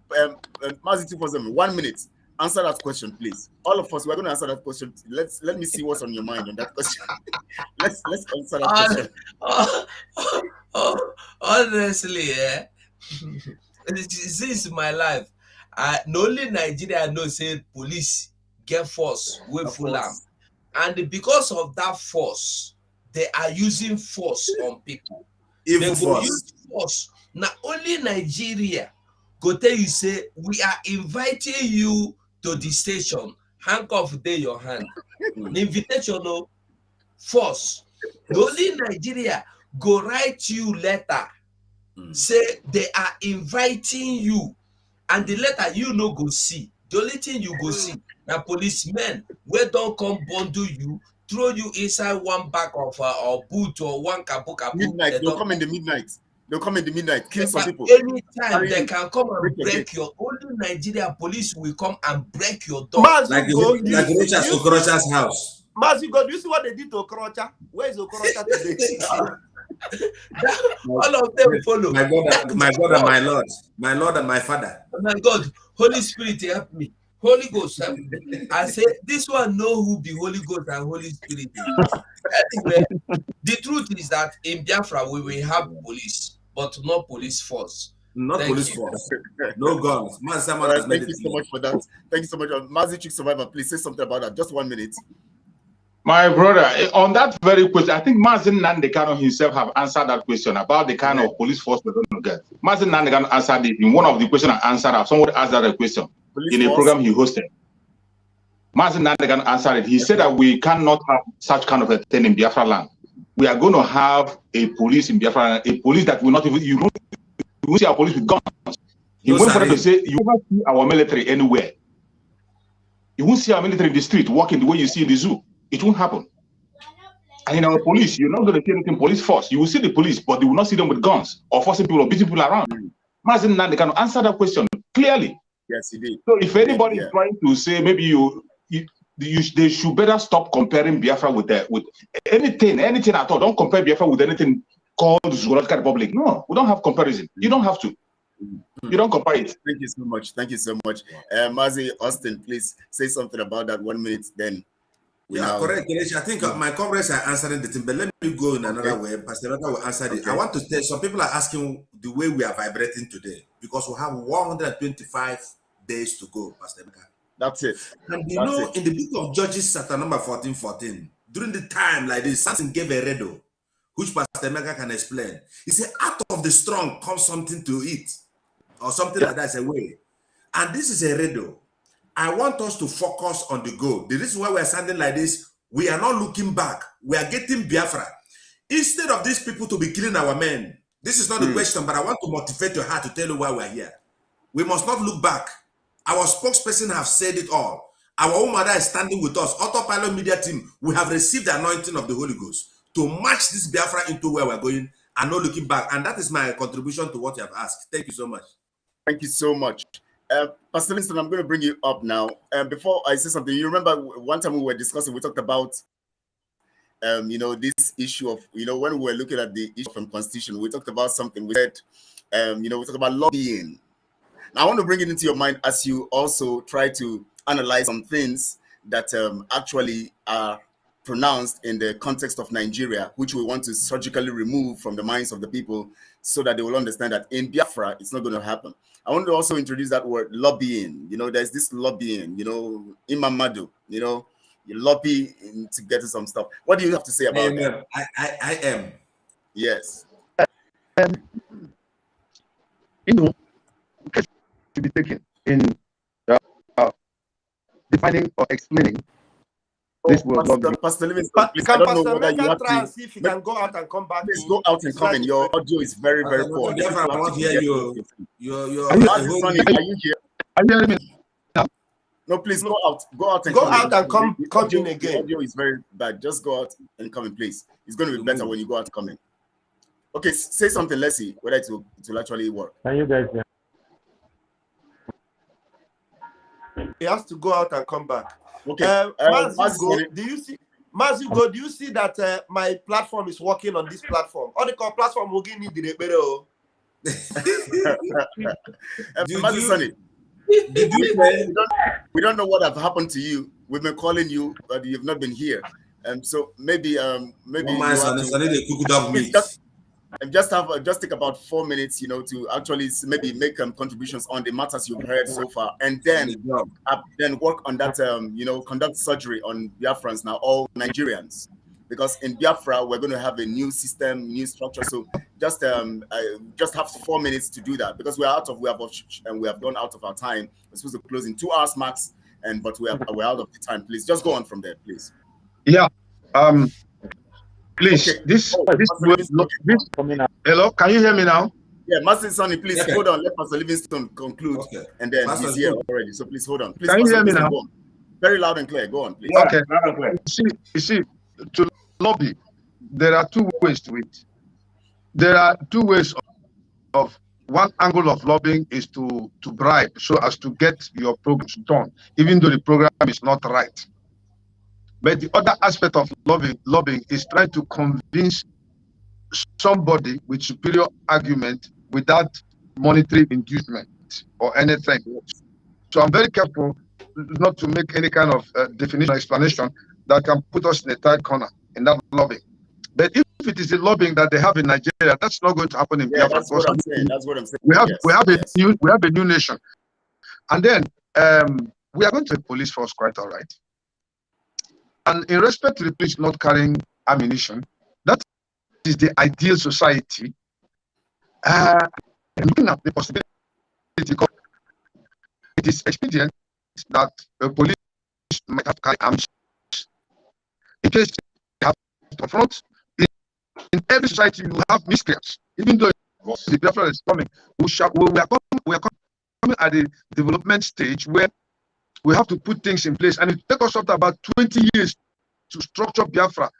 Mazi 247, 1 minute. Answer that question, please. All of us, we're going to answer that question. Let me see what's on your mind on that question. let's answer that question.
Honestly, this is my life. Only Nigeria knows say police get force with full arm, and because of that force, they are using force on people. They go use force. Now only Nigeria go tell you say we are inviting you to the station, handcuff there your hand. The invitation of force. Only Nigeria go write you letter, say they are inviting you, and the letter you no go see. The only thing you go see now policemen where don't come bundle you, throw you inside one bag of or boot or one kabuka.
Midnight, they'll come in the midnight. They'll come in the midnight, kill some people.
Anytime they can come and break your, only Nigeria police will come and break your door.
Like Okorocha's house.
Mazigo, do you see what they did to Okorocha? Where is Okorocha today?
All of them follow.
My God and my Lord. My Lord and my Father.
Oh my God, Holy Spirit help me. Holy Ghost help me. I say, this one know who be Holy Ghost and Holy Spirit. Anyway, the truth is that in Biafra, we will have police, but not police force.
Not police force. No guns.
Thank you so much for that. Thank you so much. Mazi Chick Survivor, please say something about that. Just 1 minute.
My brother, on that very question, I think Mazin Nandekano himself have answered that question about the kind of police force we're going to get. Mazin Nandekano answered it in one of the questions I answered. Somebody asked that question in a program he hosted. Mazin Nandekano answered it. He said that we cannot have such kind of a thing in Biafra land. We are going to have a police in Biafra land, a police that will not even, you won't see our police with guns. He went for them to say, you won't see our military anywhere. You won't see our military in the street walking the way you see in the zoo. It won't happen. And in our police, you're not going to see anything police force. You will see the police, but you will not see them with guns or forcing people or beating people around. Mazin Nandekano answer that question clearly.
Yes, he did.
So if anybody is trying to say maybe they should better stop comparing Biafra with anything at all. Don't compare Biafra with anything called Zoological Republic. No, we don't have comparison. You don't have to. You don't compare it.
Thank you so much. Thank you so much. Mazi Austin, please say something about that 1 minute. Then
correct. I think my comrades are answering the thing, but let me go in another way. Pastor Emeka will answer it. I want to tell some people are asking the way we are vibrating today because we have 125 days to go, Pastor Emeka.
That's it.
And you know, in the book of Judges, chapter number 14, during the time like this, Samson gave a riddle, which Pastor Emeka can explain. He said, out of the strong comes something to eat, or something like that is a way. And this is a riddle. I want us to focus on the goal. The reason why we are standing like this, we are not looking back. We are getting Biafra. Instead of these people to be killing our men, this is not the question, but I want to motivate your heart to tell you why we are here. We must not look back. Our spokesperson have said it all. Our own mother is standing with us. Autopilot media team, we have received the anointing of the Holy Ghost to march this Biafra into where we're going and not looking back. And that is my contribution to what you have asked. Thank you so much.
Thank you so much. Pastor Livingston, I'm going to bring you up now. Before I say something, you remember one time we were discussing, we talked about, this issue of, when we were looking at the issue from Constitution, we talked about something. We said, we talked about lobbying. Now, I want to bring it into your mind as you also try to analyze some things that actually are pronounced in the context of Nigeria, which we want to surgically remove from the minds of the people so that they will understand that in Biafra, it's not going to happen. I want to also introduce that word lobbying. There's this lobbying, Imamadu, you lobby to get to some stuff. What do you have to say about that?
I am.
Yes.
To be taken in defining or explaining this word lobbying.
Pastor Livingston,
But
please,
can
I don't know
Pastor
whether you
Emeka
have
try and
to.
see if he can go out and come back?
Please go out and come in. Your audio is very, very poor.
Biafra, I want to hear you.
Sonny, are you here?
Are you hearing me now?
No, please go out. Go out and
Go
come
out
in.
and come
The
in again.
The audio is very bad. Just go out and come in, please. It's going to be better when you go out and come in. Okay, say something. Let's see whether it will actually work.
Can you guys hear?
He has to go out and come back.
Okay.
Mazugo, do you see? Mazugo, do you see that my platform is working on this platform? All the platform will give me the better.
We don't know what have happened to you. We've been calling you, but you've not been here. So maybe you just take about 4 minutes, to actually maybe make contributions on the matters you've heard so far, and then work on that, conduct surgery on Biafrans now, all Nigerians, because in Biafra we're going to have a new system, new structure. So just have 4 minutes to do that, because we have gone out of our time. We're supposed to close in 2 hours max, but we're out of the time. Please just go on from there, please.
Yeah. Please,
okay.
Hello, can you hear me now?
Yeah, Master Sonny, please hold on. Let Pastor Livingston conclude, and then he's here already. So please hold on. Please,
can you hear me now?
Very loud and clear. Go on, please.
Okay. You see, to lobby, there are 2 ways to it. There are 2 ways of one angle of lobbying is to bribe so as to get your programs done, even though the program is not right. But the other aspect of lobbying is trying to convince somebody with superior argument without monetary inducement or anything. So I'm very careful not to make any kind of definition or explanation that can put us in a tight corner in that lobbying. But if it is the lobbying that they have in Nigeria, that's not going to happen in Biafra.
That's what I'm saying. That's what I'm saying.
We have a new nation, and then we are going to have police force, quite all right. And in respect to the police not carrying ammunition, that is the ideal society. Looking at the possibility, it is expedient that a police might have to carry arms in case they have to confront. In every society, you have miscreants. Even though the Biafra is coming, we are coming at the development stage where we have to put things in place, and it takes us up to about 20 years to structure Biafra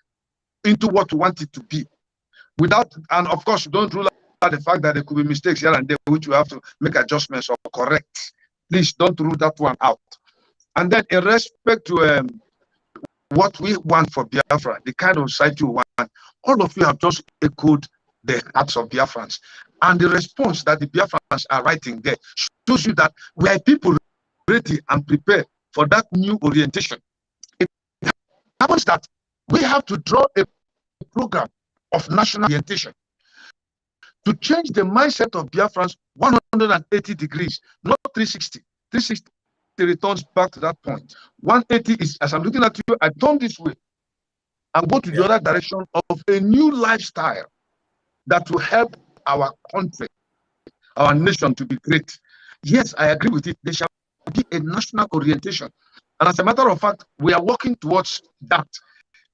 into what we want it to be. And of course, don't rule out the fact that there could be mistakes here and there, which we have to make adjustments or correct. Please don't rule that one out. And then, in respect to what we want for Biafra, the kind of society we want, all of you have just echoed the hearts of Biafrans. And the response that the Biafrans are writing there shows you that we are people ready and prepared for that new orientation. It happens that we have to draw a program of national orientation to change the mindset of Biafrans 180 degrees, not 360. 360 returns back to that point. 180 is, as I'm looking at you, I turn this way and go to the other direction of a new lifestyle that will help our country, our nation to be great. Yes, I agree with it. There shall be a national orientation. And as a matter of fact, we are working towards that,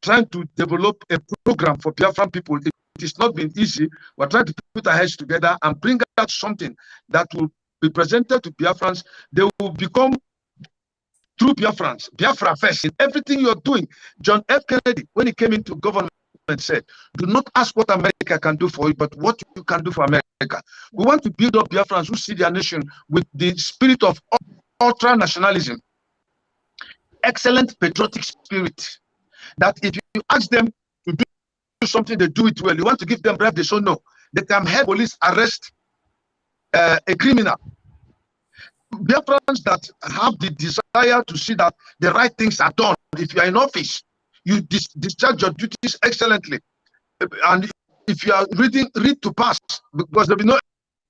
trying to develop a program for Biafran people. It has not been easy. We're trying to put our heads together and bring out something that will be presented to Biafrans. They will become true Biafrans. Biafra first in everything you're doing. John F. Kennedy, when he came into government, said, do not ask what America can do for you, but what you can do for America. We want to build up Biafrans who see their nation with the spirit of ultra-nationalism, excellent patriotic spirit, that if you ask them to do something, they do it well. You want to give them bribe, they say no. They can help police arrest a criminal. Biafrans that have the desire to see that the right things are done. If you are in office, you discharge your duties excellently. And if you are read to pass, because there will be no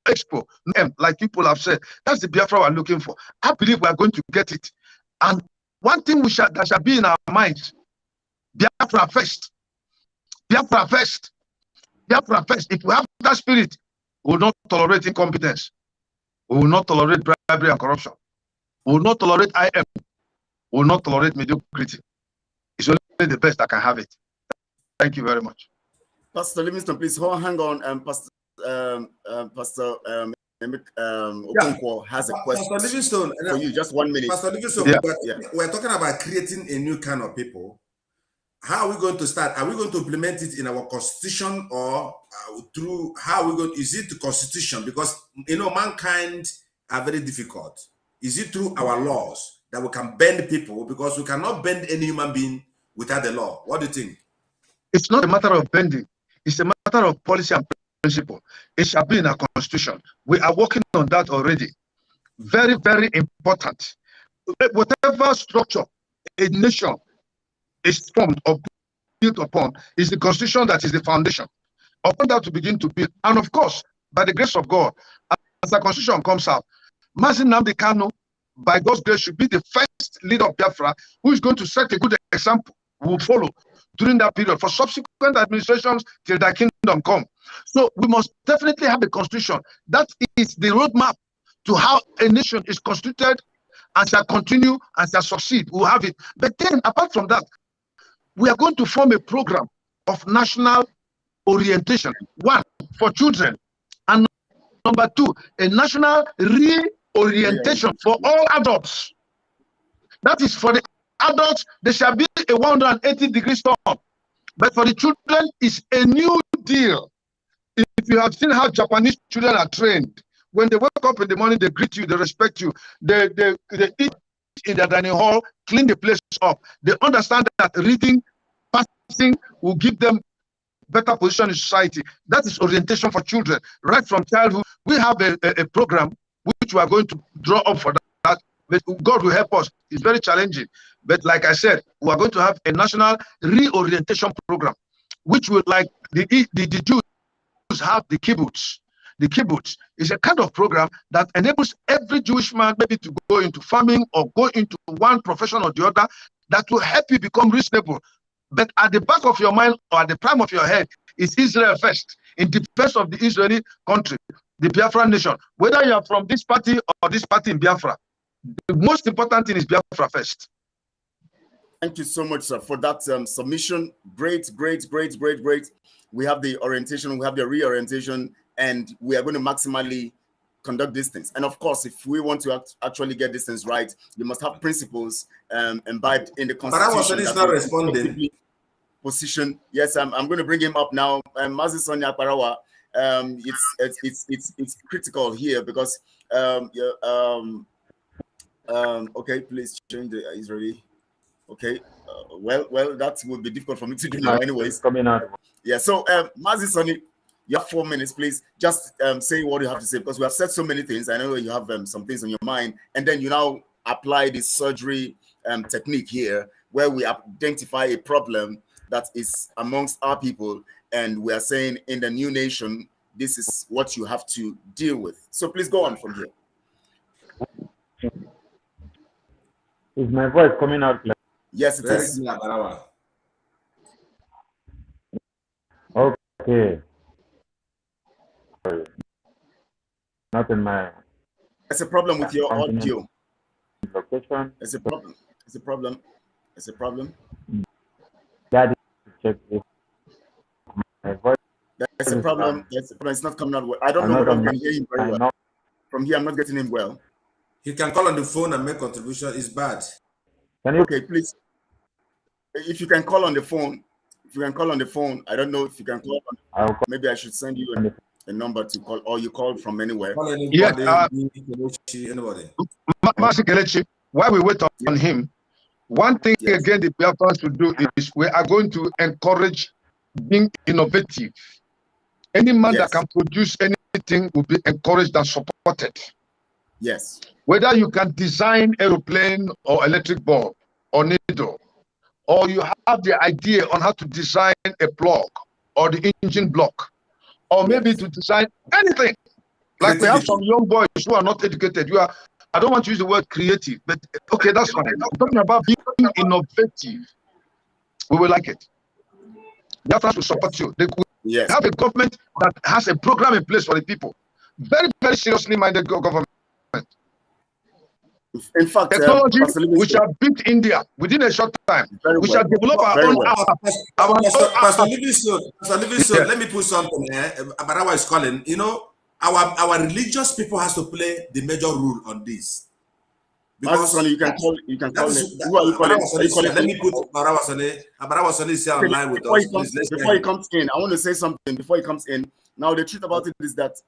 expo, like people have said. That's the Biafra we're looking for. I believe we are going to get it. And one thing that shall be in our minds, Biafra first. Biafra first. Biafra first. If we have that spirit, we will not tolerate incompetence. We will not tolerate bribery and corruption. We will not tolerate IM. We will not tolerate mediocrity. It's only the best that can have it. Thank you very much.
Pastor Livingston, please hang on. Pastor Okonkwo has a question.
Pastor Livingston,
for you, just 1 minute.
Pastor Livingston, we're talking about creating a new kind of people. How are we going to start? Are we going to implement it in our constitution, or through how are we going? Is it the constitution? Because mankind are very difficult. Is it through our laws that we can bend people? Because we cannot bend any human being without the law. What do you think?
It's not a matter of bending. It's a matter of policy and principle. It shall be in our constitution. We are working on that already. Very, very important. Whatever structure a nation is formed or built upon is the constitution that is the foundation. Upon that to begin to build. And of course, by the grace of God, as the constitution comes out, Mazi Nnamdi Kanu, by God's grace, should be the first leader of Biafra who is going to set a good example. We will follow during that period for subsequent administrations till the kingdom come. So we must definitely have a constitution. That is the roadmap to how a nation is constituted and shall continue and shall succeed. We'll have it. But then, apart from that, we are going to form a program of national orientation. One, for children. And number two, a national reorientation for all adults. That is for the adults, there shall be a 180-degree storm. But for the children, it's a new deal. If you have seen how Japanese children are trained, when they wake up in the morning, they greet you, they respect you, they eat in the dining hall, clean the place up. They understand that reading, passing will give them better position in society. That is orientation for children. Right from childhood, we have a program which we are going to draw up for that. But God will help us. It's very challenging. But like I said, we are going to have a national reorientation program, which will, like the Jews have the kibbutz. The kibbutz is a kind of program that enables every Jewish man maybe to go into farming or go into one profession or the other that will help you become reasonable. But at the back of your mind or at the prime of your head is Israel first, in defense of the Israeli country, the Biafra nation. Whether you are from this party or this party in Biafra, the most important thing is Biafra first.
Thank you so much, sir, for that submission. Great. We have the orientation, we have the reorientation, and we are going to maximally conduct these things. And of course, if we want to actually get these things right, you must have principles imbibed in the constitution.
But is not responding.
Position. Yes, I'm going to bring him up now. Mazi Sonia Parawa. It's critical here because okay, please change the Israeli. Okay, well, that would be difficult for me to do now, anyways.
Coming out.
Yeah. So, Mazi Soni, You have 4 minutes, please. Just say what you have to say, because we have said so many things. I know you have some things on your mind, and then you now apply this surgery technique here, where we identify a problem that is amongst our people, and we are saying in the new nation, this is what you have to deal with. So please go on from here.
Is my voice coming out clear?
Yes, it is.
Okay. Sorry. Not in my...
It's a problem with your audio.
Location.
It's a problem. It's a problem. It's a problem.
Daddy, check this. My voice.
That's a problem. That's a problem. It's not coming out well. I don't know whether I can hear him very well. From here, I'm not getting him well.
You can call on the phone and make contribution. It's bad.
Okay, please. If you can call on the phone, I don't know if you can call on. Maybe I should send you a number to call, or you call from anywhere.
Yes,
anybody.
Master Kelechi, while we wait on him, one thing again the Biafrans should do is we are going to encourage being innovative. Any man that can produce anything will be encouraged and supported.
Yes.
Whether you can design aeroplane or electric bulb or needle, or you have the idea on how to design a plug or the engine block, or maybe to design anything. Like we have some young boys who are not educated. I don't want to use the word creative, but okay, that's fine. I'm talking about being innovative. We will like it. Biafrans will support you. They will have a government that has a program in place for the people. Very, very seriously minded government.
In fact,
technology, we shall beat India within a short time. We shall develop our own
Pastor Livingston, let me put something here. Abarawa is calling. You know, our religious people has to play the major role on this. Because
you can call him. Who are you calling?
Let me put Abarawa Sone is here online with us.
Before he comes in, I want to say something before he comes in. Now, the truth about it is that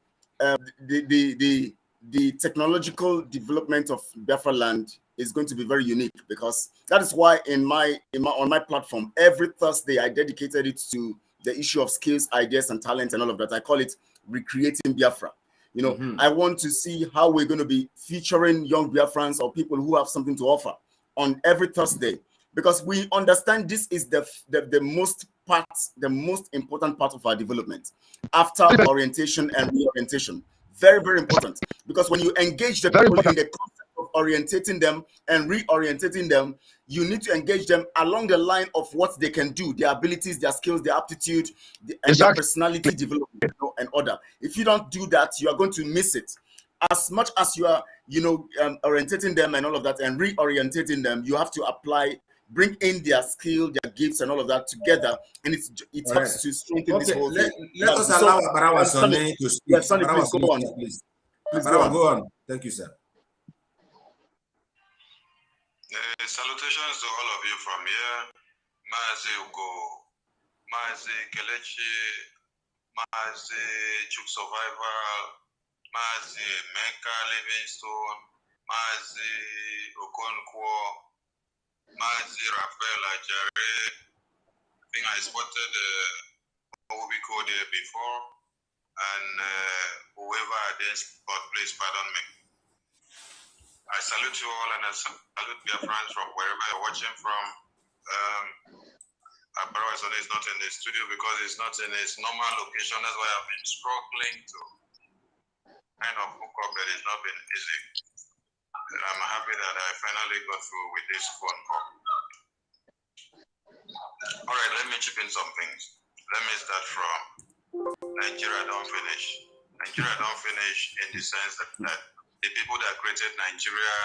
the technological development of Biafra land is going to be very unique, because that is why on my platform every Thursday I dedicated it to the issue of skills, ideas, and talent, and all of that. I call it Recreating Biafra. You know, I want to see how we're going to be featuring young Biafrans or people who have something to offer on every Thursday, because we understand this is the most important part of our development after orientation and reorientation. Very, very important, because when you engage the people in the concept of orientating them and reorientating them, you need to engage them along the line of what they can do, their abilities, their skills, their aptitude, and their personality development and order. If you don't do that, you are going to miss it. As much as you are, orientating them and all of that and reorientating them, you have to bring in their skill, their gifts, and all of that together, and it helps to strengthen this whole thing.
Let us allow Abarawa Sone to speak.
Yes, Sonny, please go on.
Please go on. Thank you, sir.
Salutations to all of you from here. Mazi Ugo, Mazi Kelechi, Mazi Chuk Survivor, Mazi Menka Livingstone, Mazi Okonkwo, Mazi Rafael Ajare. I think I spotted Obiko there before, and whoever I didn't spot, please pardon me. I salute you all, and I salute Biafrans from wherever you're watching from. Abarawa Sone is not in the studio because it's not in its normal location. That's why I've been struggling to kind of hook up, but it's not been easy. I'm happy that I finally got through with this phone call. All right, let me chip in some things. Let me start from Nigeria don't finish. Nigeria don't finish in the sense that the people that created Nigeria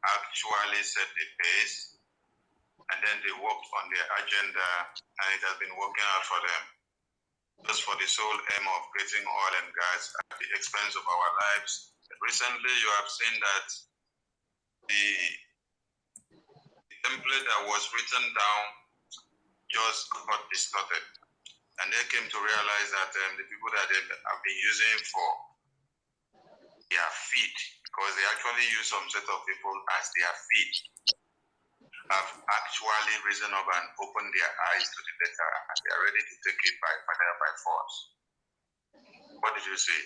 actually set the pace, and then they worked on their agenda, and it has been working out for them. Just for the sole aim of creating oil and gas at the expense of our lives. Recently, you have seen that the template that was written down just got distorted. And they came to realize that the people that they have been using for their feet, because they actually use some set of people as their feet, have actually risen up and opened their eyes to the data, and they are ready to take it by force. What did you say?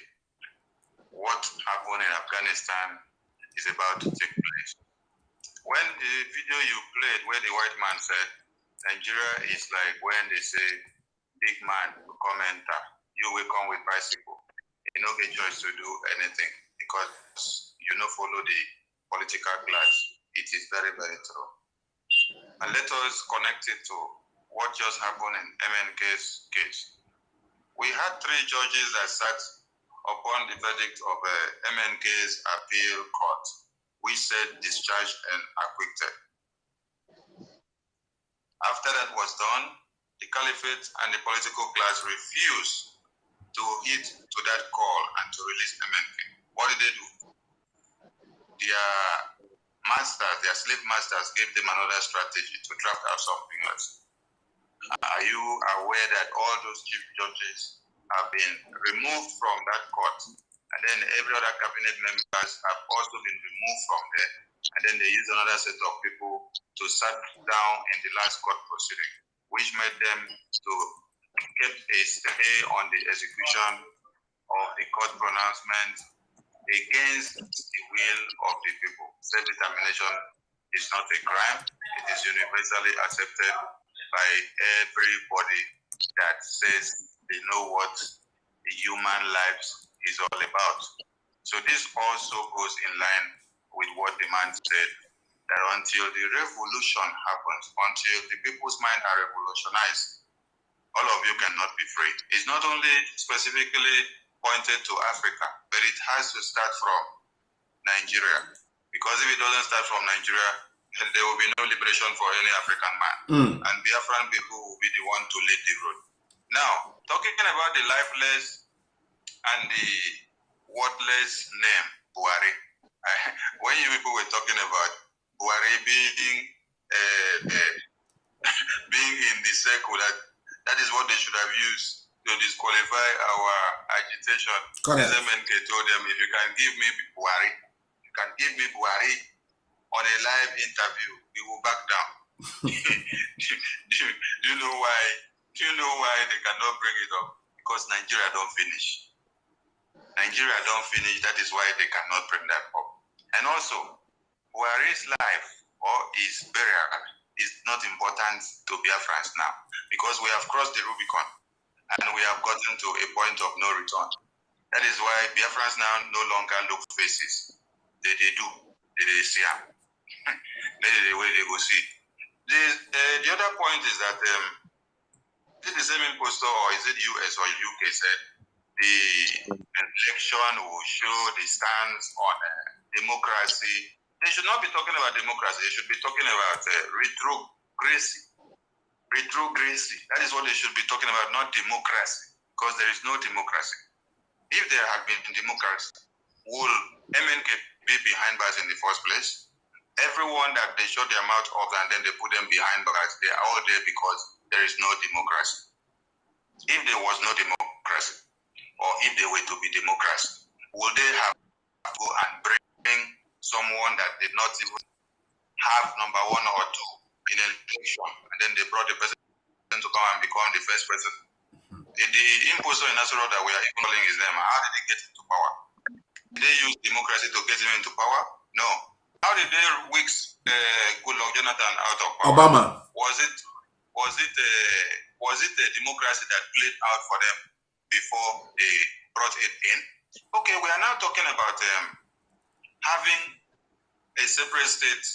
What happened in Afghanistan is about to take place. When the video you played where the white man said, Nigeria is like when they say, big man will come enter, you will come with bicycle. You don't get choice to do anything because you don't follow the political class. It is very, very true. And let us connect it to what just happened in MNK's case. We had 3 judges that sat upon the verdict of MNK's appeal court. We said discharged and acquitted. After that was done, the caliphate and the political class refused to heed to that call and to release MNK. What did they do? Their masters, their slave masters, gave them another strategy to draft out something else. Are you aware that all those chief judges have been removed from that court? And then every other cabinet members have also been removed from there. And then they use another set of people to sit down in the last court proceeding, which made them to get a stay on the execution of the court pronouncement against the will of the people. Self-determination is not a crime. It is universally accepted by everybody that says they know what the human lives is all about. So this also goes in line with what the man said, that until the revolution happens, until the people's mind are revolutionized, all of you cannot be free. It's not only specifically pointed to Africa, but it has to start from Nigeria. Because if it doesn't start from Nigeria, then there will be no liberation for any African man. And Biafran people will be the one to lead the road. Now, talking about the lifeless and the wordless name, Buhari. When you people were talking about Buhari being being in the circle, that is what they should have used to disqualify our agitation.
Correct.
SMNK told them, if you can give me Buhari, on a live interview, we will back down. do you know why? Do you know why they cannot bring it up? Because Nigeria don't finish. Nigeria don't finish. That is why they cannot bring that up. And also, Buhari's life or his burial is not important to Biafrans now, because we have crossed the Rubicon and we have gotten to a point of no return. That is why Biafrans now no longer look faces. They do. They see them. That is the way they go see. The other point is that is the same impostor, or is it US or UK said the election will show the stance on democracy. They should not be talking about democracy. They should be talking about retrogressy. Retrogressy. That is what they should be talking about, not democracy, because there is no democracy. If there had been democracy, will MNK be behind bars in the first place? Everyone that they shut their mouth off and then they put them behind bars, they are all there because there is no democracy. If there was no democracy, or if they were to be democracy, would they have to go and bring someone that did not even have number 1 or 2 in an election, and then they brought the person to come and become the first person? The imposter in Nasarawa that we are calling his name, how did he get into power? Did they use democracy to get him into power? No. How did they wix Goodluck Jonathan out of power?
Obama.
Was it the democracy that played out for them before they brought it in? Okay, we are now talking about having a separate state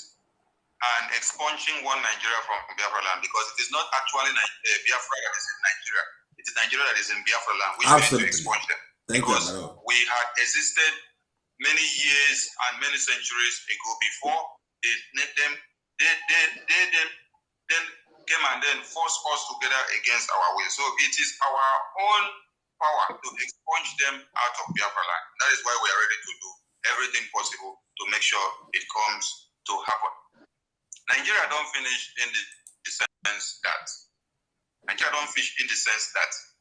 and expunging one Nigeria from Biafra land, because it is not actually Biafra that is in Nigeria. It is Nigeria that is in Biafra land, which we need to expunge them.
Because
we had existed many years and many centuries ago before they then came and then forced us together against our will. So it is our own power to expunge them out of Biafra land. That is why we are ready to do everything possible to make sure it comes to happen. Nigeria don't finish in the sense that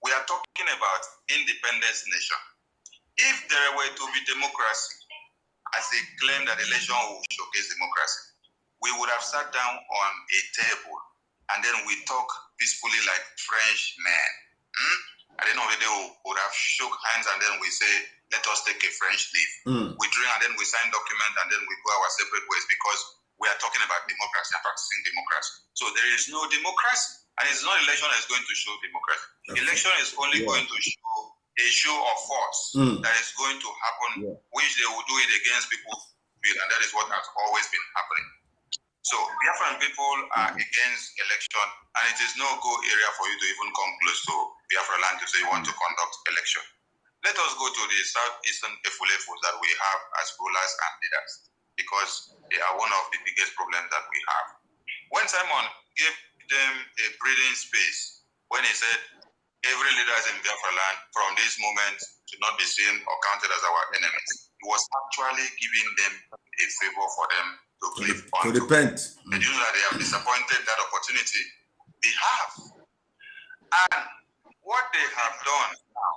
we are talking about independence nation. If there were to be democracy, as they claim that election will showcase democracy, we would have sat down on a table and then we talk peacefully like French men. At the end of the day, we would have shook hands and then we say, let us take a French leave. We drink and then we sign document and then we go our separate ways because we are talking about democracy and practicing democracy. So there is no democracy, and it's not election that is going to show democracy. Election is only going to show a show of force that is going to happen, which they will do it against people, and that is what has always been happening. So Biafran people are against election, and it is no go area for you to even come close to Biafra land to say you want to conduct election. Let us go to the southeastern Efulefus that we have as rulers and leaders, because they are one of the biggest problems that we have. When Simon gave them a breathing space, when he said, every leader in Biafra land from this moment should not be seen or counted as our enemies, he was actually giving them a favor for them to cleave on. To repent. They do know that they have disappointed that opportunity. They have. And what they have done now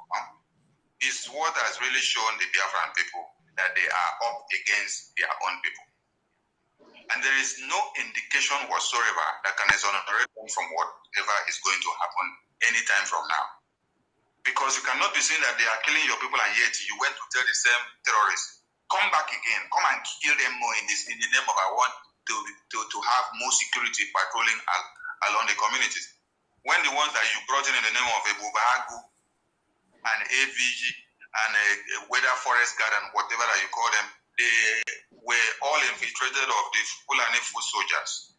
is what has really shown the Biafran people that they are up against their own people. And there is no indication whatsoever that can exonerate them from whatever is going to happen anytime from now. Because you cannot be saying that they are killing your people and yet you went to tell the same terrorists, come back again, come and kill them more in the name of I want to have more security patrolling along the communities. When the ones that you brought in the name of a Bubahagu and AVG and a weather forest guard and whatever that you call them, they were all infiltrated of the Fulani foot soldiers,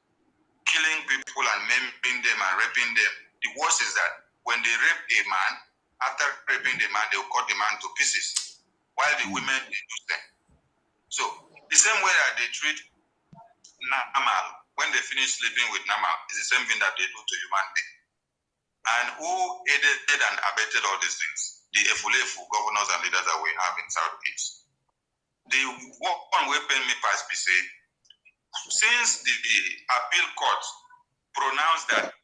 killing people and maiming them and raping them. The worst is that when they rape a man, after raping the man, they will cut the man to pieces, while the women they do them. So the same way that they treat Namal, when they finish sleeping with Namal, is the same thing that they do to human beings. And who aided and abetted all these things? The Efulefu governors and leaders that we have in Southeast. The one way pen me pass be say, since the appeal court pronounced that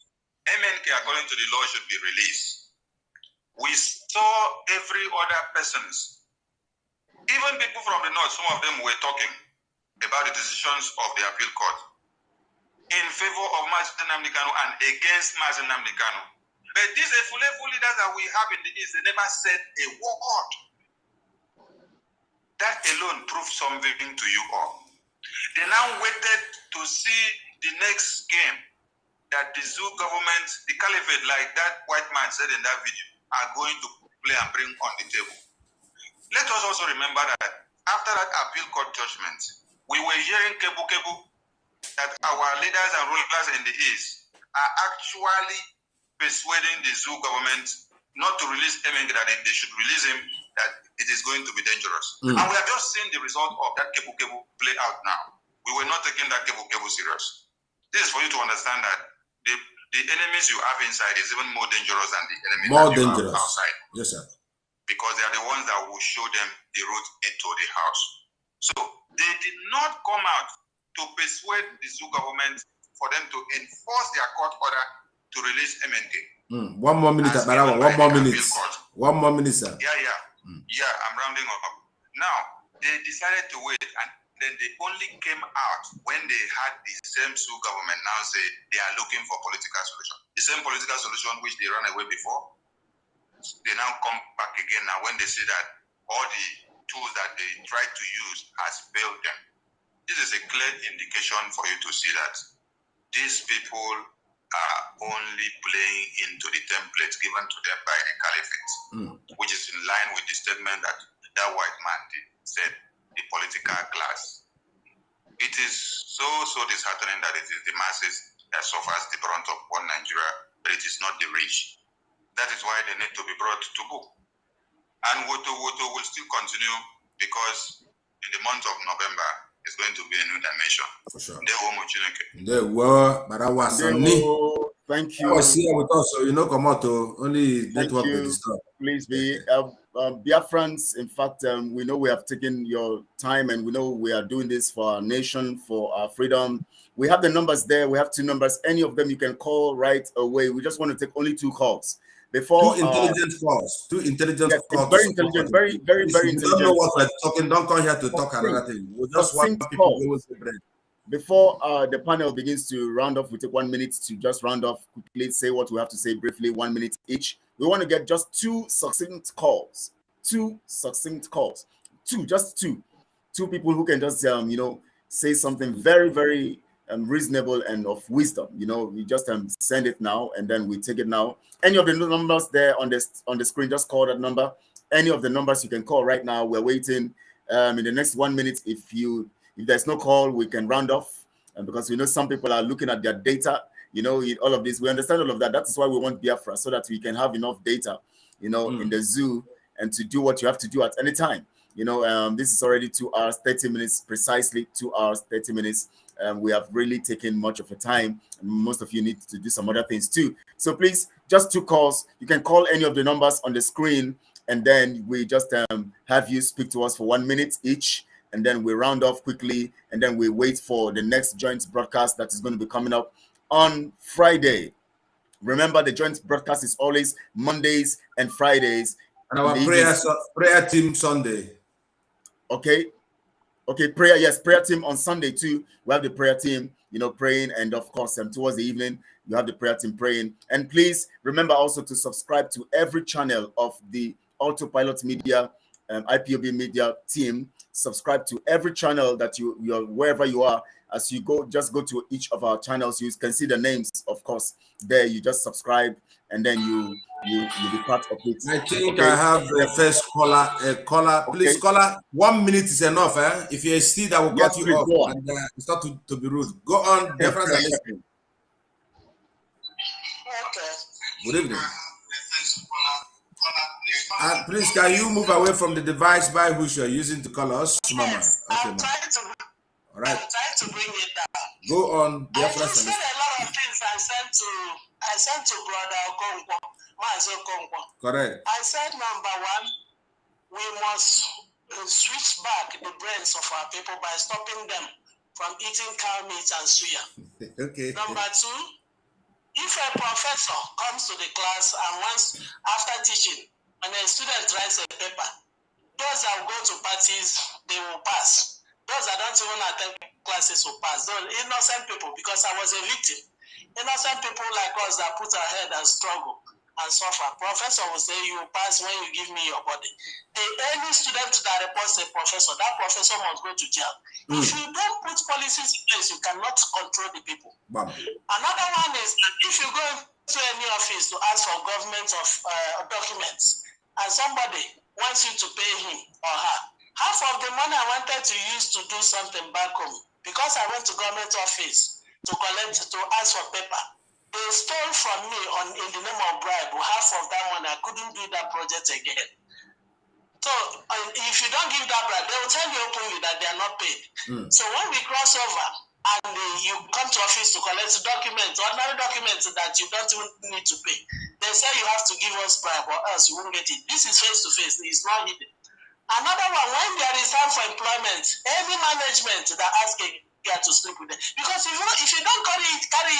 MNK according to the law should be released, we saw every other persons, even people from the north, some of them were talking about the decisions of the appeal court in favor of Mazi Nnamdi Kanu and against Mazi Nnamdi Kanu. But these Efulefu leaders that we have in the East, they never said a word. That alone proves something to you all. They now waited to see the next game that the Zoo government, the caliphate, like that white man said in that video, are going to play and bring on the table. Let us also remember that after that appeal court judgment, we were hearing kebu that our leaders and rulers in the East are actually persuading the Zoo government not to release MNK, that they should release him, that it is going to be dangerous. And we have just seen the result of that kebu play out now. We were not taking that kebu serious. This is for you to understand that the enemies you have inside is even more dangerous than the enemies that you have outside. Yes, sir. Because they are the ones that will show them the route into the house. So they did not come out to persuade the Zoo government for them to enforce their court order to release MNK. 1 more minute, Barawa. 1 more minute. 1 more minute, sir. Yeah, I'm rounding up. Now, they decided to wait, and then they only came out when they had the same Sioux government now say they are looking for political solution. The same political solution which they ran away before, they now come back again now when they see that all the tools that they tried to use has failed them. This is a clear indication for you to see that these people are only playing into the templates given to them by the caliphate, which is in line with the statement that that white man said, the political class. It is so disheartening that it is the masses that suffers the brunt of one Nigeria, but it is not the rich. That is why they need to be brought to book. And Woto will still continue, because in the month of November, it's going to be a new dimension. For sure.
Thank you.
I was here with us, so you know, Komoto, only network will disturb.
Please be Biafrans. In fact, we know we have taken your time, and we know we are doing this for our nation, for our freedom. We have the numbers there. We have 2 numbers. Any of them you can call right away. We just want to take only 2 calls. Before
2 intelligent calls. 2 intelligent calls.
Very intelligent. Very intelligent.
You don't know what we're talking. Don't come here to talk another thing. We just want people to bread.
Before the panel begins to round off, we take 1 minute to just round off quickly, say what we have to say briefly, 1 minute each. We want to get just 2 succinct calls. 2 succinct calls. Just two. 2 people who can just, say something very, very reasonable and of wisdom. We just send it now, and then we take it now. Any of the numbers there on the screen, just call that number. Any of the numbers you can call right now. We're waiting. In the next 1 minute, if there's no call, we can round off. And because we know some people are looking at their data, all of this, we understand all of that. That's why we want Biafra, so that we can have enough data, in the zoo, and to do what you have to do at any time. This is already 2 hours, 30 minutes, precisely 2 hours, 30 minutes. We have really taken much of your time, and most of you need to do some other things too. So please, just 2 calls. You can call any of the numbers on the screen, and then we just have you speak to us for 1 minute each, and then we round off quickly, and then we wait for the next joint broadcast that is going to be coming up on Friday. Remember, the joint broadcast is always Mondays and Fridays.
And our prayer team Sunday.
Okay, prayer, yes, prayer team on Sunday too. We have the prayer team, praying, and of course, towards the evening, you have the prayer team praying. And please remember also to subscribe to every channel of the Autopilot Media, IPOB Media team. Subscribe to every channel that you're wherever you are. As you go, just go to each of our channels. You can see the names, of course. There, you just subscribe, and then you be part of it.
I think I have the first caller. Caller, please, caller. 1 minute is enough. If you see that, will cut you off, and it's not to be rude. Go on, Biafra.
Okay.
Good evening. Please, can you move away from the device by which you're using to call us, Mama?
Yes,
okay,
I'm trying to.
All right.
I'm trying to bring it down.
Go on, Biafra.
I said a lot of things. I sent to Brother Okonkwo, Mazi Okonkwo.
Correct.
I said, number 1, we must switch back the brains of our people by stopping them from eating cow meat and suya.
Okay.
Number 2, if a professor comes to the class and once after teaching, and a student writes a paper, those that go to parties, they will pass. Those that don't even attend classes will pass. Those innocent people, because I was a victim. Innocent people like us that put our head and struggle and suffer. Professor will say, you pass when you give me your body. Any student that reports a professor, that professor must go to jail. If you don't put policies in place, you cannot control the people. Another one is, if you go to any office to ask for government of documents, and somebody wants you to pay him or her, half of the money I wanted to use to do something back home, because I went to government office to ask for paper, they stole from me in the name of bribe. Half of that money, I couldn't do that project again. So if you don't give that bribe, they will tell you openly that they are not paid. So when we cross over and you come to office to collect documents, ordinary documents that you don't even need to pay, they say you have to give us bribe or else you won't get it. This is face to face, it's not hidden. Another one, when there is time for employment, any management that asks a girl to sleep with them, because if you don't carry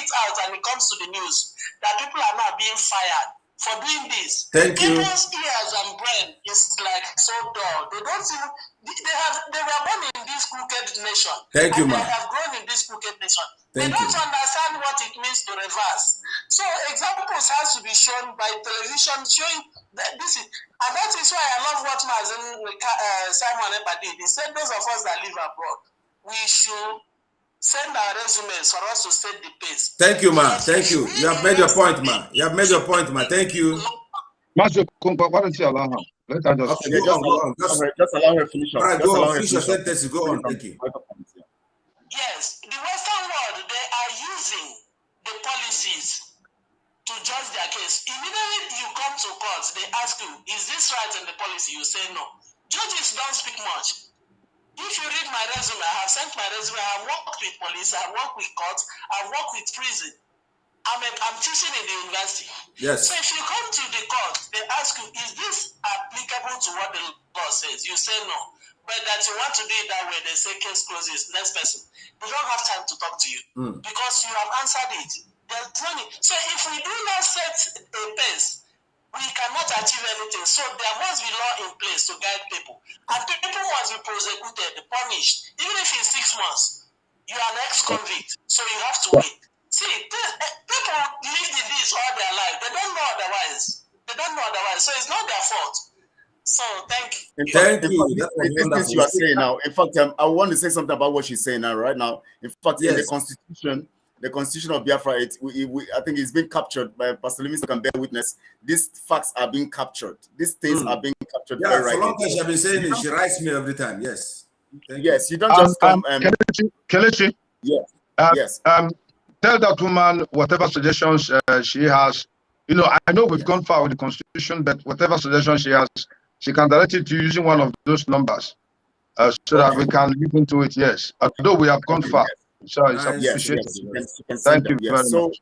it out and it comes to the news that people are now being fired for doing this, people's ears and brain is like so dull. They don't even, they were born in this crooked nation. They have grown in this crooked nation. They don't understand what it means to reverse. So examples has to be shown by television, showing that this is, and that is why I love what Simon Epa did. He said those of us that live abroad, we should send our resumes for us to set the pace.
Thank you, ma. Thank you. You have made your point, ma. You have made your point, ma. Thank you.
Master Kumpa, why don't you allow her? Let her just,
okay, just allow her finish.
All right, go on. Finish your sentence. Go on. Thank you.
Yes, the Western world, they are using the policies to judge their case. Immediately you come to court, they ask you, is this right in the policy? You say no. Judges don't speak much. If you read my resume, I have sent my resume, I have worked with police, I have worked with courts, I have worked with prison. I'm teaching in the university.
Yes.
So if you come to the court, they ask you, is this applicable to what the law says? You say no. But that you want to do it that way, they say case closes, next person. They don't have time to talk to you because you have answered it. There's money. So if we do not set a pace, we cannot achieve anything. So there must be law in place to guide people. And people must be prosecuted, punished. Even if it's 6 months, you are an ex-convict. So you have to wait. See, people lived in this all their life. They don't know otherwise. They don't know otherwise. So it's not their fault. So thank you.
Thank you.
These things you are saying now. In fact, I want to say something about what she's saying now, right now. In fact, in the Constitution of Biafra, I think it's been captured by Pastor Livingston can bear witness. These facts are being captured. These things are being captured.
Yeah, for long time she has been saying it. She writes me every time. Yes.
Yes, you don't just come.
Kelechi.
Yes.
Yes. Tell that woman whatever suggestions she has. You know, I know we've gone far with the Constitution, but whatever suggestion she has, she can direct it to using one of those numbers, so that we can look into it. Yes, although we have gone far, so it's appreciated. Thank you very much.
So,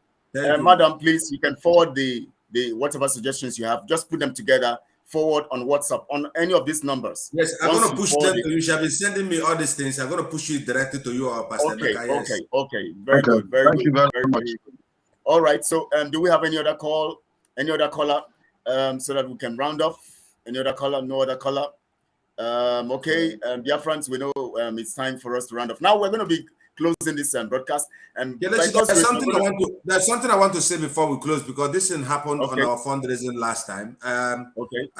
madam, please, you can forward the whatever suggestions you have. Just put them together. Forward on WhatsApp on any of these numbers.
Yes, I'm going to push them to you. She has been sending me all these things. I'm going to push it directly to you or Pastor Mecca. Yes.
Okay. Very good.
Thank you very much.
All right. So, do we have any other call? Any other caller? So that we can round off. Any other caller? No other caller. Okay. Dear friends, we know it's time for us to round off. Now we're going to be closing this broadcast. And
there's something I want to say before we close, because this didn't happen on our fundraising last time. I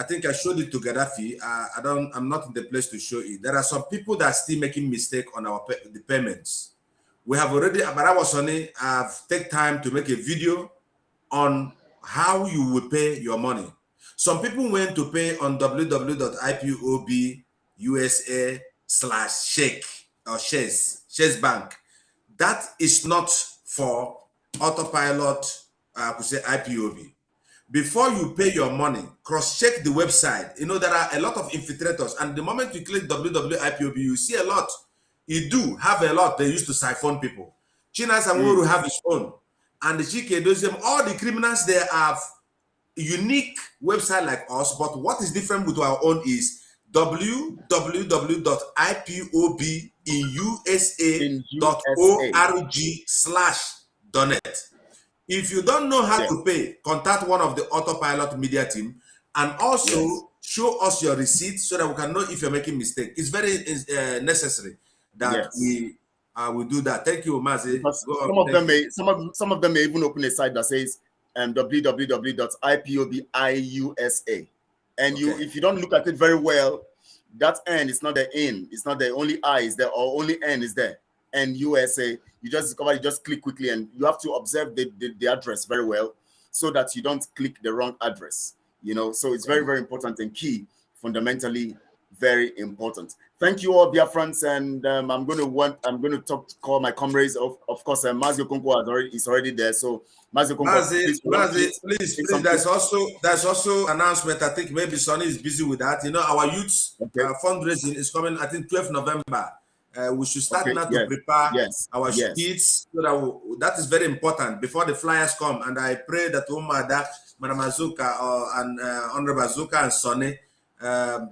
think I showed it to Gaddafi. I'm not in the place to show it. There are some people that are still making mistake on the payments. We have already, but I was on it. I've taken time to make a video on how you will pay your money. Some people went to pay on www.ipobusa/shake or shares bank. That is not for Autopilot, IPOB. Before you pay your money, cross-check the website. You know, there are a lot of infiltrators, and the moment you click www.ipob, you see a lot. You do have a lot. They used to siphon people. Chinas and Woru have his own. And the Chike does them. All the criminals, they have a unique website like us, but what is different with our own is www.ipobusa.org/donate. If you don't know how to pay, contact one of the Autopilot media team and also show us your receipt so that we can know if you're making mistake. It's very necessary that we do that. Thank you, Mazi.
Some of them may even open a site that says www.ipobiusa. And if you don't look at it very well, that N is not the in. It's not the only I is there, or only N is there. And USA, you just discover, you just click quickly, and you have to observe the address very well so that you don't click the wrong address. You know, so it's very, very important and key, fundamentally very important. Thank you all, dear friends, and I'm going to call my comrades. Of course, Mazi Okonkwo is already there. So Mazi Okonkwo,
please. There's also announcement. I think maybe Sonny is busy with that. You know, our youth fundraising is coming. I think 12th November. We should start now to prepare our sheets. So that is very important before the flyers come. And I pray that Madam Azuka and Honorable Azuka and Sonny,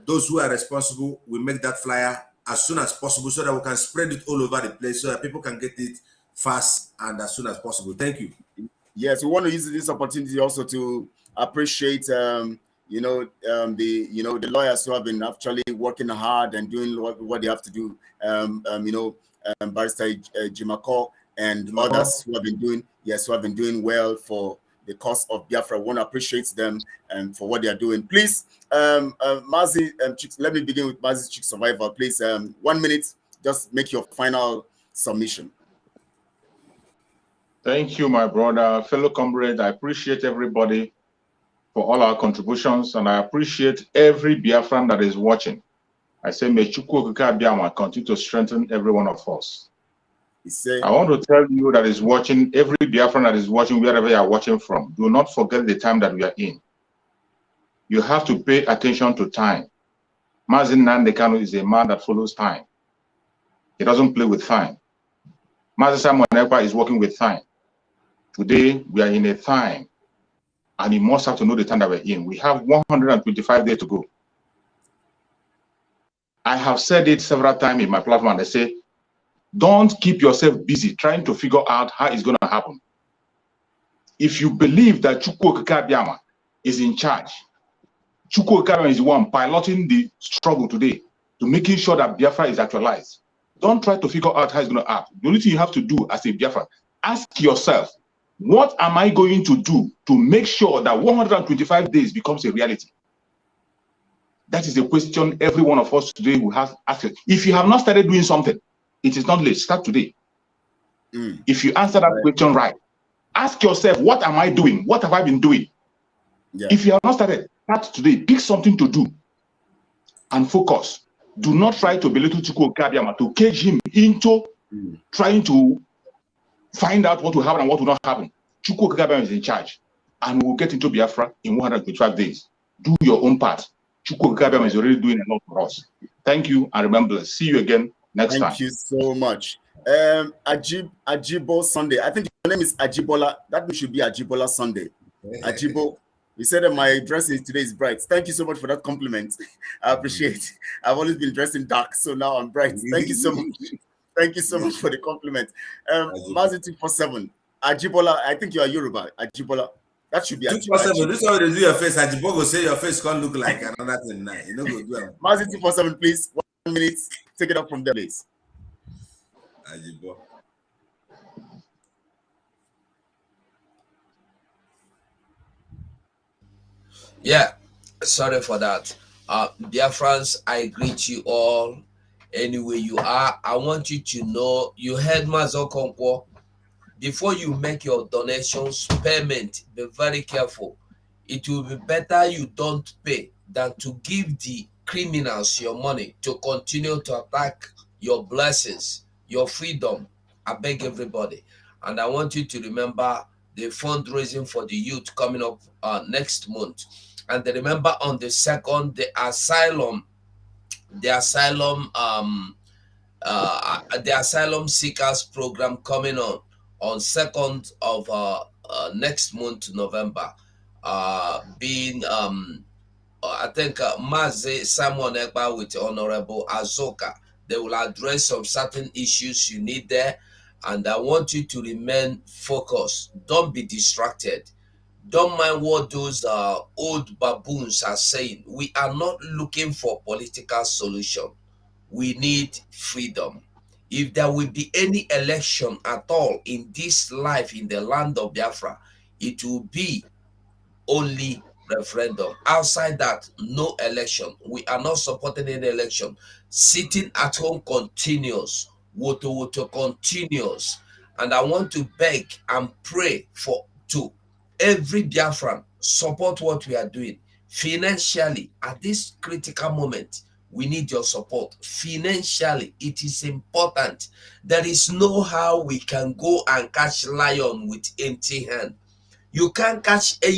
those who are responsible, will make that flyer as soon as possible so that we can spread it all over the place so that people can get it fast and as soon as possible. Thank you.
Yes, we want to use this opportunity also to appreciate the lawyers who have been actually working hard and doing what they have to do. Barrister Jimako and others who have been doing well for the cause of Biafra. I want to appreciate them and for what they are doing. Please, Mazi, let me begin with Mazi Chick Survivor. Please, 1 minute, just make your final submission.
Thank you, my brother, fellow comrade. I appreciate everybody for all our contributions, and I appreciate every Biafran that is watching. I say, may Chukwu Okike Abiyama continue to strengthen every one of us. I want to tell you that is watching, every Biafran that is watching, wherever you are watching from, do not forget the time that we are in. You have to pay attention to time. Mazi Nnamdi Kanu is a man that follows time. He doesn't play with time. Mazi Simon Ekpa is working with time. Today, we are in a time, and you must have to know the time that we're in. We have 125 days to go. I have said it several times in my platform, and I say, don't keep yourself busy trying to figure out how it's going to happen. If you believe that Chukwu Okike Abiyama is in charge, Chukwu Okike Abiyama is the one piloting the struggle today to making sure that Biafra is actualized. Don't try to figure out how it's going to happen. The only thing you have to do as a Biafra, ask yourself, What am I going to do to make sure that 125 days becomes a reality? That is a question every one of us today will have asked. If you have not started doing something, it is not late. Start today. If you answer that question right, ask yourself, what am I doing? What have I been doing?
Yeah.
If you have not started, start today. Pick something to do and focus. Do not try to belittle Chukwu Okabiama, to cage him into trying to find out what will happen and what will not happen. Chukwu Okabiama is in charge, and we'll get into Biafra in 125 days. Do your own part. Chukwu Okabiama is already doing a lot for us. Thank you, and remember, see you again next time.
Thank you so much. Ajibo Sunday. I think your name is Ajibola. That should be Ajibola Sunday. Ajibo. You said that my dressing today is bright. Thank you so much for that compliment. I appreciate it. I've always been dressed in dark, so now I'm bright. Thank you so much. Thank you so much for the compliment. Mazi 247. Ajibola, I think you are Yoruba. Ajibola. That should be
247. This is how they do your face. Ajibo will say your face can't look like another thing. You know, go do it.
Mazi 247, please. 1 minute. Take it up from there, please.
Ajibo.
Yeah, sorry for that. Biafrans, I greet you all anywhere you are. I want you to know, you heard Mazo Konkwo. Before you make your donations, payment, be very careful. It will be better you don't pay than to give the criminals your money to continue to attack your blessings, your freedom. I beg everybody. And I want you to remember the fundraising for the youth coming up next month. And remember on the 2nd, the asylum seekers program coming on 2nd of next month, November. I think Mazi Simon Ekpa with Honorable Azoka, they will address some certain issues you need there. And I want you to remain focused. Don't be distracted. Don't mind what those old baboons are saying. We are not looking for political solution. We need freedom. If there will be any election at all in this life in the land of Biafra, it will be only referendum. Outside that, no election. We are not supporting any election. Sitting at home continues. Woto continues. And I want to beg and pray to every Biafran, support what we are doing. Financially, at this critical moment, we need your support. Financially, it is important. There is no how we can go and catch lion with empty hand. You can't catch a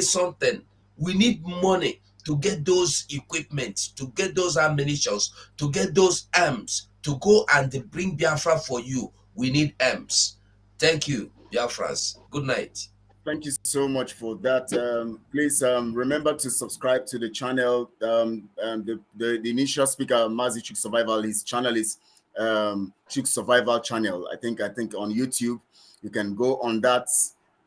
something. We need money to get those equipment, to get those ammunitions, to get those arms, to go and bring Biafra for you. We need arms. Thank you, Biafras. Good night.
Thank you so much for that. Please remember to subscribe to the channel. The initial speaker, Mazi Chuk Survival, his channel is Chuk Survival channel. I think on YouTube, you can go on that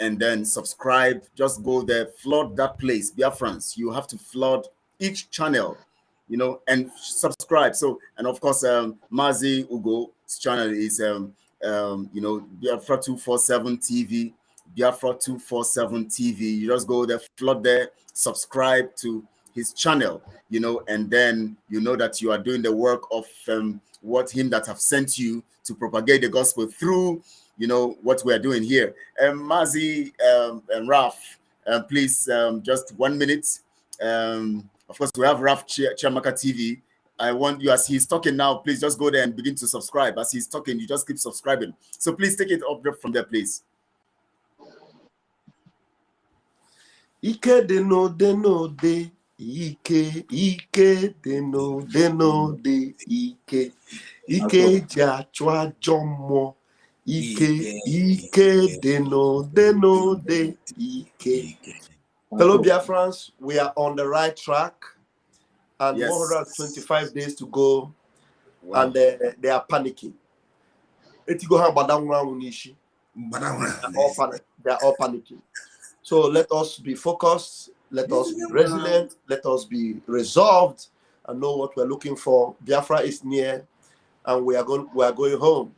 and then subscribe. Just go there, flood that place. Biafrans, you have to flood each channel, you know, and subscribe. So, and of course, Mazi Ugo's channel is Biafra 247 TV. Biafra 247 TV. You just go there, flood there, subscribe to his channel, you know, and then you know that you are doing the work of him that have sent you to propagate the gospel through, you know, what we are doing here. Mazi and Raf, please, just 1 minute. Of course, we have Raf Chiamaka TV. I want you, as he's talking now, please just go there and begin to subscribe. As he's talking, you just keep subscribing. So please take it up from there, please.
Ike de no de Ike de no de Ike ja chwa jomo Ike de no de Ike. Fellow Biafrans, we are on the right track, and yes. 125 days to go. Wow. And they are panicking. They are all panicking. So let us be focused, let us be resilient, let us be resolved, and know what we're looking for. Biafra is near, and we are going home.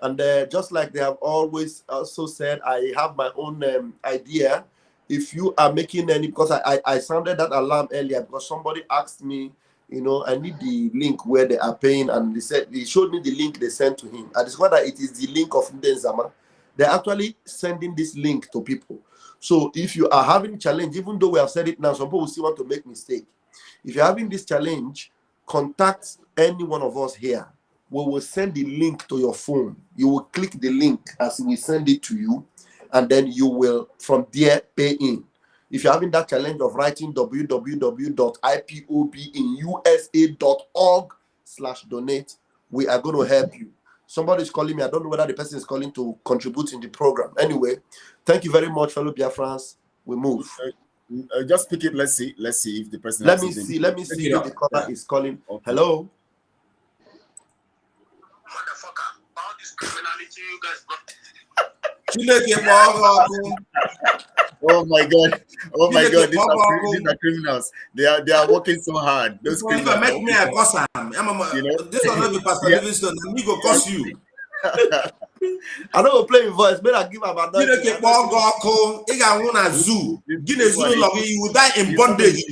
And just like they have always also said, I have my own idea. If you are making any, because I sounded that alarm earlier because somebody asked me, you know, I need the link where they are paying, and they showed me the link they sent to him. I discovered that it is the link of Ndenzama. They're actually sending this link to people. So if you are having challenge, even though we have said it now, some people still want to make mistake. If you're having this challenge, contact any one of us here. We will send the link to your phone. You will click the link as we send it to you, and then you will from there pay in. If you're having that challenge of writing www.ipobinusa.org/donate, we are going to help you. Somebody is calling me. I don't know whether the person is calling to contribute in the program. Anyway, thank you very much, fellow Biafrans. We move.
Just pick it. Let's see if the person.
Let me see if the caller is calling. Okay. Hello.
Motherfucker, all this criminality you guys got.
Oh my God! Oh my God! These are criminals. They are working so hard. Those criminals.
Make me a cost. You know, this will not be Pastor Livingston. Me go cost you.
I don't play in voice. But I give him a
You will die in bondage.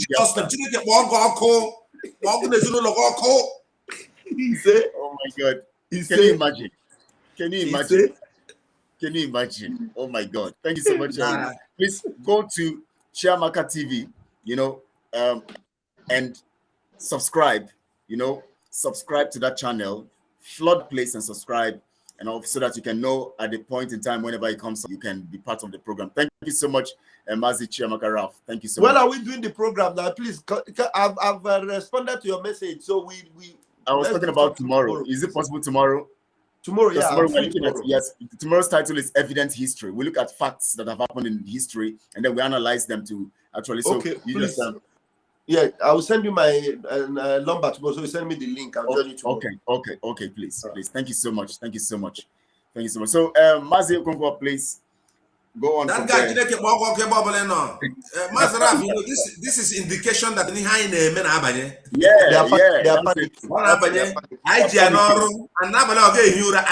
He said,
"Oh my God! Can you imagine? Can you imagine? Can you imagine? Oh my God! Thank you so much. Please go to Chiamaka TV, you know, and subscribe. You know, subscribe to that channel, flood place, and subscribe, and so that you can know at the point in time whenever it comes, you can be part of the program. Thank you so much, Mazi Chiamaka Ralph. Thank you so much.
When are we doing the program now? Please, I've responded to your message, so we.
I was talking about tomorrow. Is it possible tomorrow?
Tomorrow, yeah.
Tomorrow we're looking at, yes, tomorrow's title is Evident History. We look at facts that have happened in history, and then we analyze them to actually. So
okay,
you
please.
just,
yeah, I will send you my number tomorrow. So you send me the link. I'll join you tomorrow.
Okay, please. Thank you so much. Thank you so much. So, Mazi Okonkwo, please go on.
That guy didn't get more Mazaraf, you know, this is indication that they are panicking. I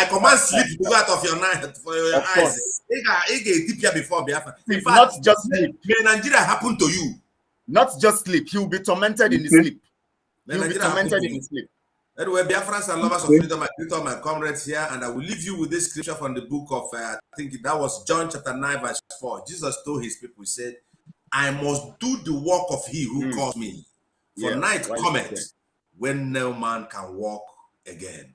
command sleep to go out of your night for your eyes. Before Biafra. In fact,
not just sleep.
May Nigeria happen to you.
Not just sleep. He will be tormented in his sleep. He will be tormented in his sleep.
Anyway, Biafrans and lovers of freedom, I greet all my comrades here, and I will leave you with this scripture from the book of, I think that was John chapter 9, verse 4. Jesus told his people, he said, I must do the work of he who calls me. For night cometh when no man can walk again.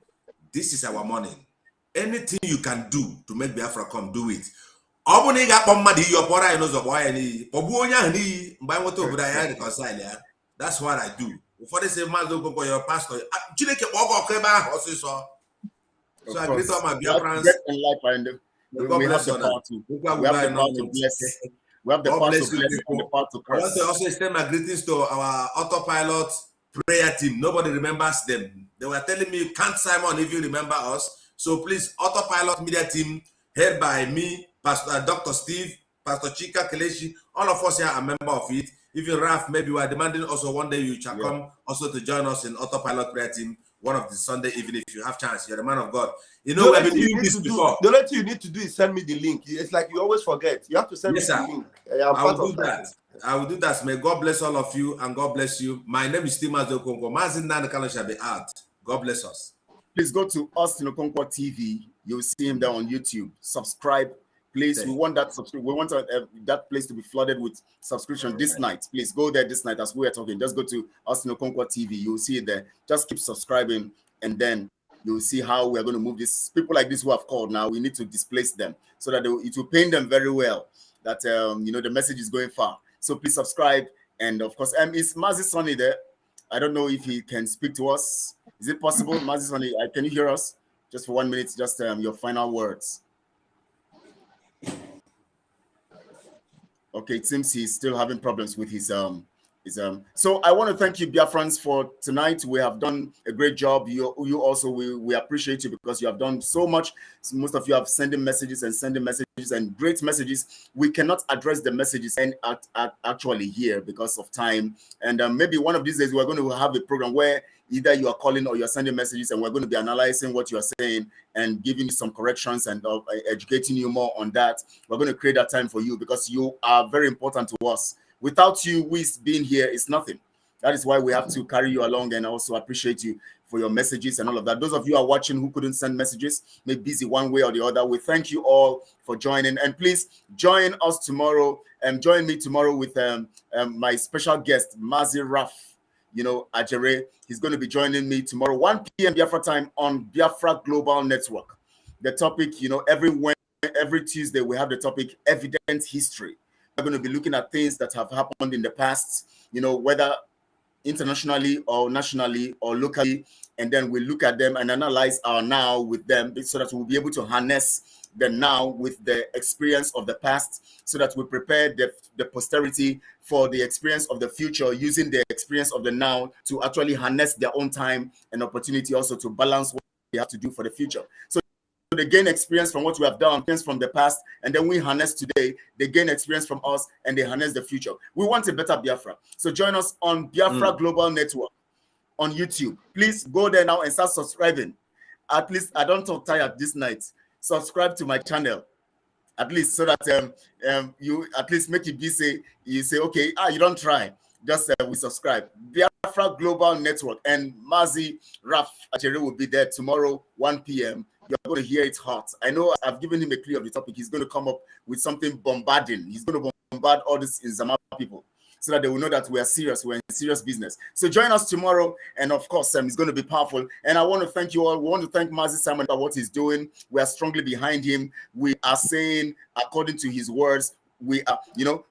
This is our morning. Anything you can do to make Biafra come, do it. That's what I do. Before they say, your pastor, so I greet all my Biafrans.
We have the power to bless. We have the power to bless and the power to curse.
I want to also extend my greetings to our Autopilot prayer team. Nobody remembers them. They were telling me, can't Simon if you remember us? So please, Autopilot media team, head by me, Pastor Dr. Steve, Pastor Chika Kelechi, all of us here are member of it. Even Raf, maybe we are demanding also one day you shall come also to join us in Autopilot prayer team one of the Sunday evening if you have chance. You're the man of God. You know, we've been doing this before.
The only thing you need to do is send me the link. It's like you always forget. You have to send me the link.
I will do that. I will do that. May God bless all of you and God bless you. My name is Steve Okonkwo. Mazin Nanakano shall be out. God bless us.
Please go to Austin Okonkwo TV. You'll see him there on YouTube. Subscribe. Please, we want that subscription. We want that place to be flooded with subscription this night. Please go there this night as we are talking. Just go to Austin Okonkwo TV. You'll see it there. Just keep subscribing, and then you'll see how we are going to move this. People like this who have called now, we need to displace them so that it will pain them very well that you know the message is going far. So please subscribe, and of course, is Mazi Sonny there? I don't know if he can speak to us. Is it possible, Mazi Sonny? Can you hear us? Just for 1 minute, just your final words. Okay, it seems he's still having problems with his So I want to thank you, Biafrans, for tonight. We have done a great job. You also, we appreciate you because you have done so much. So most of you have sending messages and great messages. We cannot address the messages and actually here because of time. And maybe one of these days we're going to have a program where either you are calling or you're sending messages, and we're going to be analyzing what you are saying and giving you some corrections and educating you more on that. We're going to create that time for you because you are very important to us. Without you, we being here is nothing. That is why we have to carry you along, and also appreciate you for your messages and all of that. Those of you who are watching who couldn't send messages, maybe busy one way or the other, we thank you all for joining. And please join us tomorrow and join me tomorrow with my special guest, Mazi Raf, Ajere. He's going to be joining me tomorrow, 1 p.m. Biafra time on Biafra Global Network. The topic, every Tuesday we have the topic Evident History. We're going to be looking at things that have happened in the past, whether internationally or nationally or locally, and then we look at them and analyze our now with them so that we'll be able to harness the now with the experience of the past so that we prepare the posterity for the experience of the future using the experience of the now to actually harness their own time and opportunity also to balance what they have to do for the future. So they gain experience from what we have done, experience from the past, and then we harness today. They gain experience from us, and they harness the future. We want a better Biafra. So join us on Biafra Global Network on YouTube. Please go there now and start subscribing. At least I don't talk tired this night. Subscribe to my channel, at least so that you at least make it be you say okay, you don't try. Just we subscribe. Biafra Global Network, and Mazi Raf Ajere will be there tomorrow, 1 p.m. You're going to hear it hot. I know I've given him a clue of the topic. He's going to come up with something bombarding. He's going to bombard all these Inzama people so that they will know that we are serious. We're in serious business. So join us tomorrow. And of course, it's going to be powerful. And I want to thank you all. We want to thank Mazi Simon for what he's doing. We are strongly behind him. We are saying, according to his words, we are,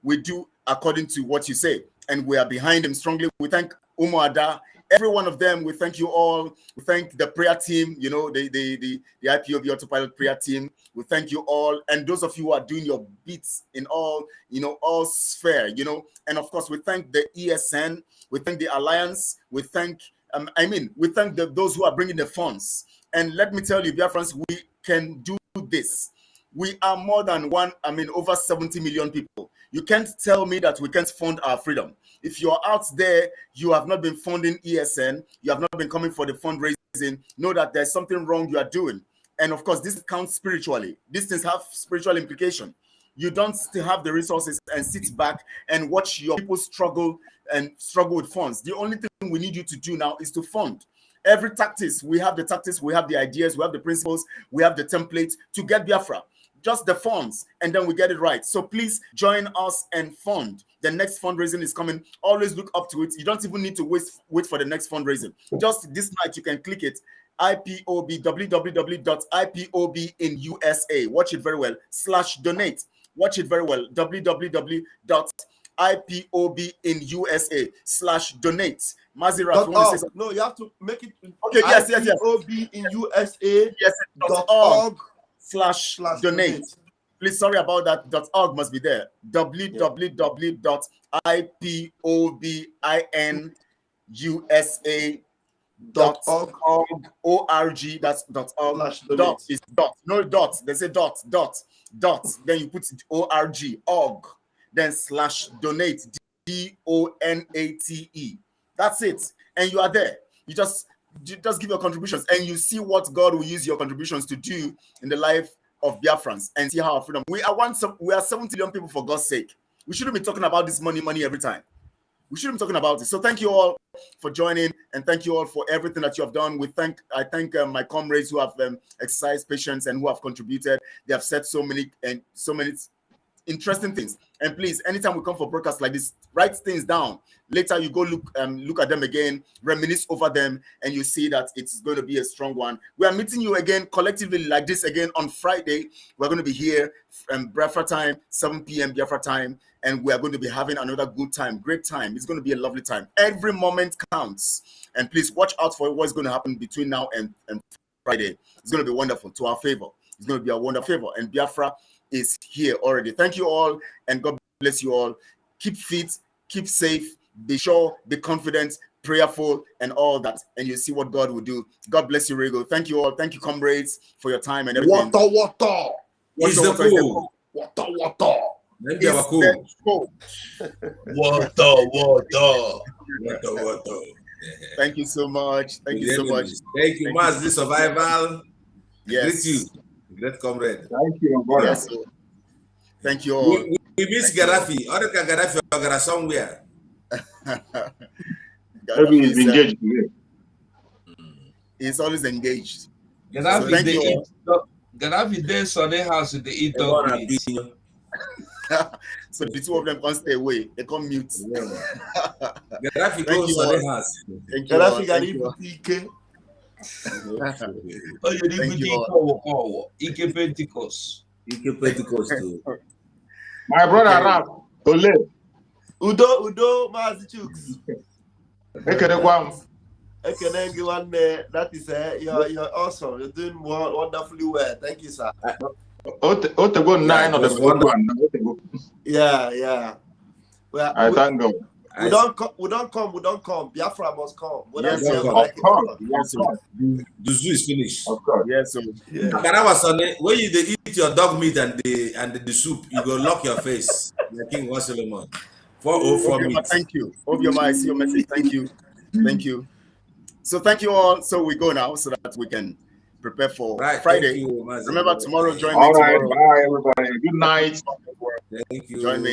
we do according to what you say. And we are behind him strongly. We thank Umo Ada. Every one of them, we thank you all. We thank the prayer team, the IPOB Autopilot prayer team. We thank you all. And those of you who are doing your bits in all, all sphere, And of course, we thank the ESN. We thank the Alliance. We thank, we thank those who are bringing the funds. And let me tell you, dear friends, we can do this. We are more than over 70 million people. You can't tell me that we can't fund our freedom. If you're out there, you have not been funding ESN, you have not been coming for the fundraising, know that there's something wrong you are doing. And of course, this counts spiritually. These things have spiritual implication. You don't still have the resources and sit back and watch your people struggle with funds. The only thing we need you to do now is to fund. Every tactics, we have the tactics, we have the ideas, we have the principles, we have the templates to get Biafra. Just the funds, and then we get it right. So please join us and fund. The next fundraising is coming. Always look up to it. You don't even need to wait for the next fundraising. Just this night, you can click it. IPOB, www.IPOB in USA. Watch it very well. /donate. Watch it very well. www.IPOB in USA /donate. Mazira,
no, you have to make it.
Okay, yes.
IPOB in USA.
Yes, .org. /donate. Please, sorry about that. .org must be there. www.IPOBINUSA.org. That's .org. Dot is dot. No dot. They say dot. Then you put it org. Then /donate. DONATE. That's it. And you are there. You just give your contributions, and you see what God will use your contributions to do in the life of Biafrans, and see how our freedom. We are 70 million people, for God's sake. We shouldn't be talking about this money every time. We shouldn't be talking about it. So thank you all for joining, and thank you all for everything that you have done. I thank my comrades who have exercised patience and who have contributed. They have said so many interesting things. And please, anytime we come for broadcasts like this, write things down. Later, you go look at them again, reminisce over them, and you see that it's going to be a strong one. We are meeting you again collectively like this again on Friday. We're going to be here Biafra time, 7 p.m. Biafra time, and we are going to be having another good time, great time. It's going to be a lovely time. Every moment counts. And please watch out for what's going to happen between now and Friday. It's going to be wonderful, to our favor. It's going to be a wonderful favor. And Biafra is here already. Thank you all, and God bless you all. Keep fit, keep safe, be sure, be confident, prayerful, and all that, and you see what God will do. God bless you, Rego. Thank you all. Thank you, comrades, for your time and everything.
Water.
Is the cool.
Water.
Maybe our cool.
Water.
Thank you so much. Thank you so much.
Thank you, Mazi Survival.
Yes.
Greet you, great comrade.
Thank you, brother.
Yes. Thank you all.
We miss Gaddafi. Or Gaddafi or somewhere.
Maybe he's engaged today.
He's always engaged.
Gaddafi did Sunday house with the Ipob.
So the two of them can't stay away. They can't mute.
Gaddafi goes Sunday house.
Gaddafi got Ike.
Oh, you need to Ike Pentecost.
Ike Pentecost too.
My brother Rap, Ole.
Udo, Mazi Chooks. That is you're awesome. You're doing wonderfully well. Thank you, sir.
Otego 9 on the front one.
Yeah. Well,
I thank God.
We don't come. Biafra must come.
Yes,
of
course.
The zoo is finished.
Of course.
Yes,
But I was Sunday. When you eat your dog meat and the soup, you go lock your face. Like King Solomon. 404 meat.
Thank you. Obioma, I see your message. Thank you. So thank you all. So we go now so that we can prepare for Friday. Remember tomorrow. Join me tomorrow.
Bye everybody. Good night.
Thank you.
Join me.